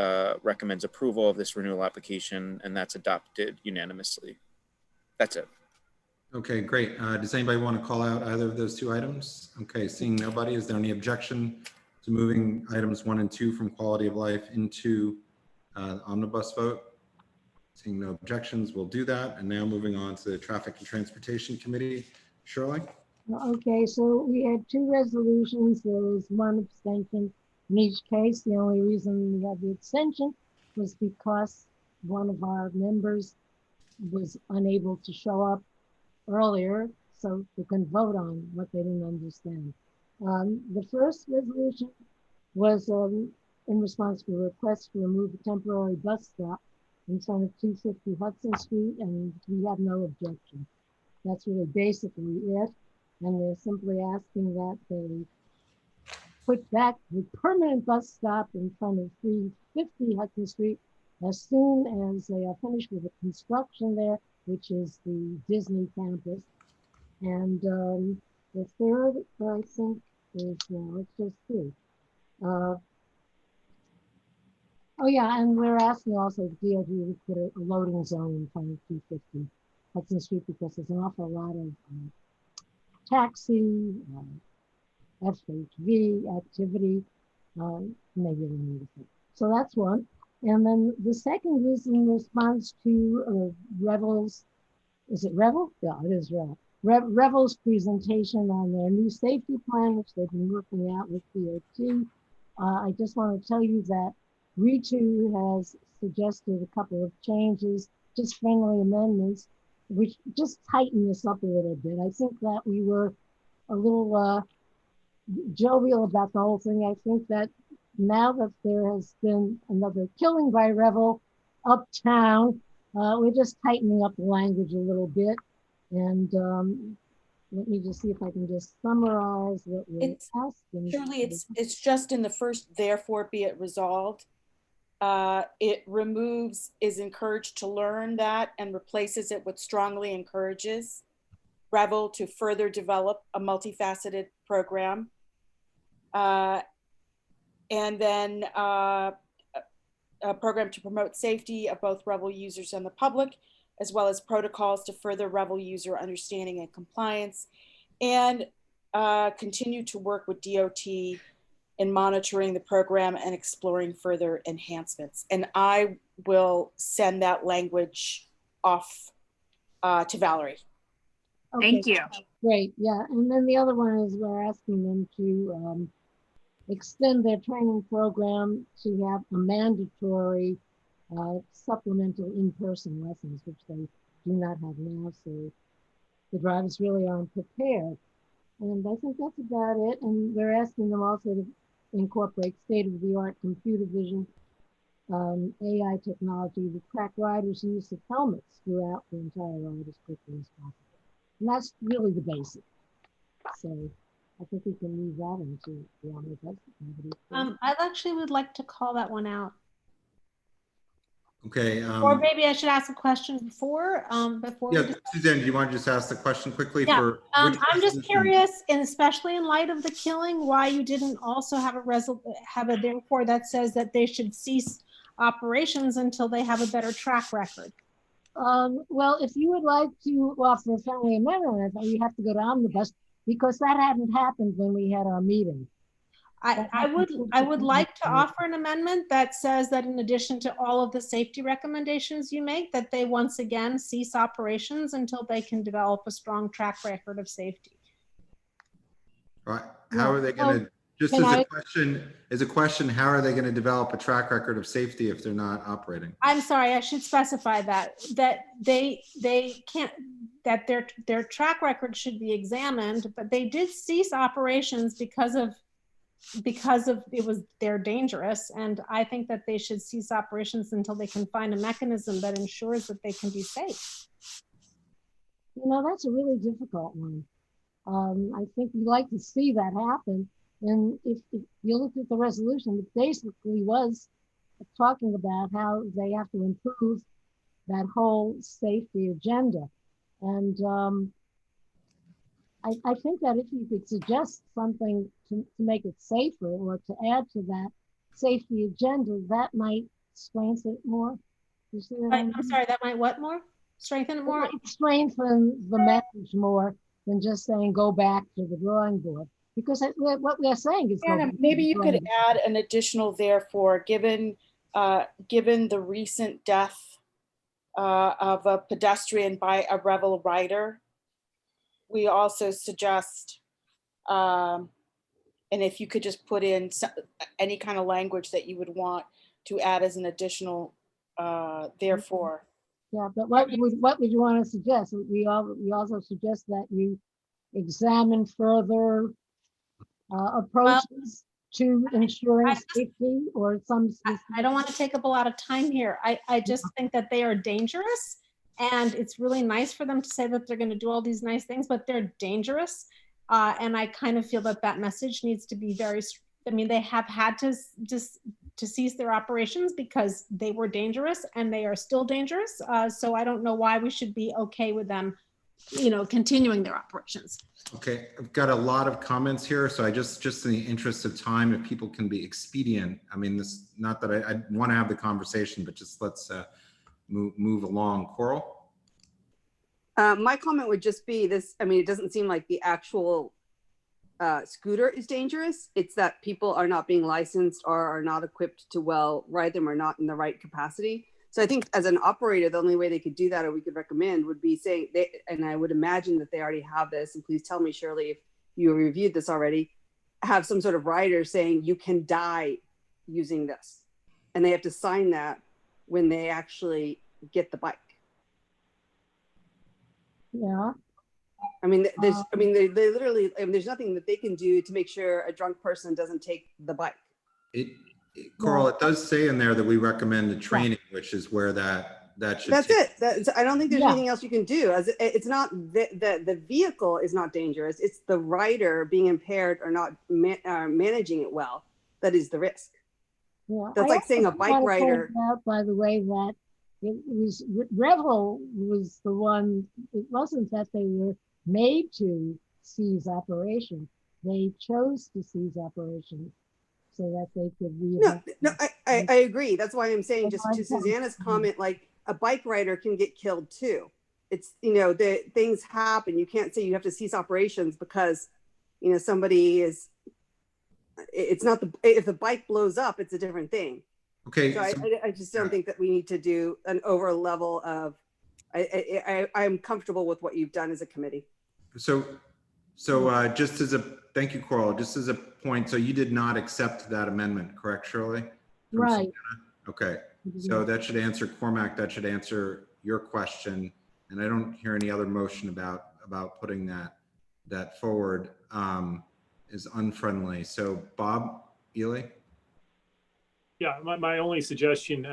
O: recommends approval of this renewal application, and that's adopted unanimously. That's it.
C: Okay, great. Does anybody want to call out either of those two items? Okay, seeing nobody, is there any objection to moving items 1 and 2 from quality of life into omnibus vote? Seeing no objections, we'll do that. And now moving on to the Traffic and Transportation Committee. Shirley?
K: Okay, so we had two resolutions. There was one abstention in each case. The only reason we had the abstention was because one of our members was unable to show up earlier, so we can vote on what they didn't understand. The first resolution was in response to a request to remove a temporary bus stop in front of 250 Hudson Street, and we have no objection. That's really basically it. And they're simply asking that they put back the permanent bus stop in front of 350 Hudson Street as soon as they are finished with the construction there, which is the Disney campus. And the third, I think, is, let's just see. Oh yeah, and we're asking also the DOT to put a loading zone in front of 250 Hudson Street because there's an awful lot of taxi, FHV activity, maybe we need it. So that's one. And then the second is in response to Revel's, is it Revel? Yeah, it is Revel. Revel's presentation on their new safety plan, which they've been working out with DOT. I just want to tell you that RE2 has suggested a couple of changes, just friendly amendments, which just tighten this up a little bit. I think that we were a little jovial about the whole thing. I think that now that there has been another killing by Revel uptown, we're just tightening up the language a little bit. And let me just see if I can just summarize what we're asking.
E: Surely it's just in the first, therefore be it resolved. It removes is encouraged to learn that and replaces it with strongly encourages Revel to further develop a multifaceted program. And then a program to promote safety of both Revel users and the public, as well as protocols to further Revel user understanding and compliance, and continue to work with DOT in monitoring the program and exploring further enhancements. And I will send that language off to Valerie.
K: Okay,
F: Thank you.
K: Great, yeah. And then the other one is we're asking them to extend their training program to have a mandatory supplemental in-person lessons, which they do not have now, so the drivers really aren't prepared. And I think that's about it. And we're asking them also to incorporate state-of-the-art computer vision, AI technology to track riders' use of helmets throughout the entire ride as quickly as possible. And that's really the basic. So I think we can leave that into the omnibus.
D: I actually would like to call that one out.
C: Okay.
D: Or maybe I should ask a question before.
C: Yeah, Suzanne, do you want to just ask the question quickly?
D: Yeah,
C: For
D: I'm just curious, and especially in light of the killing, why you didn't also have a therefore that says that they should cease operations until they have a better track record.
K: Well, if you would like to offer a friendly amendment, you have to go to omnibus because that hadn't happened when we had our meeting.
D: I would like to offer an amendment that says that in addition to all of the safety recommendations you make, that they once again cease operations until they can develop a strong track record of safety.
C: Right. How are they going to, just as a question, how are they going to develop a track record of safety if they're not operating?
D: I'm sorry, I should specify that they can't, that their track record should be examined, but they did cease operations because they're dangerous, and I think that they should cease operations until they can find a mechanism that ensures that they can be safe.
K: You know, that's a really difficult one. I think we'd like to see that happen. And if you look at the resolution, it basically was talking about how they have to improve that whole safety agenda. And I think that if you could suggest something to make it safer or to add to that safety agenda, that might strengthen it more. You see what I mean?
D: I'm sorry, that might what more? strengthen it more?
K: It strengthens the message more than just saying go back to the drawing board. Because what we are saying is go
E: Anna,
K: back to
E: maybe
K: the
E: you
K: drawing
E: could
K: board.
E: add an additional therefore, given the recent death of a pedestrian by a rebel rider. We also suggest, and if you could just put in any kind of language that you would want to add as an additional therefore.
K: Yeah, but what would you want to suggest? We also suggest that you examine further approaches to ensuring safety or some specific.
D: I don't want to take up a lot of time here. I just think that they are dangerous, and it's really nice for them to say that they're going to do all these nice things, but they're dangerous. And I kind of feel that that message needs to be very, I mean, they have had to just to cease their operations because they were dangerous and they are still dangerous. So I don't know why we should be okay with them, you know, continuing their operations.
C: Okay, I've got a lot of comments here, so I just in the interest of time, if people can be expedient, I mean, this, not that I want to have the conversation, but just let's move along. Coral?
B: My comment would just be this, I mean, it doesn't seem like the actual scooter is dangerous. It's that people are not being licensed or are not equipped to well ride them or not in the right capacity. So I think as an operator, the only way they could do that or we could recommend would be saying, and I would imagine that they already have this, and please tell me, Shirley, if you reviewed this already, have some sort of rider saying you can die using this. And they have to sign that when they actually get the bike.
K: Yeah.
B: I mean, they literally, I mean, there's nothing that they can do to make sure a drunk person doesn't take the bike.
C: Coral, it does say in there that we recommend the training, which is where that should.
B: That's it. I don't think there's anything else you can do. As it's not the vehicle is not dangerous. It's the rider being impaired or not managing it well that is the risk.
K: Yeah.
B: That's like saying a bike rider.
K: Out, by the way, that it was Revel was the one. It wasn't that they were made to seize operations. They chose to seize operations so that they could
B: I agree. That's why I'm saying, just to Susanna's comment, like a bike rider can get killed too. It's, you know, the things happen. You can't say you have to cease operations because, you know, somebody is, it's not if the bike blows up, it's a different thing.
C: Okay.
B: So I just don't think that we need to do an over level of, I'm comfortable with what you've done as a committee.
C: So just as a, thank you, Coral, just as a point, so you did not accept that amendment, correct, Shirley?
K: Right.
C: Okay, so that should answer Cormac, that should answer your question. And I don't hear any other motion about putting that forward is unfriendly. So Bob, Ely?
P: Yeah, my only suggestion,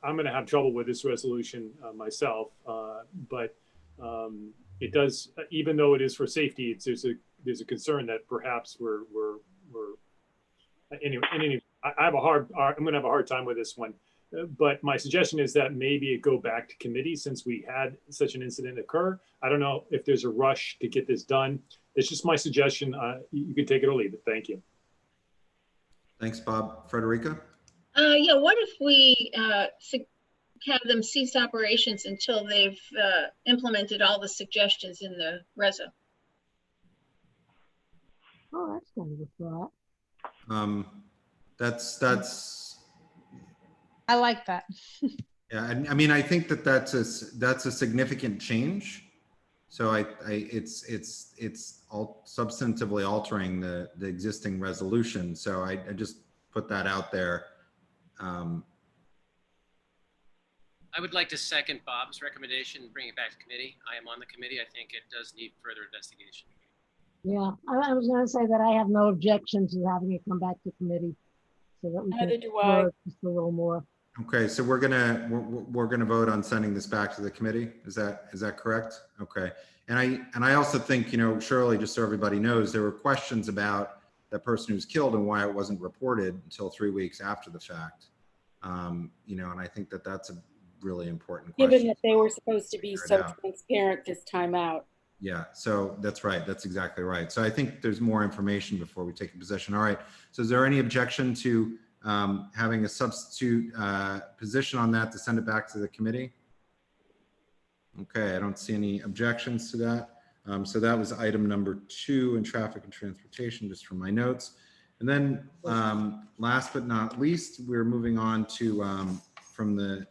P: I'm going to have trouble with this resolution myself, but it does, even though it is for safety, there's a concern that perhaps anyway, I'm going to have a hard time with this one. But my suggestion is that maybe it go back to committee since we had such an incident occur. I don't know if there's a rush to get this done. It's just my suggestion. You can take it or leave it. Thank you.
C: Thanks, Bob. Frederica?
A: Yeah, what if we have them cease operations until they've implemented all the suggestions in the reso?
K: Oh, that's kind of a thought.
C: That's.
D: I like that.
C: Yeah, I mean, I think that's a significant change. So it's all substantively altering the existing resolution. So I just put that out there.
J: I would like to second Bob's recommendation, bring it back to committee. I am on the committee. I think it does need further investigation.
K: Yeah, I was going to say that I have no objection to having it come back to committee so that we
E: Neither
K: can
E: do I.
K: just a little more.
C: Okay, so we're gonna vote on sending this back to the committee. Is that correct? Okay, and I also think, you know, Shirley, just so everybody knows, there were questions about that person who was killed and why it wasn't reported until 3 weeks after the fact. You know, and I think that's a really important question.
E: Given that they were supposed to be so transparent this time out.
C: Yeah, so that's right. That's exactly right. So I think there's more information before we take a position. All right. So is there any objection to having a substitute position on that to send it back to the committee? Okay, I don't see any objections to that. So that was item number 2 in traffic and transportation, just from my notes. And then last but not least, we're moving on to from the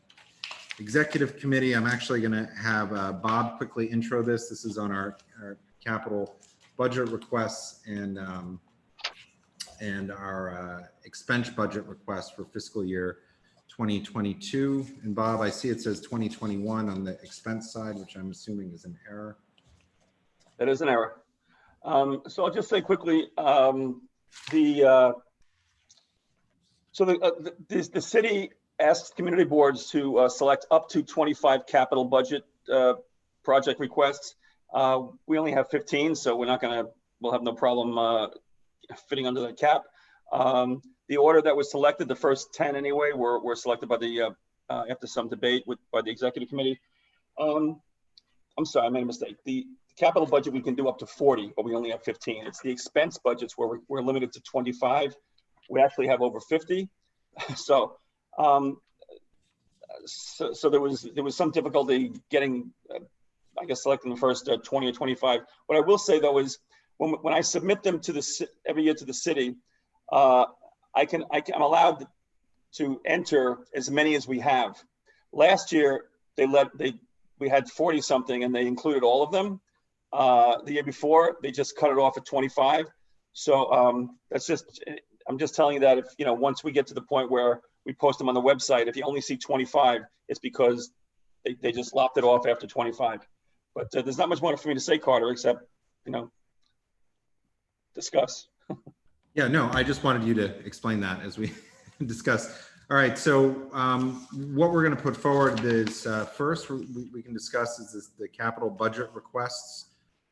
C: executive committee. I'm actually going to have Bob quickly intro this. This is on our capital budget requests and our expense budget request for fiscal year 2022. And Bob, I see it says 2021 on the expense side, which I'm assuming is an error.
I: That is an error. So I'll just say quickly, the city asks community boards to select up to 25 capital budget project requests. We only have 15, so we'll have no problem fitting under the cap. The order that was selected, the first 10 anyway, were selected by the after some debate by the executive committee. I'm sorry, I made a mistake. The capital budget, we can do up to 40, but we only have 15. It's the expense budgets where we're limited to 25. We actually have over 50. So, so there was some difficulty getting, I guess, selecting the first 20 or 25. What I will say though is, when I submit them to every year to the city, I'm allowed to enter as many as we have. Last year, we had 40 something and they included all of them. The year before, they just cut it off at 25. So I'm just telling you that if, once we get to the point where we post them on the website, if you only see 25, it's because they just lopped it off after 25. But there's not much more for me to say, Carter, except, discuss.
C: Yeah, no, I just wanted you to explain that as we discuss. All right, so what we're going to put forward is first we can discuss is the capital budget requests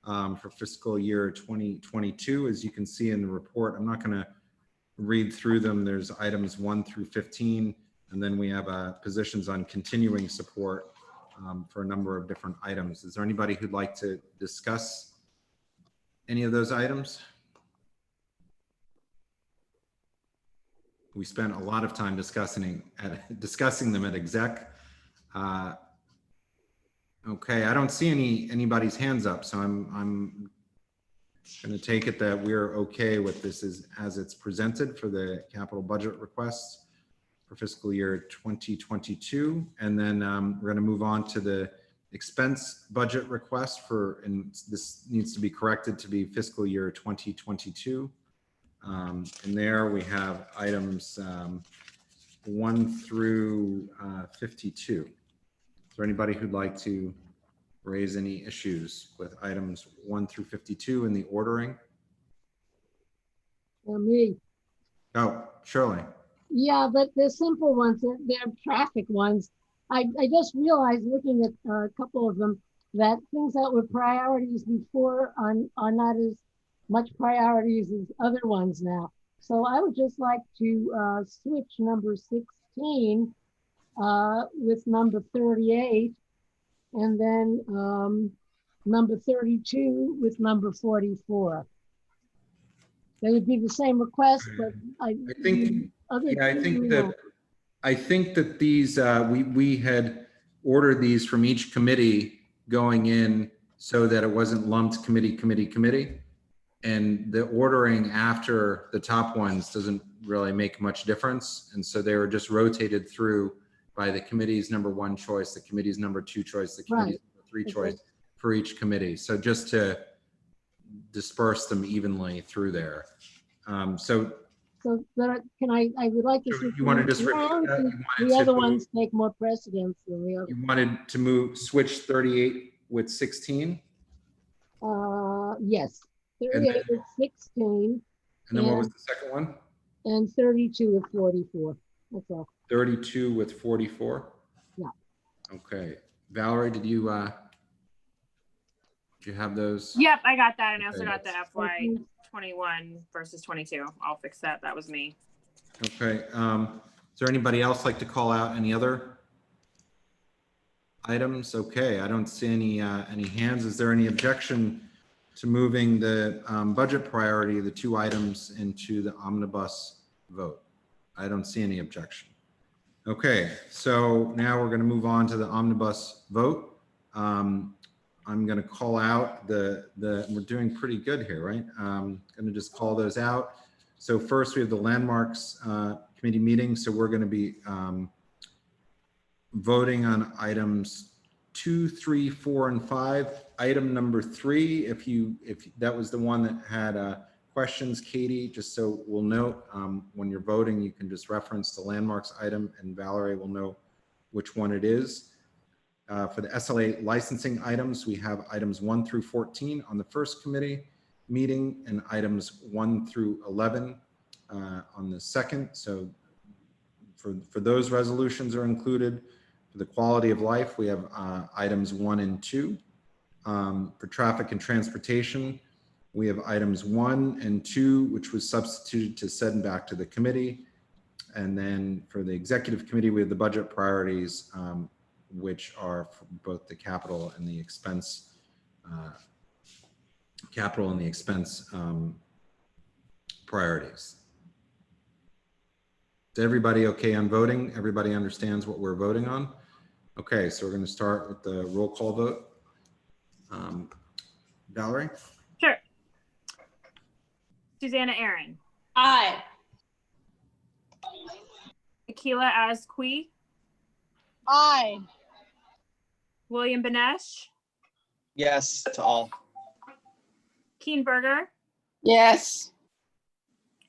C: for fiscal year 2022. As you can see in the report, I'm not going to read through them. There's items 1 through 15, and then we have positions on continuing support for a number of different items. Is there anybody who'd like to discuss any of those items? We spent a lot of time discussing them at exec. Okay, I don't see anybody's hands up, so I'm going to take it that we're okay with this as it's presented for the capital budget requests for fiscal year 2022, and then we're going to move on to the expense budget request and this needs to be corrected to be fiscal year 2022. And there we have items 1 through 52. Is there anybody who'd like to raise any issues with items 1 through 52 in the ordering?
K: Me.
C: Oh, Shirley.
K: Yeah, but they're simple ones. They're traffic ones. I just realized looking at a couple of them that things that were priorities before are not as much priorities as other ones now. So I would just like to switch number 16 with number 38, and then number 32 with number 44. They would be the same request, but I think
C: that these we had ordered these from each committee going in so that it wasn't lumped committee. And the ordering after the top ones doesn't really make much difference. And so they were just rotated through by the committee's number 1 choice, the committee's number 2 choice, the committee's number 3 choice for each committee. So just to disperse them evenly through there. So
K: that I would like to see.
C: You want to just repeat that?
K: The other ones take more precedence than the other.
C: You wanted to switch 38 with 16?
K: Yes. 38 with 16.
C: And then what was the second one?
K: And 32 with 44. That's all.
C: 32 with 44?
K: Yeah.
C: Okay. Valerie, did you have those?
F: Yep, I got that. And I also got the FY 21 versus 22. I'll fix that. That was me.
C: Okay. Is there anybody else like to call out any other items? Okay, I don't see any hands. Is there any objection to moving the budget priority, the 2 items, into the omnibus vote? I don't see any objection. Okay, so now we're going to move on to the omnibus vote. I'm going to call out we're doing pretty good here, right? Going to just call those out. So first we have the landmarks committee meeting. So we're going to be voting on items 2, 3, 4, and 5. Item number 3, if that was the one that had questions, Katie, just so we'll note, when you're voting, you can just reference the landmarks item and Valerie will know which one it is. For the SLA licensing items, we have items 1 through 14 on the first committee meeting and items 1 through 11 on the second. So for those resolutions are included. For the quality of life, we have items 1 and 2. For traffic and transportation, we have items 1 and 2, which was substituted to send back to the committee. And then for the executive committee, we have the budget priorities, which are for both the capital and the expense, priorities. Is everybody okay on voting? Everybody understands what we're voting on? Okay, so we're going to start with the roll call vote. Valerie?
F: Sure. Susanna Aaron.
R: Aye.
F: Akila Azqui.
R: Aye.
F: William Benesh.
T: Yes to all.
F: Keen Berger.
R: Yes.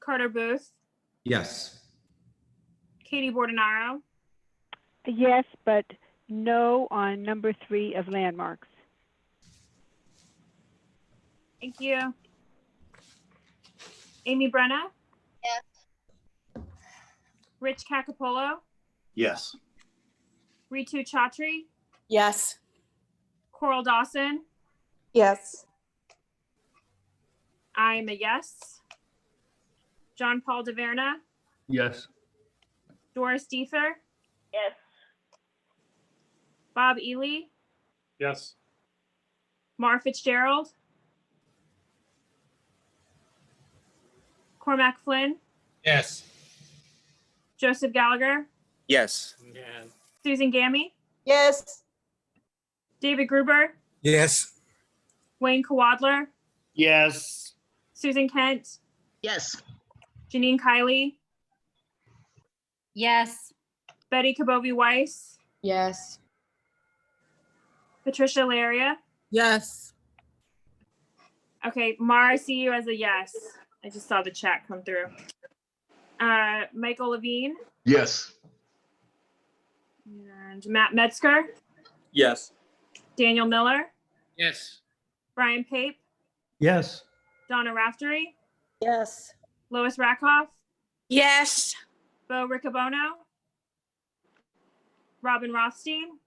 F: Carter Booth.
C: Yes.
F: Katie Bordenaro.
L: Yes, but no on number 3 of landmarks.
F: Thank you. Amy Brenna.
R: Yes.
F: Rich Cacapolo.
U: Yes.
F: Ritu Chaudhry.
R: Yes.
F: Coral Dawson.
X: Yes.
F: I'm a yes. John Paul DeVerna.
U: Yes.
F: Doris Deether.
R: Yes.
F: Bob Ely.
P: Yes.
F: Mara Fitzgerald. Cormac Flynn.
U: Yes.
F: Joseph Gallagher.
O: Yes.
F: Susan Gammy.
X: Yes.
F: David Gruber.
U: Yes.
F: Wayne Kawadler.
U: Yes.
F: Susan Kent.
R: Yes.
F: Janine Kiley.
S: Yes.
F: Betty Kabovi Weiss.
R: Yes.
F: Patricia Laria.
R: Yes.
F: Okay, Mara, I see you as a yes. I just saw the chat come through. Michael Levine
U: Yes.
F: and Matt Metzger,
U: Yes.
F: Daniel Miller,
J: Yes.
F: Brian Pape,
U: Yes.
F: Donna Raftery,
Q: Yes.
F: Lois Rakoff,
G: Yes.
F: Bo Riccobono, Robin Rothstein,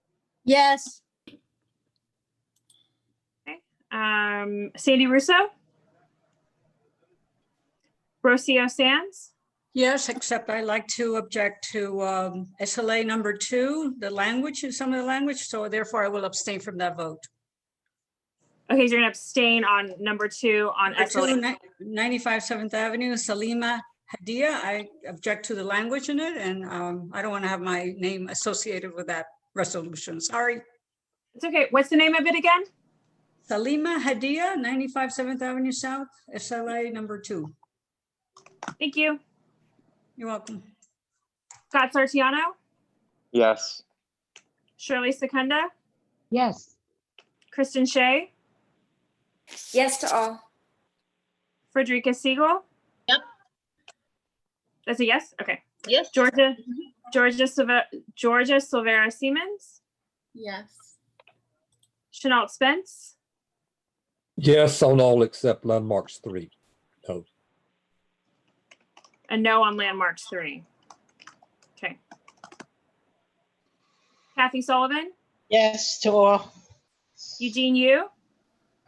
R: Yes.
F: Sandy Russo, Rocio Sands,
M: Yes, except I like to object to SLA number 2, the language, some of the language, so therefore I will abstain from that vote.
F: Okay, so you're gonna abstain on number 2 on
M: Number
F: SLA.
M: 95 7th Avenue, Salima Hadia. I object to the language in it, and I don't want to have my name associated with that resolution. Sorry.
F: It's okay. What's the name of it again?
M: Salima Hadia, 95 7th Avenue South, SLA number 2.
F: Thank you.
M: You're welcome.
F: Scott Sartiano,
U: Yes.
F: Shirley Secunda,
K: Yes.
F: Kristen Shea,
R: Yes to all.
F: Frederica Siegel.
A: Yep.
F: That's a yes? Okay.
A: Yes.
F: Georgia Silvera Siemens,
R: Yes.
F: Chenault Spence,
N: Yes on all except landmarks 3. No.
F: and no on landmarks 3. Okay. Kathy Sullivan,
R: Yes to all.
F: Eugene Yu,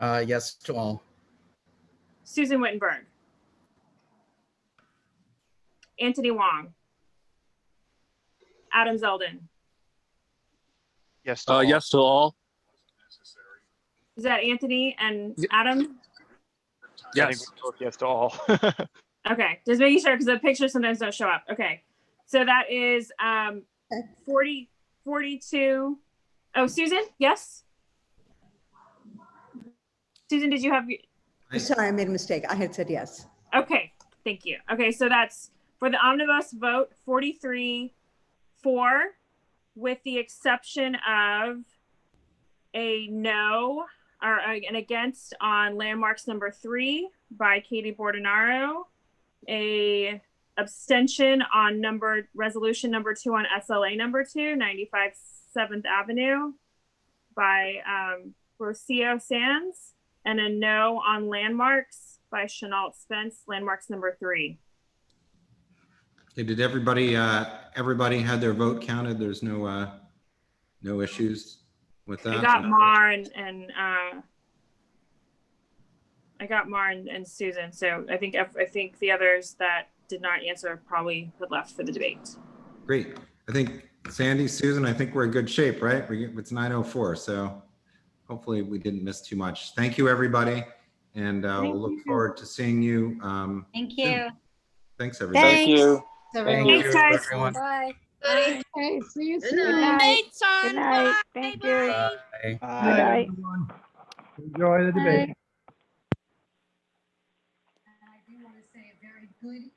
U: Yes to all.
F: Susan Wittenberg, Anthony Wong, Adam Zeldin.
U: Yes to all. Yes to all.
F: Is that Anthony and Adam?
U: Yes. Yes to all.
F: Okay, just making sure because the pictures sometimes don't show up. Okay, so that is 42. Oh, Susan, yes? Susan, did you have?
X: Sorry, I made a mistake. I had said yes.
F: Okay, thank you. Okay, so that's for the omnibus vote, 43-4, with the exception of a no or an against on landmarks number 3 by Katie Bordenaro, a abstention on resolution number 2 on SLA number 2, 95 7th Avenue by Rocio Sands, and a no on landmarks by Chenault Spence, landmarks number 3.
C: Okay, did everybody had their vote counted? There's no issues with that?
F: I got Mar and Susan. So I think the others that did not answer probably had left for the debate.
C: Great. I think Sandy, Susan, I think we're in good shape, right? It's 9:04, so hopefully we didn't miss too much. Thank you, everybody. And we'll look forward to seeing you.
S: Thank you.
C: Soon. Thanks, everybody.
T: Thank you.
F: Thanks, guys.
T: Everyone.
D: Bye.
K: Okay, see you soon.
L: Good night. Good night. Thank you.
T: Bye.
L: Bye-bye.
B: Enjoy the debate.
K: I do want to say a very good